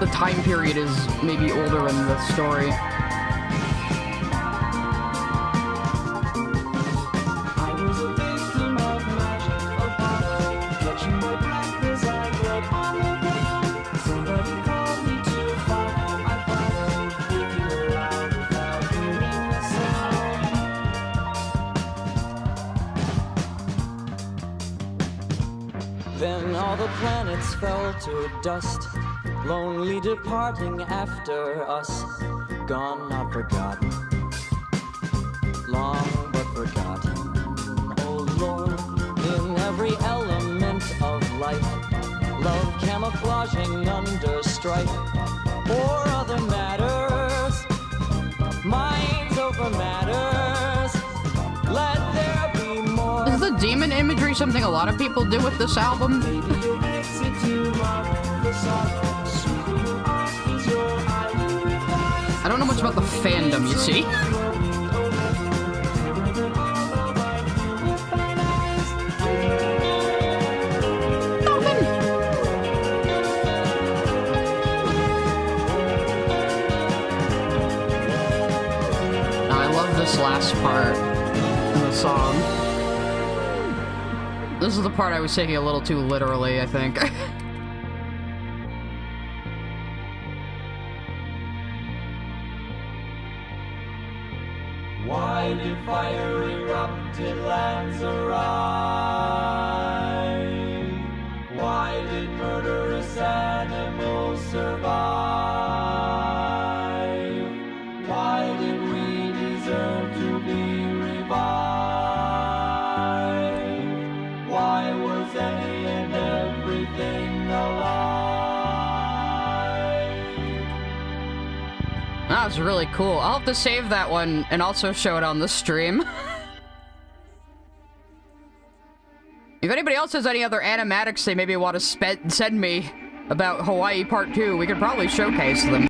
the time period is maybe older in the story. Then all the planets fell to dust, lonely departing after us. Gone, not forgotten, long but forgotten. Oh Lord, in every element of life, love camouflaging under strife, or other matters, minds over matters. Let there be more. Is the demon imagery something a lot of people do with this album? I don't know much about the fandom, you see. I love this last part in the song. This is the part I was taking a little too literally, I think. Why did fire erupt in lands arrive? Why did murderous animals survive? Why did we deserve to be revived? Why was any and everything alive? That was really cool. I'll have to save that one and also show it on the stream. If anybody else has any other animatics they maybe want to send me about Hawaii Part 2, we could probably showcase them.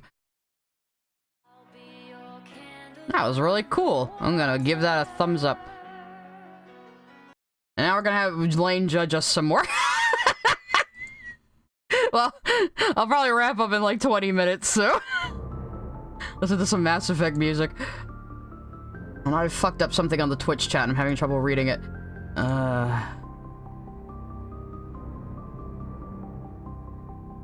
That was really cool. I'm gonna give that a thumbs up. And now we're gonna have Lane judge us some more. Well, I'll probably wrap up in like 20 minutes, so... Listen to some Mass Effect music. And I fucked up something on the Twitch chat. I'm having trouble reading it. I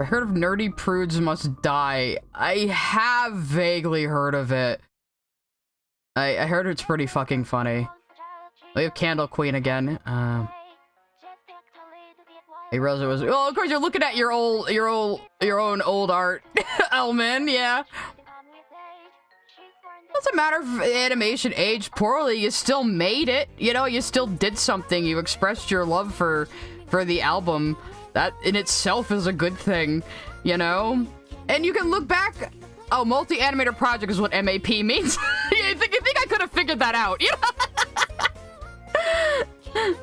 heard of Nerdy Prudes Must Die. I have vaguely heard of it. I heard it's pretty fucking funny. We have Candle Queen again. Hey Rosa was. Well, of course you're looking at your own old art, Elman. Yeah. Doesn't matter if animation aged poorly. You still made it. You know, you still did something. You expressed your love for the album. That in itself is a good thing. You know, and you can look back. Oh, multi-animator project is what MAP means. You think I could have figured that out? You know?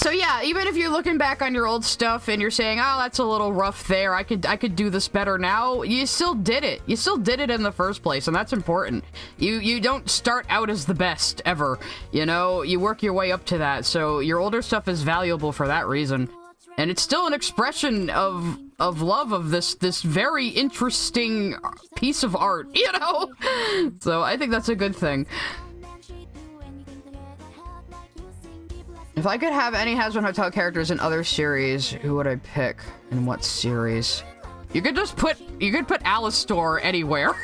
So yeah, even if you're looking back on your old stuff and you're saying, oh, that's a little rough there, I could do this better now, you still did it. You still did it in the first place, and that's important. You don't start out as the best, ever. You know, you work your way up to that, so your older stuff is valuable for that reason. And it's still an expression of love of this very interesting piece of art, you know? So I think that's a good thing. If I could have any Hazbin Hotel characters in other series, who would I pick? In what series? You could put Alistor anywhere.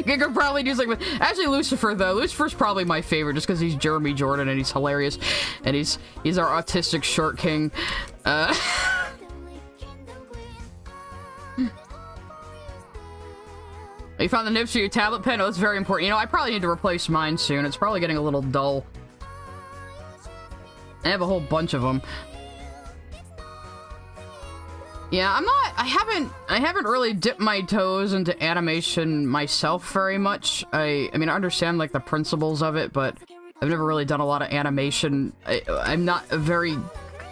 You could probably do something with... Actually, Lucifer, though. Lucifer's probably my favorite, just because he's Jeremy Jordan and he's hilarious. And he's our autistic short king. You found the nibs for your tablet pen? Oh, that's very important. You know, I probably need to replace mine soon. It's probably getting a little dull. I have a whole bunch of them. Yeah, I haven't really dipped my toes into animation myself very much. I mean, I understand, like, the principles of it, but I've never really done a lot of animation. I'm not a very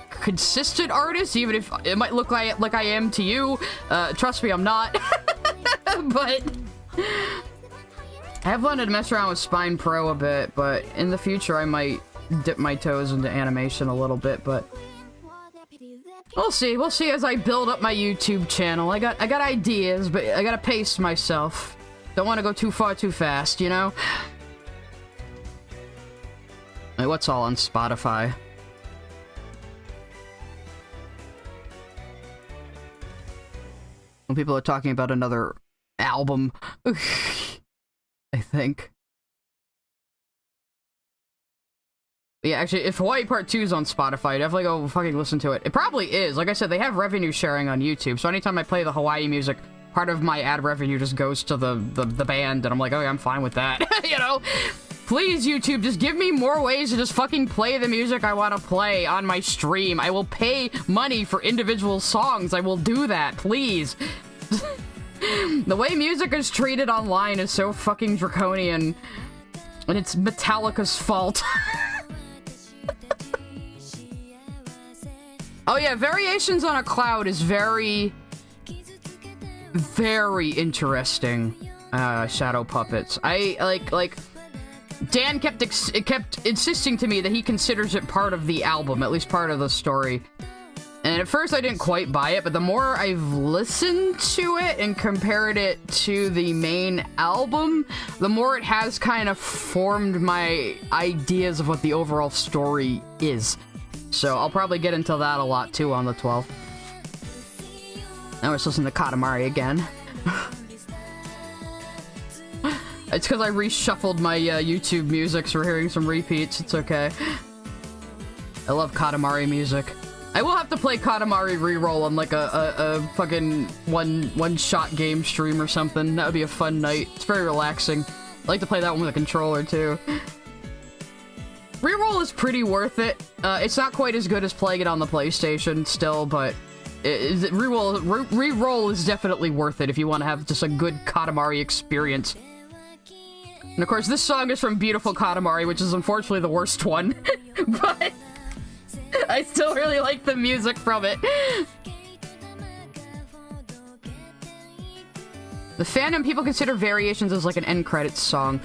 consistent artist, even if it might look like I am to you. Trust me, I'm not. But I have wanted to mess around with Spine Pro a bit, but in the future I might dip my toes into animation a little bit, but we'll see as I build up my YouTube channel. I got ideas, but I gotta pace myself. Don't want to go too far too fast, you know? Wait, what's all on Spotify? When people are talking about another album, I think. Yeah, actually, if Hawaii Part 2 is on Spotify, definitely go fucking listen to it. It probably is. Like I said, they have revenue sharing on YouTube, so anytime I play the Hawaii music, part of my ad revenue just goes to the band, and I'm like, okay, I'm fine with that. You know? Please, YouTube, just give me more ways to just fucking play the music I want to play on my stream. I will pay money for individual songs. I will do that, please. The way music is treated online is so fucking draconian, and it's Metallica's fault. Oh yeah, Variations on a Cloud is very, very interesting. Shadow Puppets. I like Dan kept insisting to me that he considers it part of the album, at least part of the story. And at first I didn't quite buy it, but the more I've listened to it and compared it to the main album, the more it has kind of formed my ideas of what the overall story is. So I'll probably get into that a lot too on the 12th. Now let's listen to Katamari again. It's because I reshuffled my YouTube music, so we're hearing some repeats. It's okay. I love Katamari music. I will have to play Katamari reroll on like a fucking one-shot game stream or something. That would be a fun night. It's very relaxing. I like to play that one with a controller too. Reroll is pretty worth it. It's not quite as good as playing it on the PlayStation still, but reroll is definitely worth it if you want to have just a good Katamari experience. And of course, this song is from Beautiful Katamari, which is unfortunately the worst one. But I still really like the music from it. The fandom people consider Variations as like an end credits song.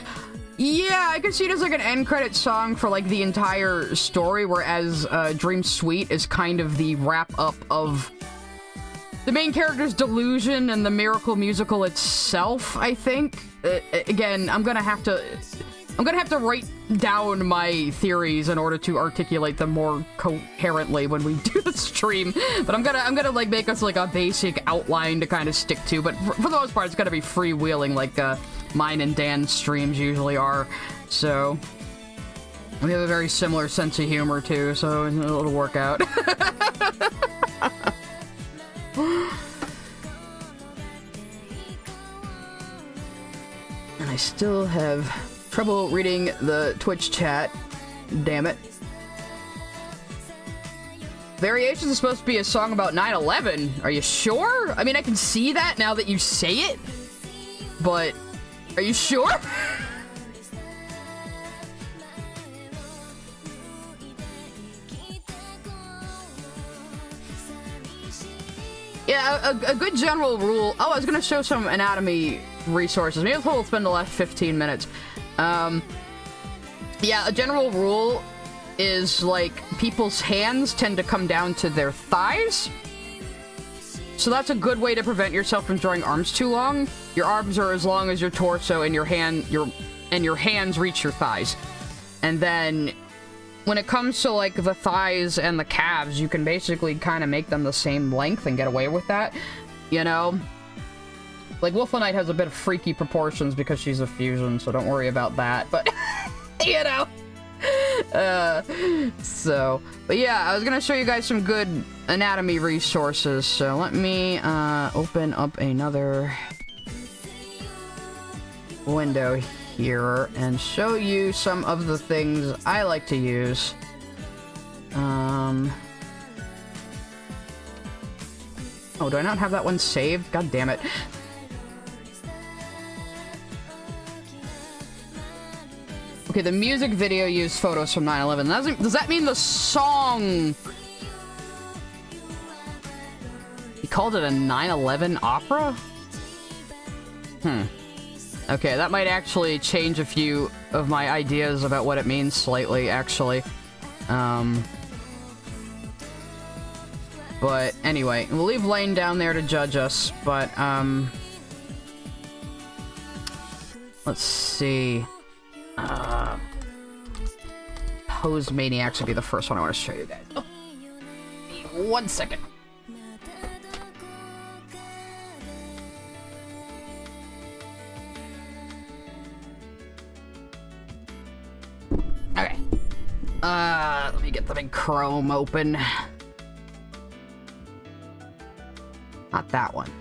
Yeah, I could see it as like an end credit song for like the entire story, whereas Dream Suite is kind of the wrap up of the main character's delusion and the miracle musical itself, I think. Again, I'm gonna have to write down my theories in order to articulate them more coherently when we do the stream. But I'm gonna like make us like a basic outline to kind of stick to. But for the most part, it's gonna be freewheeling like mine and Dan's streams usually are. So we have a very similar sense of humor too, so it'll work out. And I still have trouble reading the Twitch chat. Damn it. Variations is supposed to be a song about 9/11. Are you sure? I mean, I can see that now that you say it, but are you sure? Yeah, a good general rule. Oh, I was gonna show some anatomy resources. Maybe we'll spend the last 15 minutes. Yeah, a general rule is, like, people's hands tend to come down to their thighs. So that's a good way to prevent yourself from drawing arms too long. Your arms are as long as your torso, and your hands reach your thighs. And then, when it comes to, like, the thighs and the calves, you can basically kind of make them the same length and get away with that, you know? Like, Wolfenite has a bit of freaky proportions because she's a fusion, so don't worry about that, but, you know? But yeah, I was gonna show you guys some good anatomy resources, so let me, open up another window here and show you some of the things I like to use. Oh, do I not have that one saved? God damn it. Okay, the music video used photos from 9/11. Does that mean the song... He called it a 9/11 opera? Okay, that might actually change a few of my ideas about what it means slightly, actually. But anyway, we'll leave Lane down there to judge us, but, let's see. Pose Maniacs would be the first one I want to show you guys. Oh. 1 second. Okay. Let me get the big Chrome open. Not that one.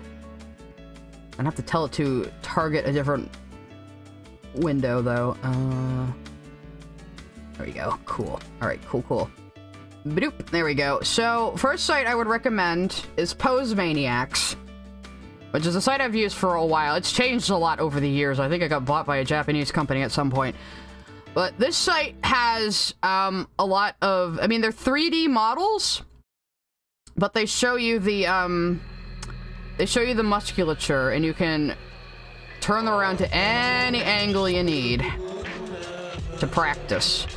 I have to tell it to target a different window, though. There we go. Cool. Alright, cool. Bloop. There we go. So, first site I would recommend is Pose Maniacs, which is a site I've used for a while. It's changed a lot over the years. I think it got bought by a Japanese company at some point. But this site has a lot of... I mean, they're 3D models, but they show you the musculature, and you can turn them around to any angle you need to practice.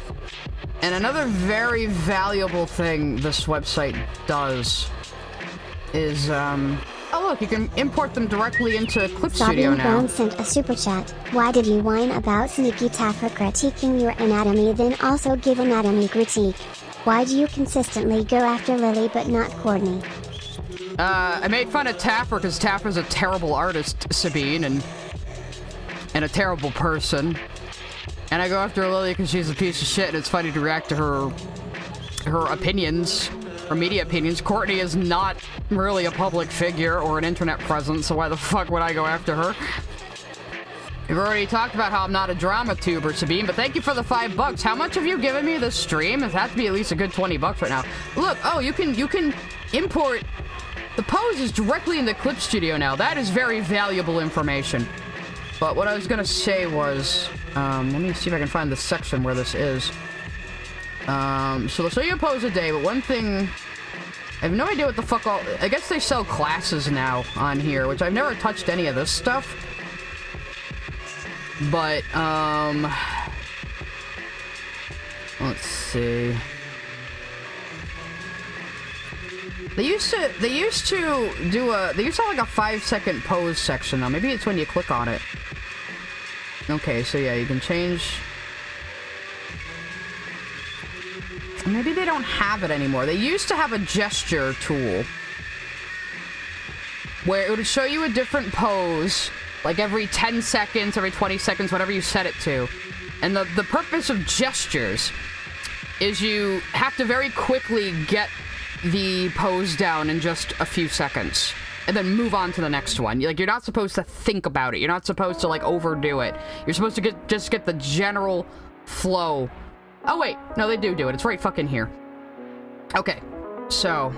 And another very valuable thing this website does is, oh look, you can import them directly into Clip Studio now. Brown sent a super chat. Why did you whine about Sneaky Taffer critiquing your anatomy, then also give anatomy critique? Why do you consistently go after Lily but not Courtney? I made fun of Taffer because Taffer's a terrible artist, Sabine, and a terrible person. And I go after Lily because she's a piece of shit, and it's funny to react to her opinions, her media opinions. Courtney is not really a public figure or an internet presence, so why the fuck would I go after her? We've already talked about how I'm not a drama tuber, Sabine, but thank you for the $5. How much have you given me this stream? It has to be at least a good $20 right now. Look, oh, you can import the poses directly into Clip Studio now. That is very valuable information. But what I was gonna say was, let me see if I can find the section where this is. So they'll show you a pose a day, but one thing, I have no idea what the fuck I guess they sell classes now on here, which I've never touched any of this stuff. But, let's see. They used to have like a 5-second pose section now. Maybe it's when you click on it. Okay, so yeah, you can change. Maybe they don't have it anymore. They used to have a gesture tool where it would show you a different pose, like every 10 seconds, every 20 seconds, whatever you set it to. And the purpose of gestures is you have to very quickly get the pose down in just a few seconds and then move on to the next one. Like, you're not supposed to think about it. You're not supposed to, like, overdo it. You're supposed to just get the general flow. Oh, wait. No, they do it. It's right fucking here. Okay. So,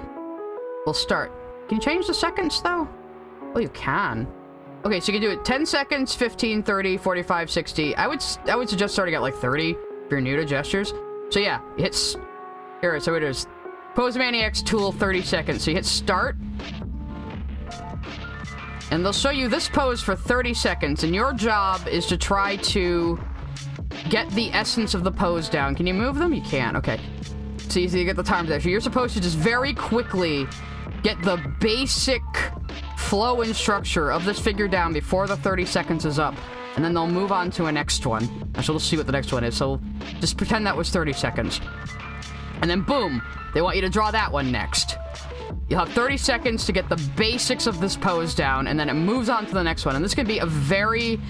we'll start. Can you change the seconds, though? Oh, you can. Okay, so you can do it 10 seconds, 15, 30, 45, 60. I would suggest starting at, like, 30 if you're new to gestures. So, yeah, you hit... Here, so it is... Pose Maniacs tool, 30 seconds. So you hit start, And they'll show you this pose for 30 seconds, and your job is to try to get the essence of the pose down. Can you move them? You can. Okay. It's easy to get the time there. So you're supposed to just very quickly get the basic flow and structure of this figure down before the 30 seconds is up. And then they'll move on to a next one. Actually, we'll see what the next one is. So just pretend that was 30 seconds. And then boom, they want you to draw that one next. You'll have 30 seconds to get the basics of this pose down, and then it moves on to the next one. And this can be a very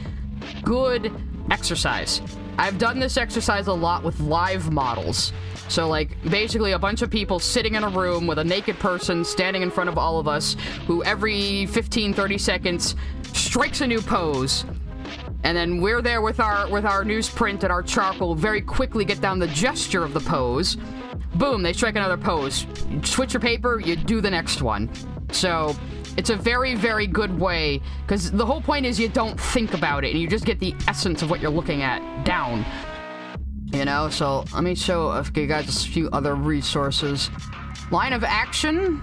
good exercise. I've done this exercise a lot with live models. So, like, basically a bunch of people sitting in a room with a naked person standing in front of all of us, who every 15, 30 seconds strikes a new pose. And then we're there with our newsprint and our charcoal, very quickly get down the gesture of the pose. Boom, they strike another pose. You switch your paper, you do the next one. So it's a very, very good way, because the whole point is you don't think about it, and you just get the essence of what you're looking at down. You know, so let me show you guys a few other resources. Line of Action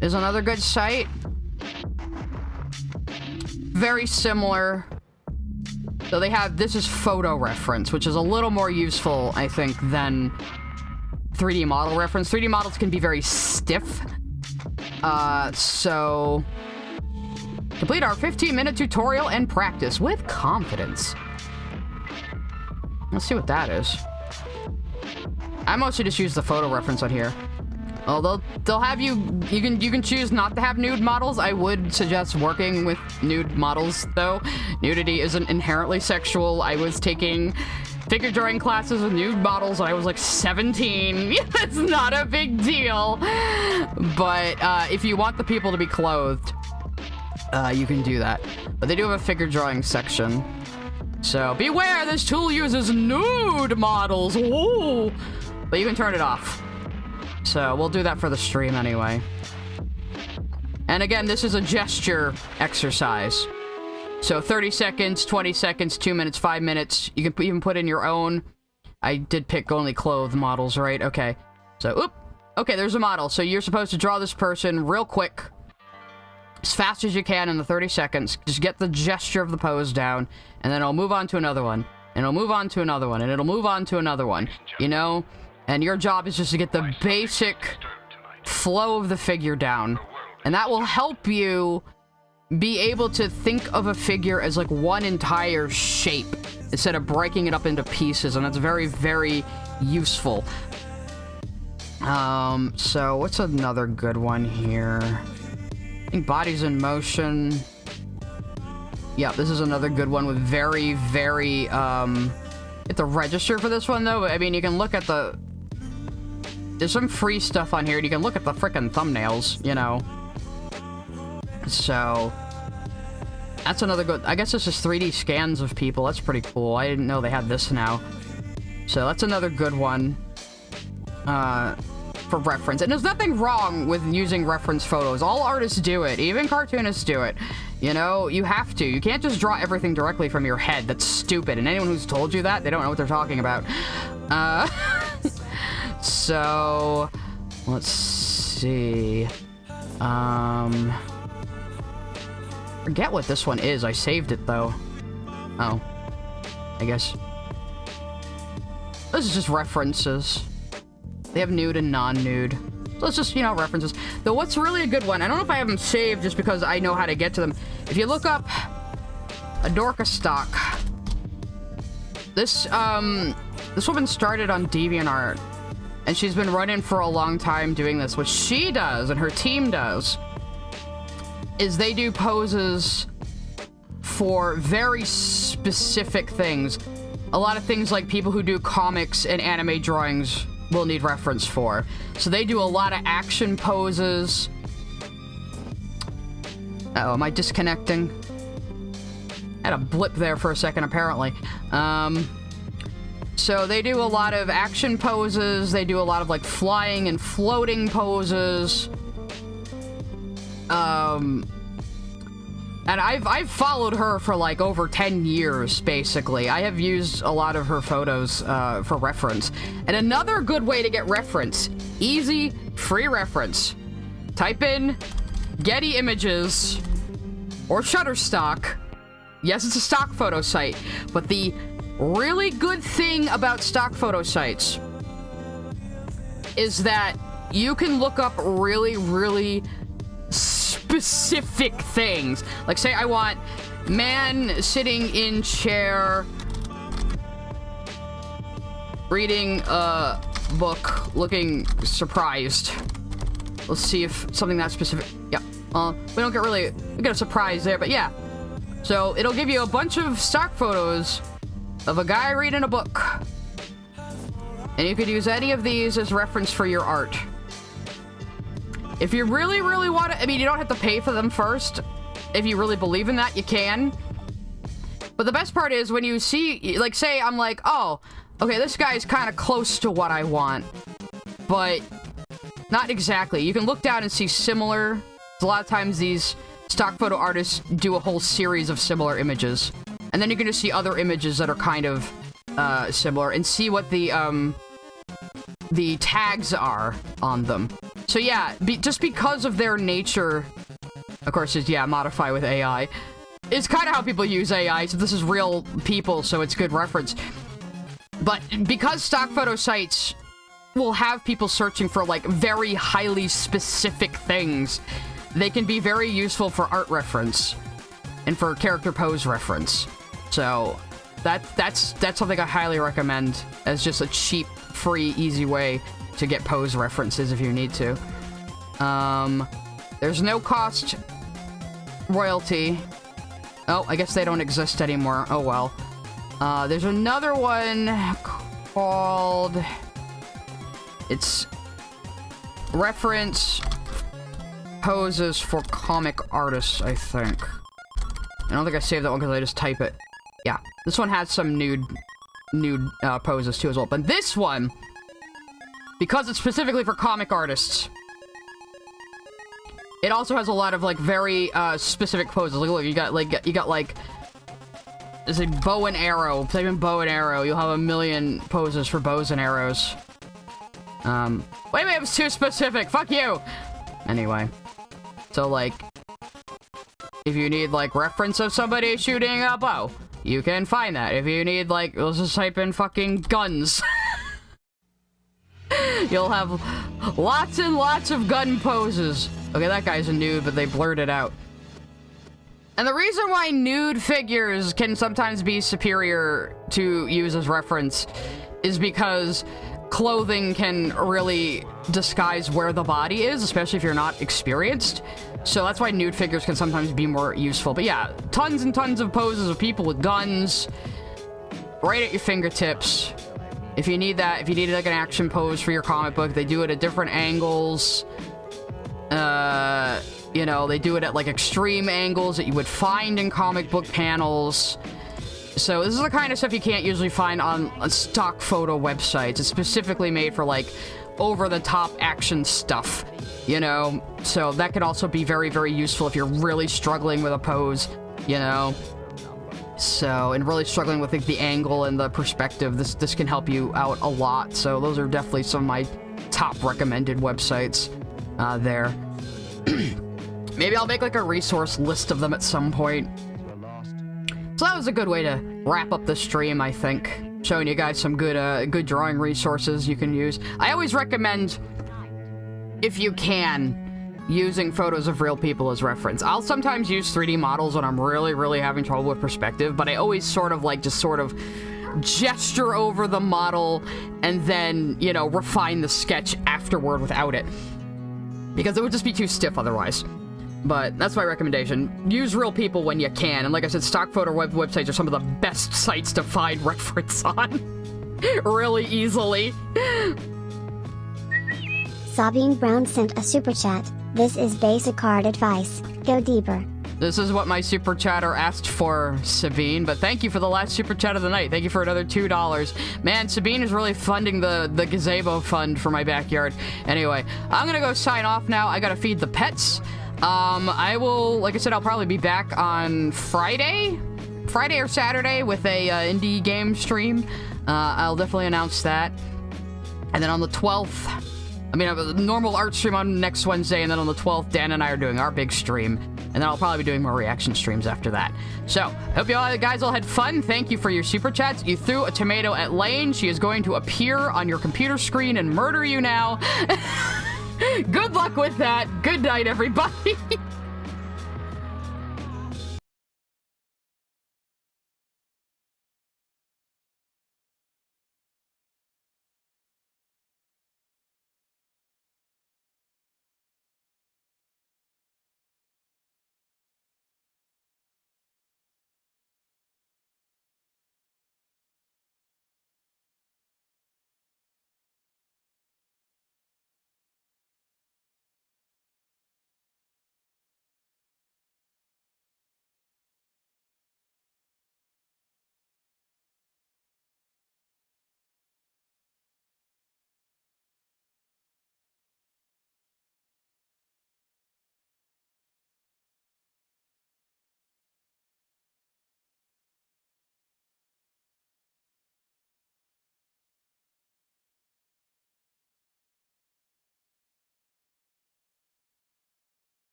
is another good site. Very similar. So they have, this is photo reference, which is a little more useful, I think, than 3D model reference. 3D models can be very stiff. So complete our 15-minute tutorial and practice with confidence. Let's see what that is. I mostly just use the photo reference on here. Oh, they'll have you can choose not to have nude models. I would suggest working with nude models, though. Nudity isn't inherently sexual. I was taking figure drawing classes with nude models when I was like 17. It's not a big deal. But if you want the people to be clothed, you can do that. But they do have a figure drawing section. So beware, this tool uses nude models. Ooh. But you can turn it off. So we'll do that for the stream anyway. And again, this is a gesture exercise. So 30 seconds, 20 seconds, 2 minutes, 5 minutes. You can even put in your own. I did pick only clothed models, right? Okay. So, oop. Okay, there's a model. So you're supposed to draw this person real quick, as fast as you can in the 30 seconds. Just get the gesture of the pose down, and then it'll move on to another one. And it'll move on to another one, and it'll move on to another one. You know? And your job is just to get the basic flow of the figure down. And that will help you be able to think of a figure as like one entire shape instead of breaking it up into pieces. And that's very, very useful. So what's another good one here? I think Bodies in Motion. Yeah, this is another good one with very, very, you have to register for this one though. I mean, you can look at the, there's some free stuff on here, and you can look at the frickin' thumbnails, you know. So that's another good, I guess this is 3D scans of people. That's pretty cool. I didn't know they had this now. So that's another good one for reference. And there's nothing wrong with using reference photos. All artists do it. Even cartoonists do it. You know, you have to. You can't just draw everything directly from your head. That's stupid. And anyone who's told you that, they don't know what they're talking about. So let's see. Forget what this one is. I saved it though. Oh, I guess this is just references. They have nude and non-nude. So it's just, you know, references. Though what's really a good one, I don't know if I have them saved just because I know how to get to them. If you look up a Dorka stock, this woman started on DeviantArt, and she's been running for a long time doing this. What she does, and her team does, is they do poses for very specific things. A lot of things like people who do comics and anime drawings will need reference for. So they do a lot of action poses. Uh-oh, am I disconnecting? I had a blip there for a second, apparently. So they do a lot of action poses. They do a lot of like flying and floating poses. And I've followed her for like over 10 years, basically. I have used a lot of her photos for reference. And another good way to get reference, easy, free reference. Type in Getty Images, or Shutterstock. Yes, it's a stock photo site, but the really good thing about stock photo sites is that you can look up really, really specific things. Like, say I want man sitting in chair reading a book looking surprised. Let's see if something that specific. Yeah, we don't get really, we get a surprise there, but yeah. So it'll give you a bunch of stock photos of a guy reading a book. And you could use any of these as reference for your art. If you really, really want to, I mean, you don't have to pay for them first. If you really believe in that, you can. But the best part is when you see, like, say I'm like, oh, okay, this guy's kind of close to what I want, but not exactly. You can look down and see similar. A lot of times these stock photo artists do a whole series of similar images. And then you can just see other images that are kind of similar and see what the tags are on them. So yeah, just because of their nature, of course, it's, yeah, modify with AI. It's kind of how people use AI, so this is real people, so it's good reference. But because stock photo sites will have people searching for, like, very highly specific things, they can be very useful for art reference and for character pose reference. So that's something I highly recommend as just a cheap, free, easy way to get pose references if you need to. There's no cost royalty. Oh, I guess they don't exist anymore. Oh well. There's another one called, it's reference poses for comic artists, I think. I don't think I saved that one because I just type it. Yeah, this one has some nude poses too as well. But this one, because it's specifically for comic artists, it also has a lot of, like, very specific poses. Look, you got like there's a bow and arrow. Type in bow and arrow. You'll have a million poses for bows and arrows. Wait a minute, it was too specific. Fuck you. Anyway, so, like, if you need, like, reference of somebody shooting a bow, you can find that. If you need, like, let's just type in fucking guns. You'll have lots and lots of gun poses. Okay, that guy's a nude, but they blurred it out. And the reason why nude figures can sometimes be superior to use as reference is because clothing can really disguise where the body is, especially if you're not experienced. So that's why nude figures can sometimes be more useful. But yeah, tons and tons of poses of people with guns right at your fingertips. If you need that, if you need like an action pose for your comic book, they do it at different angles. You know, they do it at like extreme angles that you would find in comic book panels. So this is the kind of stuff you can't usually find on stock photo websites. It's specifically made for, like, over-the-top action stuff, you know? So that could also be very, very useful if you're really struggling with a pose, you know? So, and really struggling with, like, the angle and the perspective. This can help you out a lot. So those are definitely some of my top recommended websites there. Maybe I'll make, like, a resource list of them at some point. So that was a good way to wrap up the stream, I think. Showing you guys some good drawing resources you can use. I always recommend, if you can, using photos of real people as reference. I'll sometimes use 3D models when I'm really, really having trouble with perspective, but I always sort of, like, just sort of gesture over the model and then, you know, refine the sketch afterward without it. Because it would just be too stiff otherwise. But that's my recommendation. Use real people when you can. And like I said, stock photo websites are some of the best sites to find reference on. Really easily. Sabine Brown sent a super chat. This is basic card advice. Go deeper. This is what my super chatter asked for, Sabine, but thank you for the last super chat of the night. Thank you for another $2. Man, Sabine is really funding the gazebo fund for my backyard. Anyway, I'm gonna go sign off now. I gotta feed the pets. I will, like I said, I'll probably be back on Friday or Saturday with a indie game stream. I'll definitely announce that. And then on the 12th, I mean, I have a normal art stream on next Wednesday, and then on the 12th, Dan and I are doing our big stream. And then I'll probably be doing more reaction streams after that. So, hope you all guys all had fun. Thank you for your super chats. You threw a tomato at Lane. She is going to appear on your computer screen and murder you now. Good luck with that. Good night, everybody.